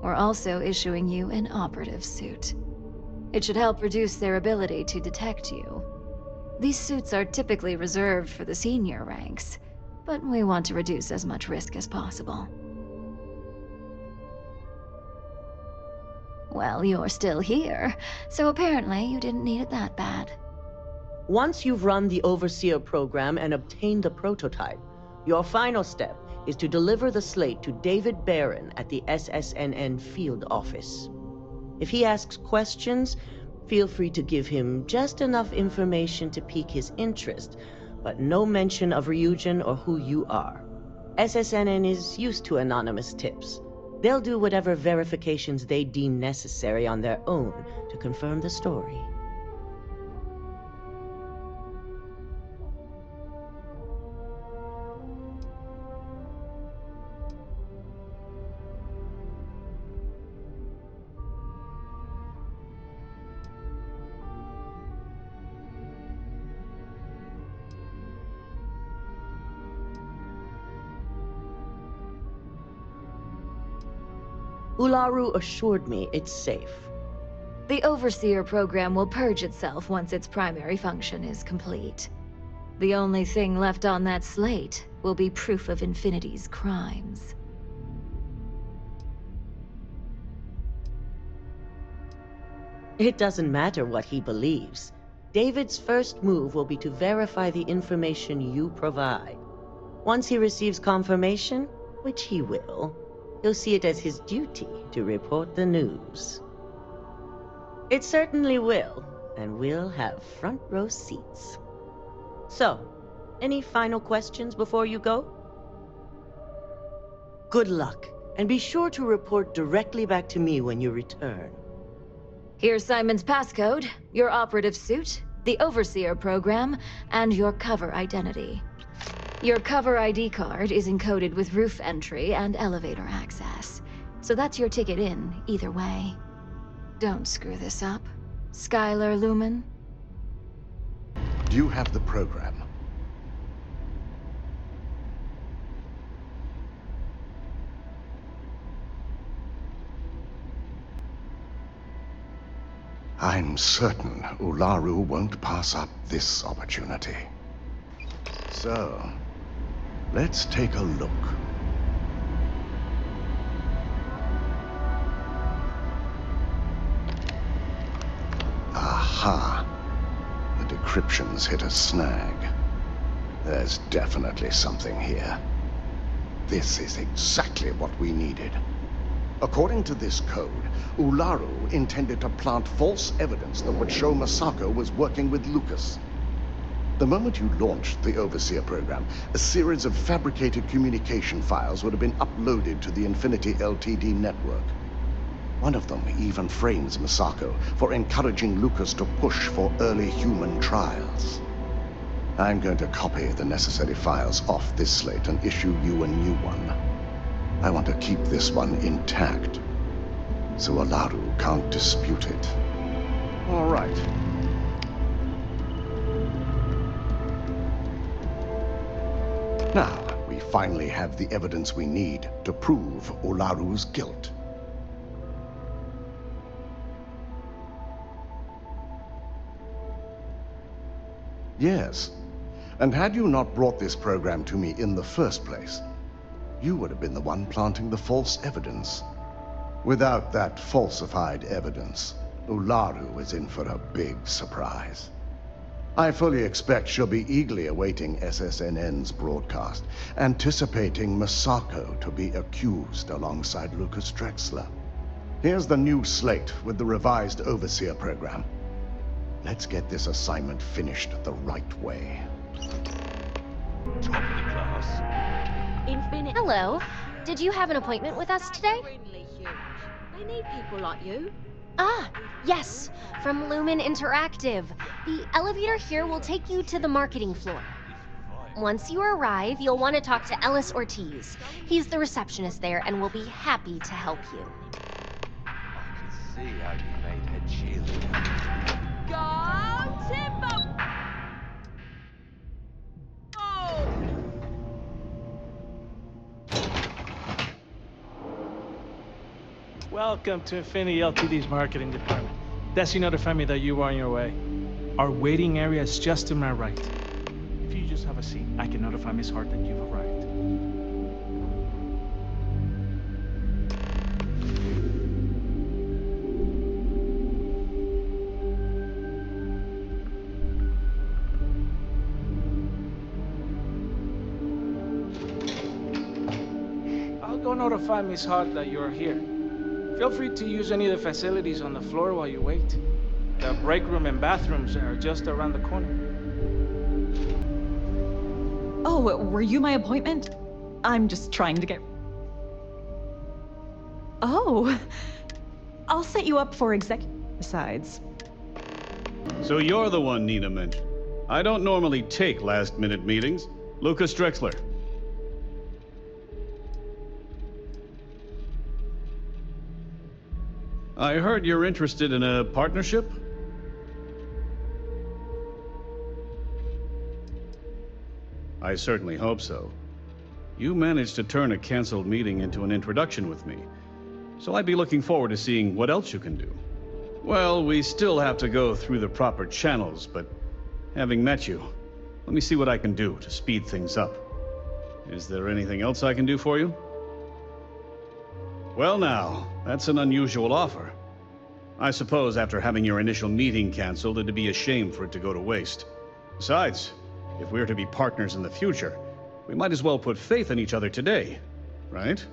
We're also issuing you an operative suit. It should help reduce their ability to detect you. These suits are typically reserved for the senior ranks, but we want to reduce as much risk as possible. Well, you're still here, so apparently you didn't need it that bad. Once you've run the Overseer program and obtained the prototype, your final step is to deliver the slate to David Barron at the SSNN field office. If he asks questions, feel free to give him just enough information to pique his interest, but no mention of Ryujin or who you are. SSNN is used to anonymous tips. They'll do whatever verifications they deem necessary on their own to confirm the story. Ularu assured me it's safe. The Overseer program will purge itself once its primary function is complete. The only thing left on that slate will be proof of Infinity's crimes. It doesn't matter what he believes. David's first move will be to verify the information you provide. Once he receives confirmation, which he will, he'll see it as his duty to report the news. It certainly will, and we'll have front row seats. So, any final questions before you go? Good luck, and be sure to report directly back to me when you return. Here's Simon's passcode, your operative suit, the Overseer program, and your cover identity. Your cover ID card is encoded with roof entry and elevator access, so that's your ticket in, either way. Don't screw this up, Skylar Lumen. Do you have the program? I'm certain Ularu won't pass up this opportunity. So, let's take a look. Aha! The decryption's hit a snag. There's definitely something here. This is exactly what we needed. According to this code, Ularu intended to plant false evidence that would show Masako was working with Lucas. The moment you launched the Overseer program, a series of fabricated communication files would have been uploaded to the Infinity Ltd network. One of them even frames Masako for encouraging Lucas to push for early human trials. I'm going to copy the necessary files off this slate and issue you a new one. I want to keep this one intact, so Ularu can't dispute it. All right. Now, we finally have the evidence we need to prove Ularu's guilt. Yes, and had you not brought this program to me in the first place, you would have been the one planting the false evidence. Without that falsified evidence, Ularu is in for a big surprise. I fully expect she'll be eagerly awaiting SSNN's broadcast, anticipating Masako to be accused alongside Lucas Drexler. Here's the new slate with the revised Overseer program. Let's get this assignment finished the right way. Top of the class. Infinite. Hello. Did you have an appointment with us today? They need people like you. Ah, yes. From Lumen Interactive. The elevator here will take you to the marketing floor. Once you arrive, you'll want to talk to Ellis Ortiz. He's the receptionist there and will be happy to help you. I can see how you made head cheerleader. Go, Timbo! Oh! Welcome to Infinity Ltd's marketing department. Desi notified me that you were on your way. Our waiting area is just to my right. If you just have a seat, I can notify Miss Hart that you've arrived. notify Miss Hart that you're here. Feel free to use any of the facilities on the floor while you wait. The break room and bathrooms are just around the corner. Oh, were you my appointment? I'm just trying to get... Oh, I'll set you up for besides. So you're the one Nina mentioned. I don't normally take last-minute meetings. Lucas Drexler. I heard you're interested in a partnership? I certainly hope so. You managed to turn a canceled meeting into an introduction with me, so I'd be looking forward to seeing what else you can do. Well, we still have to go through the proper channels, but having met you, let me see what I can do to speed things up. Is there anything else I can do for you? Well now, that's an unusual offer. I suppose after having your initial meeting canceled, it'd be a shame for it to go to waste. Besides, if we're to be partners in the future, we might as well put faith in each other today, right?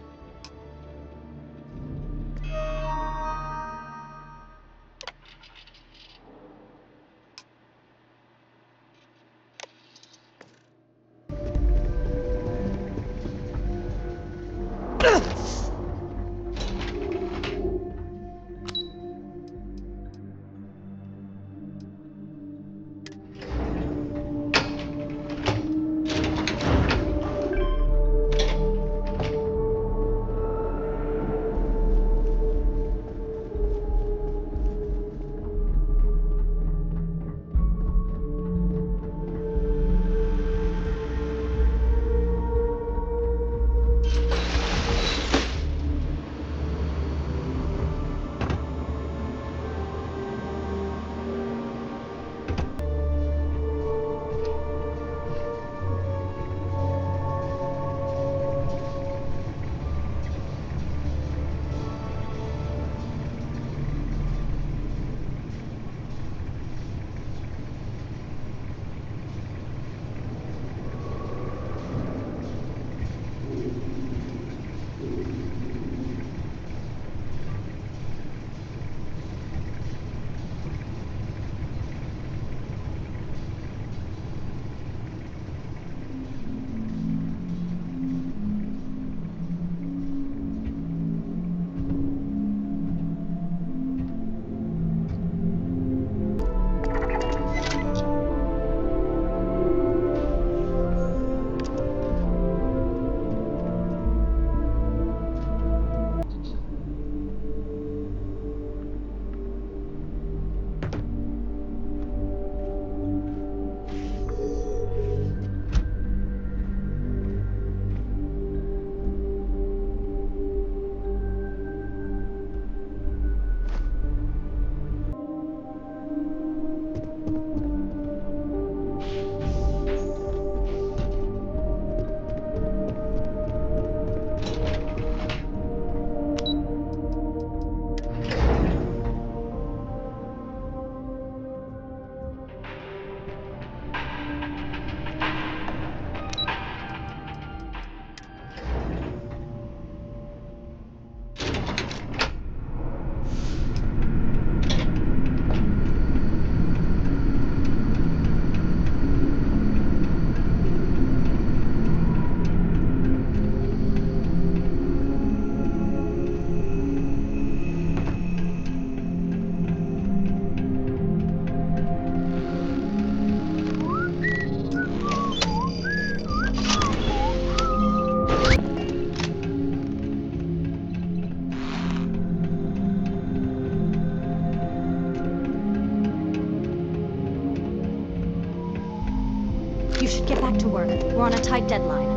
You should get back to work. We're on a tight deadline.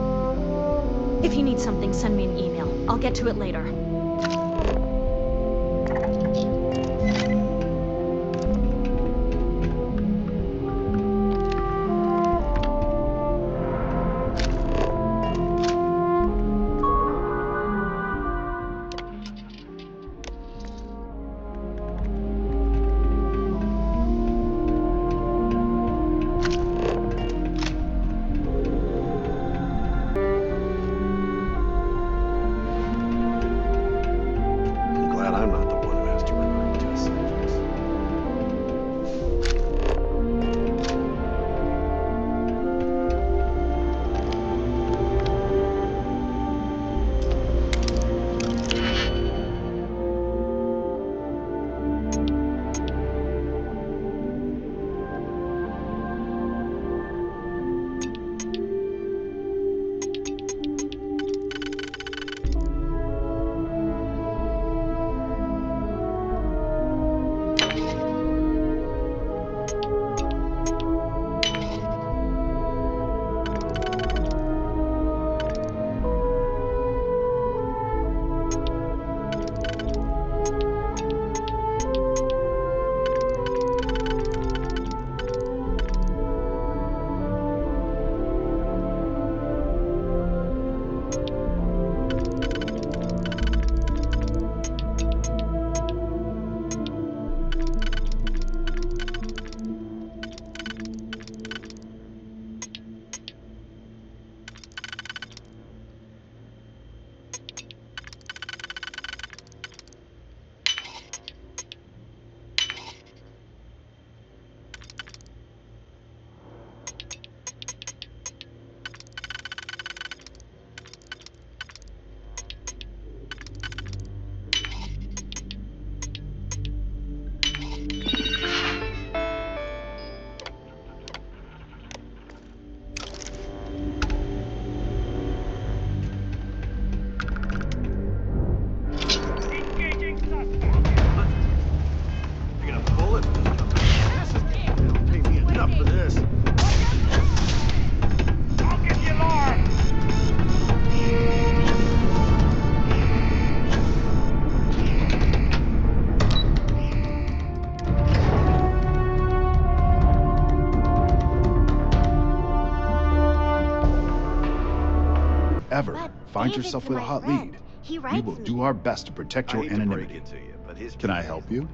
If you need something, send me an email. I'll get to it later. find David's yourself with a my hot friend. lead. He We writes will me. do our best to protect your anonymity. Can I help you?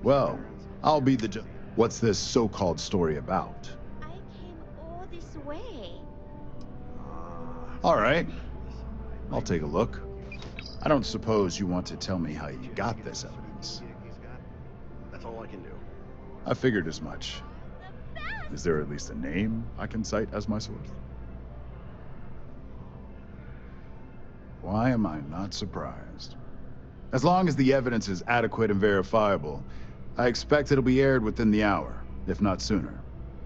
Well, I'll be the What's this so-called story about? I came all this way. All right. I'll take a look. I don't suppose you want to tell me how you got this evidence. That's all I can do. I figured as much. Is there at least a name I can cite as my source? Why am I not surprised? As long as the evidence is adequate and verifiable, I expect it'll be aired within the hour, if not sooner.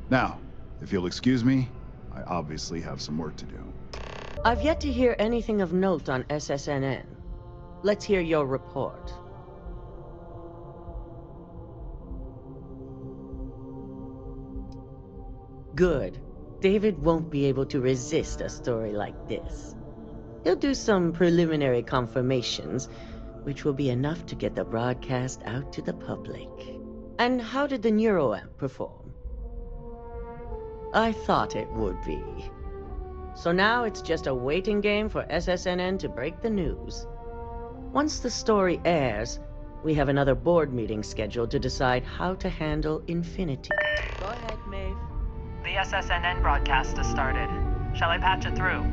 Now, if you'll excuse me, I obviously have some work to do. I've yet to hear anything of note on SSNN. Let's hear your report. Good. David won't be able to resist a story like this. He'll do some preliminary confirmations, which will be enough to get the broadcast out to the public. And how did the neuroamp perform? I thought it would be. So now it's just a waiting game for SSNN to break the news. Once the story airs, we have another board meeting scheduled to decide how to handle Infinity. Go ahead, Maeve. The SSNN broadcast has started. Shall I patch it through?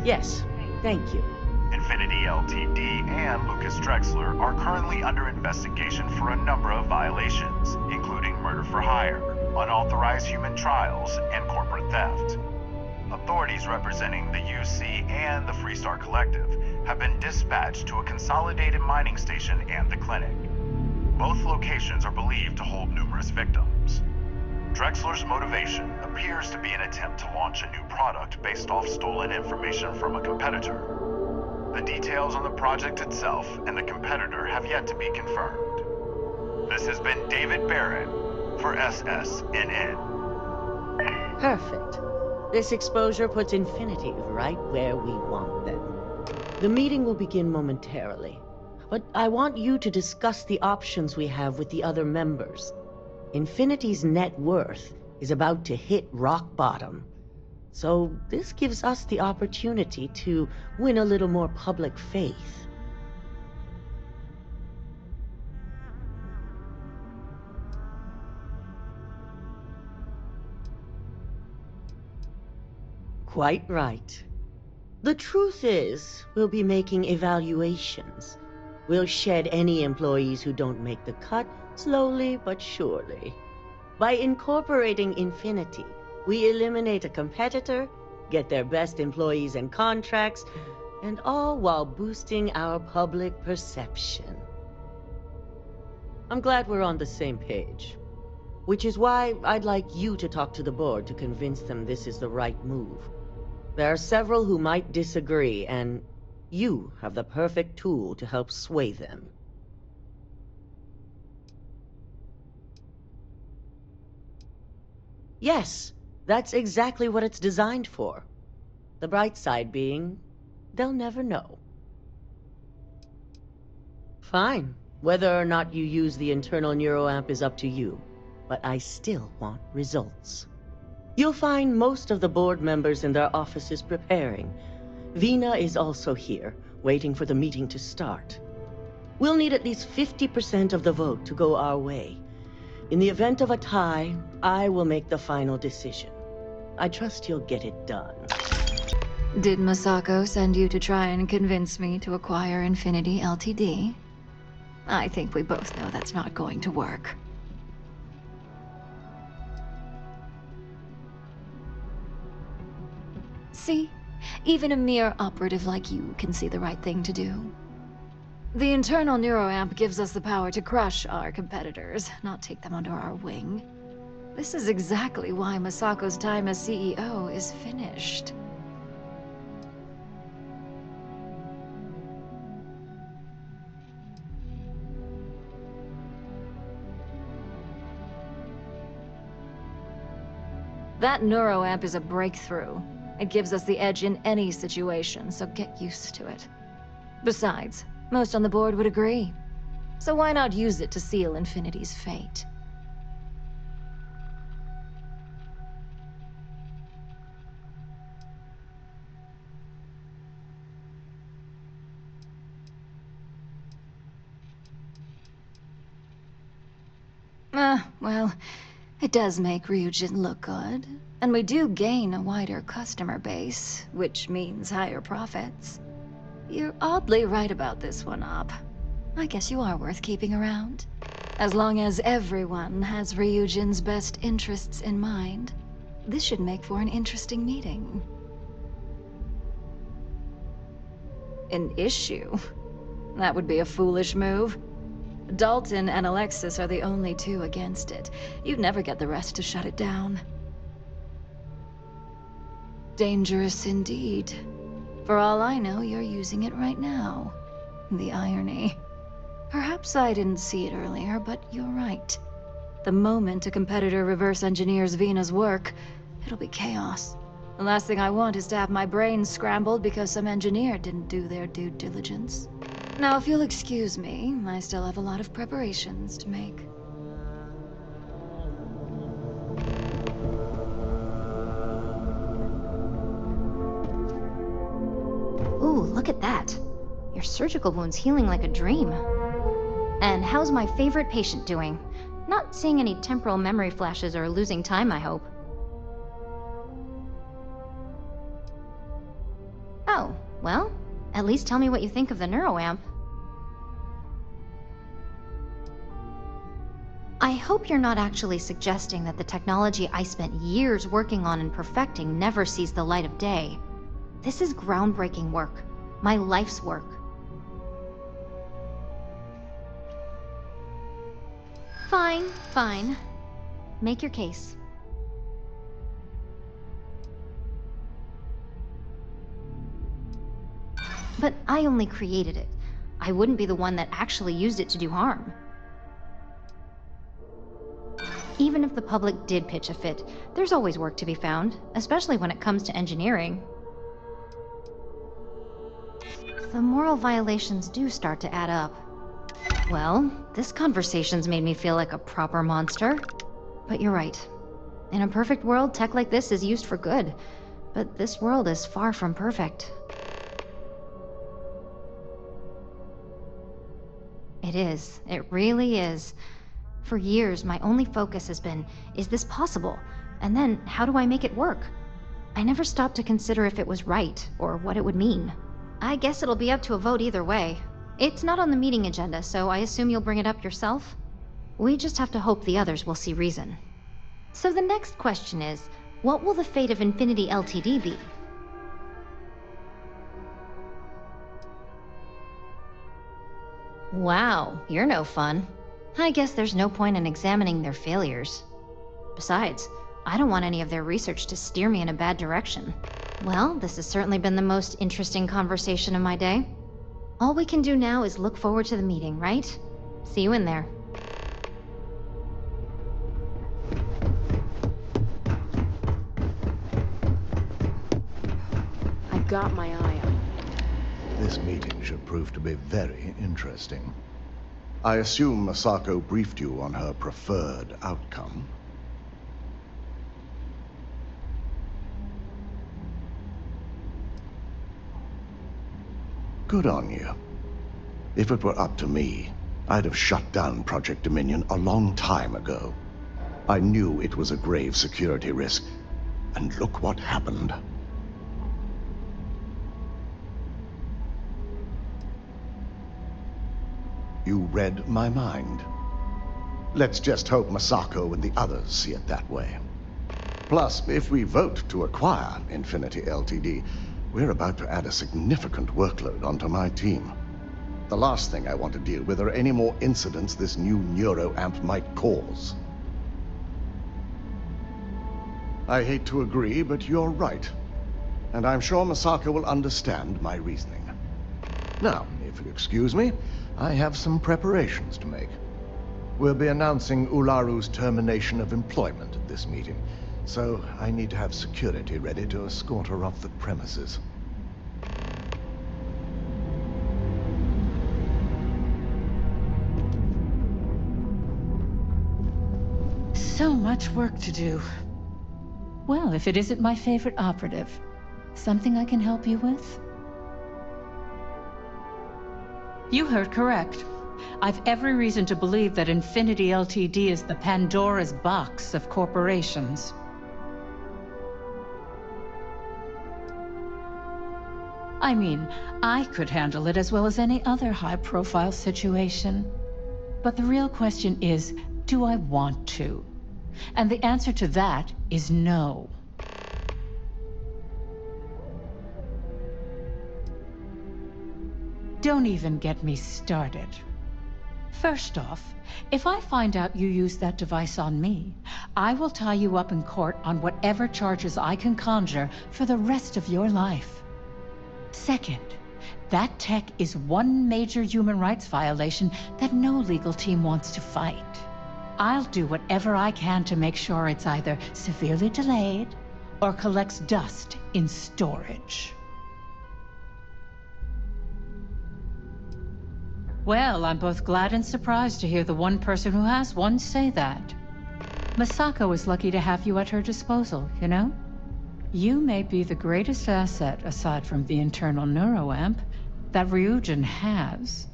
Yes, thank you. Infinity Ltd. and Lucas Drexler are currently under investigation for a number of violations, including murder for hire, unauthorized human trials, and corporate theft. Authorities representing the UC and the Freestar Collective have been dispatched to a consolidated mining station and the clinic. Both locations are believed to hold numerous victims. Drexler's motivation appears to be an attempt to launch a new product based off stolen information from a competitor. The details on the project itself and the competitor have yet to be confirmed. This has been David Barrett for SSNN. Perfect. This exposure puts Infinity right where we want them. The meeting will begin momentarily, but I want you to discuss the options we have with the other members. Infinity's net worth is about to hit rock bottom, so this gives us the opportunity to win a little more public faith. Quite right. The truth is, we'll be making evaluations. We'll shed any employees who don't make the cut, slowly but surely. By incorporating Infinity, we eliminate a competitor, get their best employees and contracts, and all while boosting our public perception. I'm glad we're on the same page. Which is why I'd like you to talk to the board to convince them this is the right move. There are several who might disagree, and you have the perfect tool to help sway them. Yes, that's exactly what it's designed for. The bright side being, they'll never know. Fine. Whether or not you use the internal neuroamp is up to you, but I still want results. You'll find most of the board members in their offices preparing. Vina is also here, waiting for the meeting to start. We'll need at least 50% of the vote to go our way. In the event of a tie, I will make the final decision. I trust you'll get it done. Did Masako send you to try and convince me to acquire Infinity Ltd? I think we both know that's not going to work. See? Even a mere operative like you can see the right thing to do. The internal neuroamp gives us the power to crush our competitors, not take them under our wing. This is exactly why Masako's time as CEO is finished. That neuroamp is a breakthrough. It gives us the edge in any situation, so get used to it. Besides, most on the board would agree. So why not use it to seal Infinity's fate? Well, it does make Ryujin look good. And we do gain a wider customer base, which means higher profits. You're oddly right about this one, Op. I guess you are worth keeping around. As long as everyone has Ryujin's best interests in mind, this should make for an interesting meeting. An issue? That would be a foolish move. Dalton and Alexis are the only two against it. You'd never get the rest to shut it down. Dangerous indeed. For all I know, you're using it right now. The irony. Perhaps I didn't see it earlier, but you're right. The moment a competitor reverse engineers Vina's work, it'll be chaos. The last thing I want is to have my brain scrambled because some engineer didn't do their due diligence. Now, if you'll excuse me, I still have a lot of preparations to make. Ooh, look at that. Your surgical wound's healing like a dream. And how's my favorite patient doing? Not seeing any temporal memory flashes or losing time, I hope. Oh, well, at least tell me what you think of the neuroamp. I hope you're not actually suggesting that the technology I spent years working on and perfecting never sees the light of day. This is groundbreaking work. My life's work. Fine, fine. Make your case. But I only created it. I wouldn't be the one that actually used it to do harm. Even if the public did pitch a fit, there's always work to be found, especially when it comes to engineering. The moral violations do start to add up. Well, this conversation's made me feel like a proper monster. But you're right. In a perfect world, tech like this is used for good. But this world is far from perfect. It is. It really is. For years, my only focus has been, is this possible? And then, how do I make it work? I never stopped to consider if it was right, or what it would mean. I guess it'll be up to a vote either way. It's not on the meeting agenda, so I assume you'll bring it up yourself? We just have to hope the others will see reason. So the next question is, what will the fate of Infinity Ltd be? Wow, you're no fun. I guess there's no point in examining their failures. Besides, I don't want any of their research to steer me in a bad direction. Well, this has certainly been the most interesting conversation of my day. All we can do now is look forward to the meeting, right? See you in there. I've got my eye on you. This meeting should prove to be very interesting. I assume Masako briefed you on her preferred outcome. Good on you. If it were up to me, I'd have shut down Project Dominion a long time ago. I knew it was a grave security risk, and look what happened. You read my mind. Let's just hope Masako and the others see it that way. Plus, if we vote to acquire Infinity Ltd, we're about to add a significant workload onto my team. The last thing I want to deal with are any more incidents this new neuroamp might cause. I hate to agree, but you're right. And I'm sure Masako will understand my reasoning. Now, if you'll excuse me, I have some preparations to make. We'll be announcing Ularu's termination of employment at this meeting, so I need to have security ready to escort her off the premises. So much work to do. Well, if it isn't my favorite operative, something I can help you with? You heard correct. I've every reason to believe that Infinity Ltd. Is the Pandora's box of corporations. I mean, I could handle it as well as any other high-profile situation. But the real question is, do I want to? And the answer to that is no. Don't even get me started. First off, if I find out you used that device on me, I will tie you up in court on whatever charges I can conjure for the rest of your life. Second, that tech is one major human rights violation that no legal team wants to fight. I'll do whatever I can to make sure it's either severely delayed or collects dust in storage. Well, I'm both glad and surprised to hear the one person who has one say that. Masako is lucky to have you at her disposal, you know? You may be the greatest asset, aside from the internal neuroamp, that Ryujin has.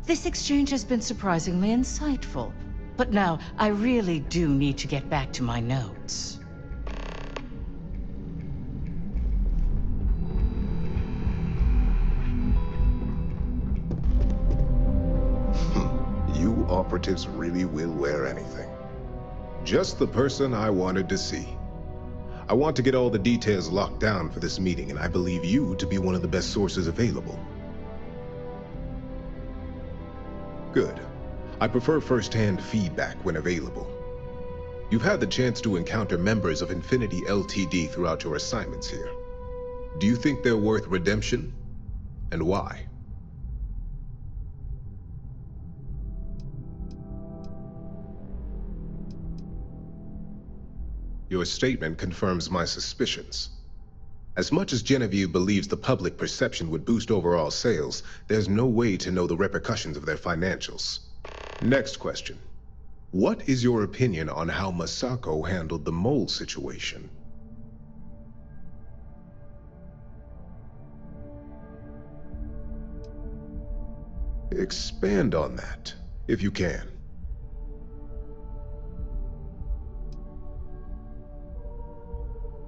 This exchange has been surprisingly insightful, but now I really do need to get back to my notes. You operatives really will wear anything. Just the person I wanted to see. I want to get all the details locked down for this meeting, and I believe you to be one of the best sources available. Good. I prefer first-hand feedback when available. You've had the chance to encounter members of Infinity Ltd. Throughout your assignments here. Do you think they're worth redemption? And why? Your statement confirms my suspicions. As much as Genevieve believes the public perception would boost overall sales, there's no way to know the repercussions of their financials. Next question. What is your opinion on how Masako handled the mole situation? Expand on that, if you can.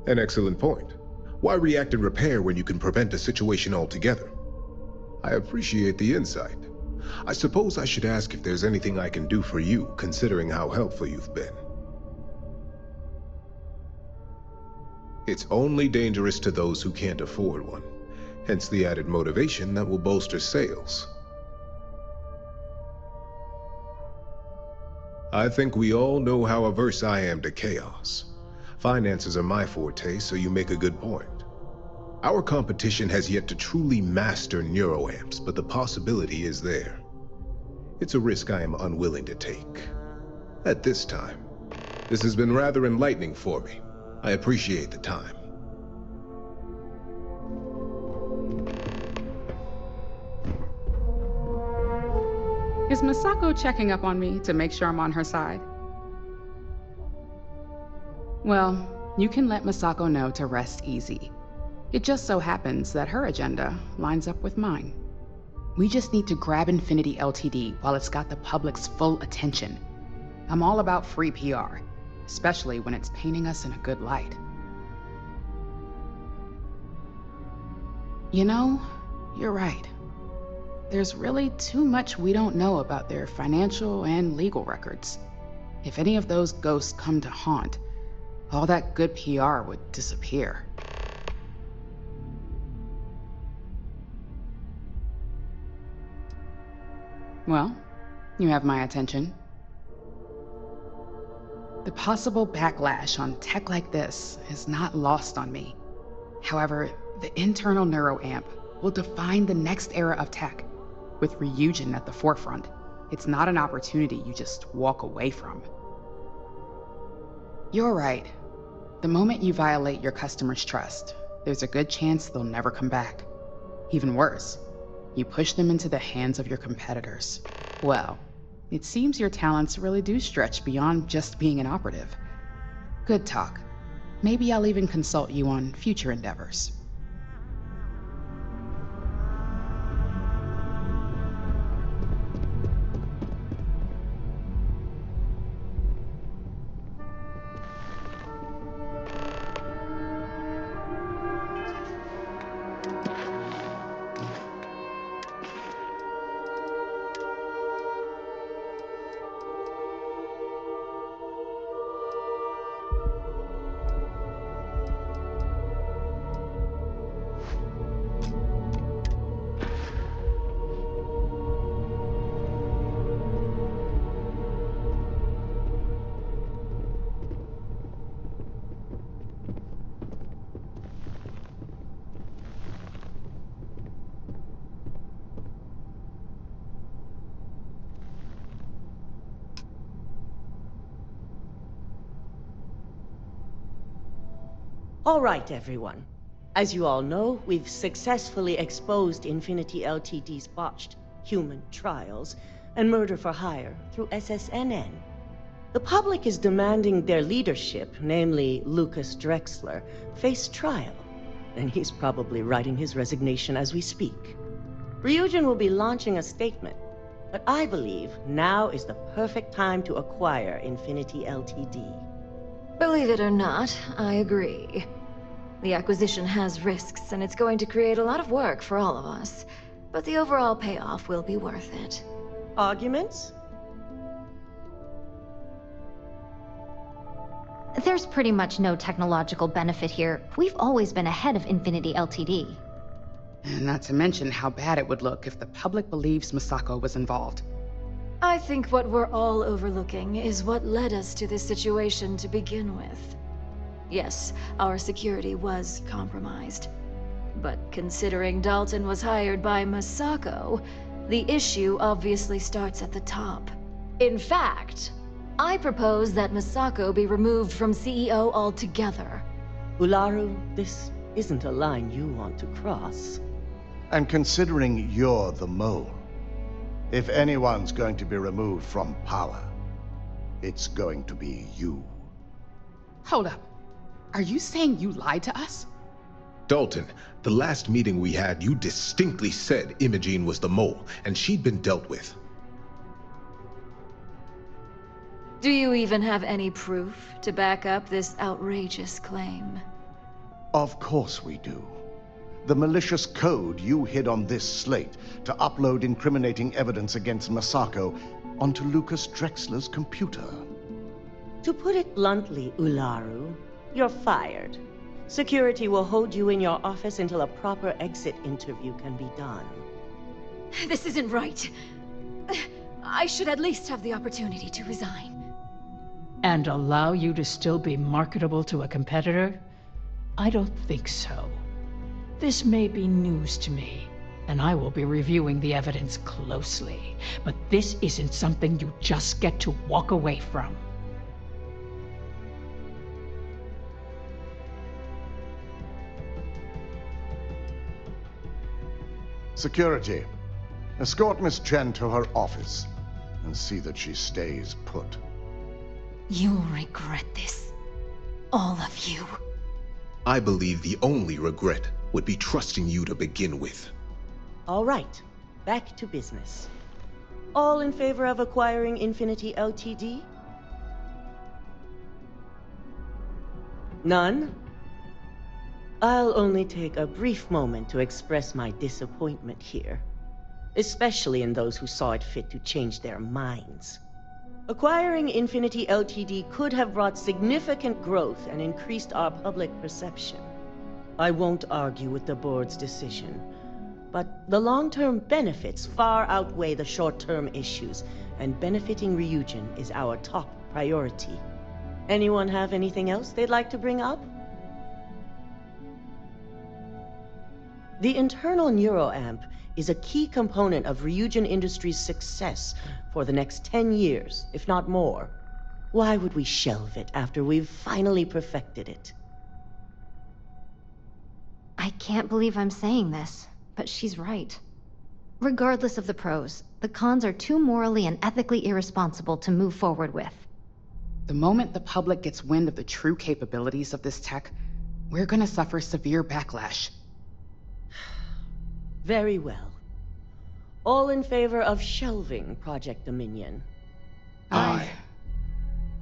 An excellent point. Why react and repair when you can prevent a situation altogether? I appreciate the insight. I suppose I should ask if there's anything I can do for you, considering how helpful you've been. It's only dangerous to those who can't afford one, hence the added motivation that will bolster sales. I think we all know how averse I am to chaos. Finances are my forte, so you make a good point. Our competition has yet to truly master neuroamps, but the possibility is there. It's a risk I am unwilling to take. At this time. This has been rather enlightening for me. I appreciate the time. Is Masako checking up on me to make sure I'm on her side? Well, you can let Masako know to rest easy. It just so happens that her agenda lines up with mine. We just need to grab Infinity Ltd. while it's got the public's full attention. I'm all about free PR, especially when it's painting us in a good light. You know, you're right. There's really too much we don't know about their financial and legal records. If any of those ghosts come to haunt, all that good PR would disappear. Well, you have my attention. The possible backlash on tech like this is not lost on me. However, the internal neuroamp will define the next era of tech, with Ryujin at the forefront. It's not an opportunity you just walk away from. You're right. The moment you violate your customers' trust, there's a good chance they'll never come back. Even worse, you push them into the hands of your competitors. Well, it seems your talents really do stretch beyond just being an operative. Good talk. Maybe I'll even consult you on future endeavors. All right, everyone. As you all know, we've successfully exposed Infinity Ltd's botched human trials and murder for hire through SSNN. The public is demanding their leadership, namely Lucas Drexler, face trial, and he's probably writing his resignation as we speak. Ryujin will be launching a statement, but I believe now is the perfect time to acquire Infinity Ltd. Believe it or not, I agree. The acquisition has risks, and it's going to create a lot of work for all of us. But the overall payoff will be worth it. Arguments? There's pretty much no technological benefit here. We've always been ahead of Infinity Ltd. And not to mention how bad it would look if the public believes Misako was involved. I think what we're all overlooking is what led us to this situation to begin with. Yes, our security was compromised. But considering Dalton was hired by Misako, the issue obviously starts at the top. In fact, I propose that Misako be removed from CEO altogether. Ularu, this isn't a line you want to cross. And considering you're the mole, if anyone's going to be removed from power, it's going to be you. Hold up. Are you saying you lied to us? Dalton, the last meeting we had, you distinctly said Imogene was the mole, and she'd been dealt with. Do you even have any proof to back up this outrageous claim? Of course we do. The malicious code you hid on this slate to upload incriminating evidence against Misako onto Lucas Drexler's computer. To put it bluntly, Ularu, you're fired. Security will hold you in your office until a proper exit interview can be done. This isn't right. I should at least have the opportunity to resign. And allow you to still be marketable to a competitor? I don't think so. This may be news to me, and I will be reviewing the evidence closely. But this isn't something you just get to walk away from. Security, escort Miss Chen to her office and see that she stays put. You'll regret this. All of you. I believe the only regret would be trusting you to begin with. All right, back to business. All in favor of acquiring Infinity Ltd? None? I'll only take a brief moment to express my disappointment here, especially in those who saw it fit to change their minds. Acquiring Infinity Ltd could have brought significant growth and increased our public perception. I won't argue with the board's decision, but the long-term benefits far outweigh the short-term issues, and benefiting Ryujin is our top priority. Anyone have anything else they'd like to bring up? The internal neuroamp is a key component of Ryujin Industries' success for the next 10 years, if not more. Why would we shelve it after we've finally perfected it? I can't believe I'm saying this, but she's right. Regardless of the pros, the cons are too morally and ethically irresponsible to move forward with. The moment the public gets wind of the true capabilities of this tech, we're gonna suffer severe backlash. Very well. All in favor of shelving Project Dominion? Aye.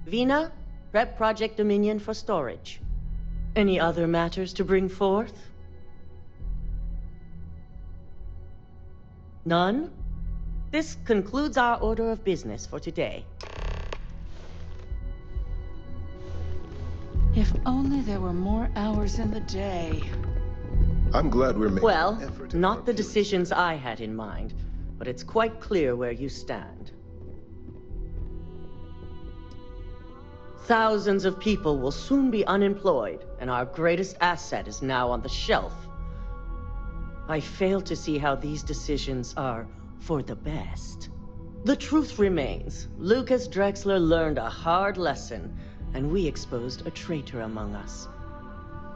Vina, prep Project Dominion for storage. Any other matters to bring forth? None? This concludes our order of business for today. If only there were more hours in the day. I'm glad we're making Well, an effort. in not our the village. decisions I had in mind, but it's quite clear where you stand. Thousands of people will soon be unemployed, and our greatest asset is now on the shelf. I fail to see how these decisions are for the best. The truth remains, Lucas Drexler learned a hard lesson, and we exposed a traitor among us.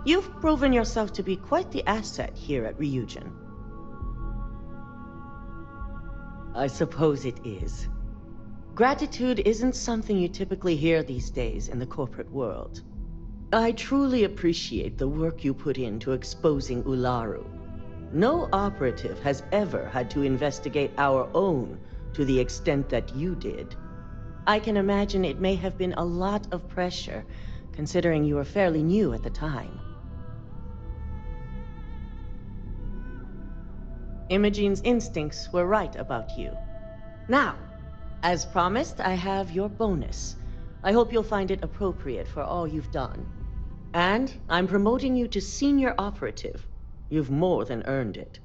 You've proven yourself to be quite the asset here at Ryujin. I suppose it is. Gratitude isn't something you typically hear these days in the corporate world. I truly appreciate the work you put into exposing Ularu. No operative has ever had to investigate our own to the extent that you did. I can imagine it may have been a lot of pressure, considering you were fairly new at the time. Imogene's instincts were right about you. Now, as promised, I have your bonus. I hope you'll find it appropriate for all you've done. And I'm promoting you to senior operative. You've more than earned it.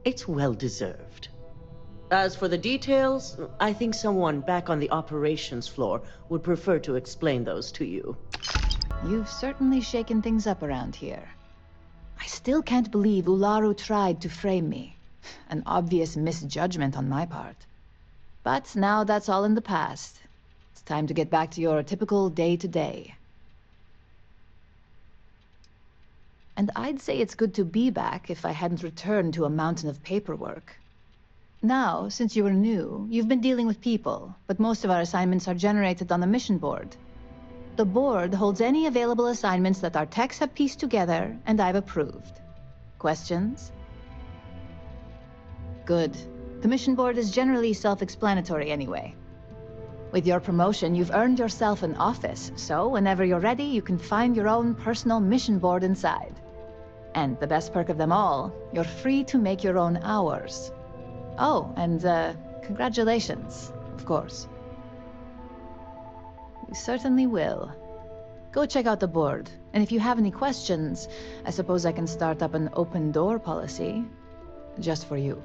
It's well deserved. As for the details, I think someone back on the operations floor would prefer to explain those to you. You've certainly shaken things up around here. I still can't believe Ularu tried to frame me. An obvious misjudgment on my part. But now that's all in the past. It's time to get back to your typical day-to-day. And I'd say it's good to be back if I hadn't returned to a mountain of paperwork. Now, since you were new, you've been dealing with people, but most of our assignments are generated on the mission board. The board holds any available assignments that our techs have pieced together, and I've approved. Questions? Good. The mission board is generally self-explanatory anyway. With your promotion, you've earned yourself an office, so whenever you're ready, you can find your own personal mission board inside. And the best perk of them all, you're free to make your own hours. Oh, and congratulations, of course. You certainly will. Go check out the board, and if you have any questions, I suppose I can start up an open door policy. Just for you.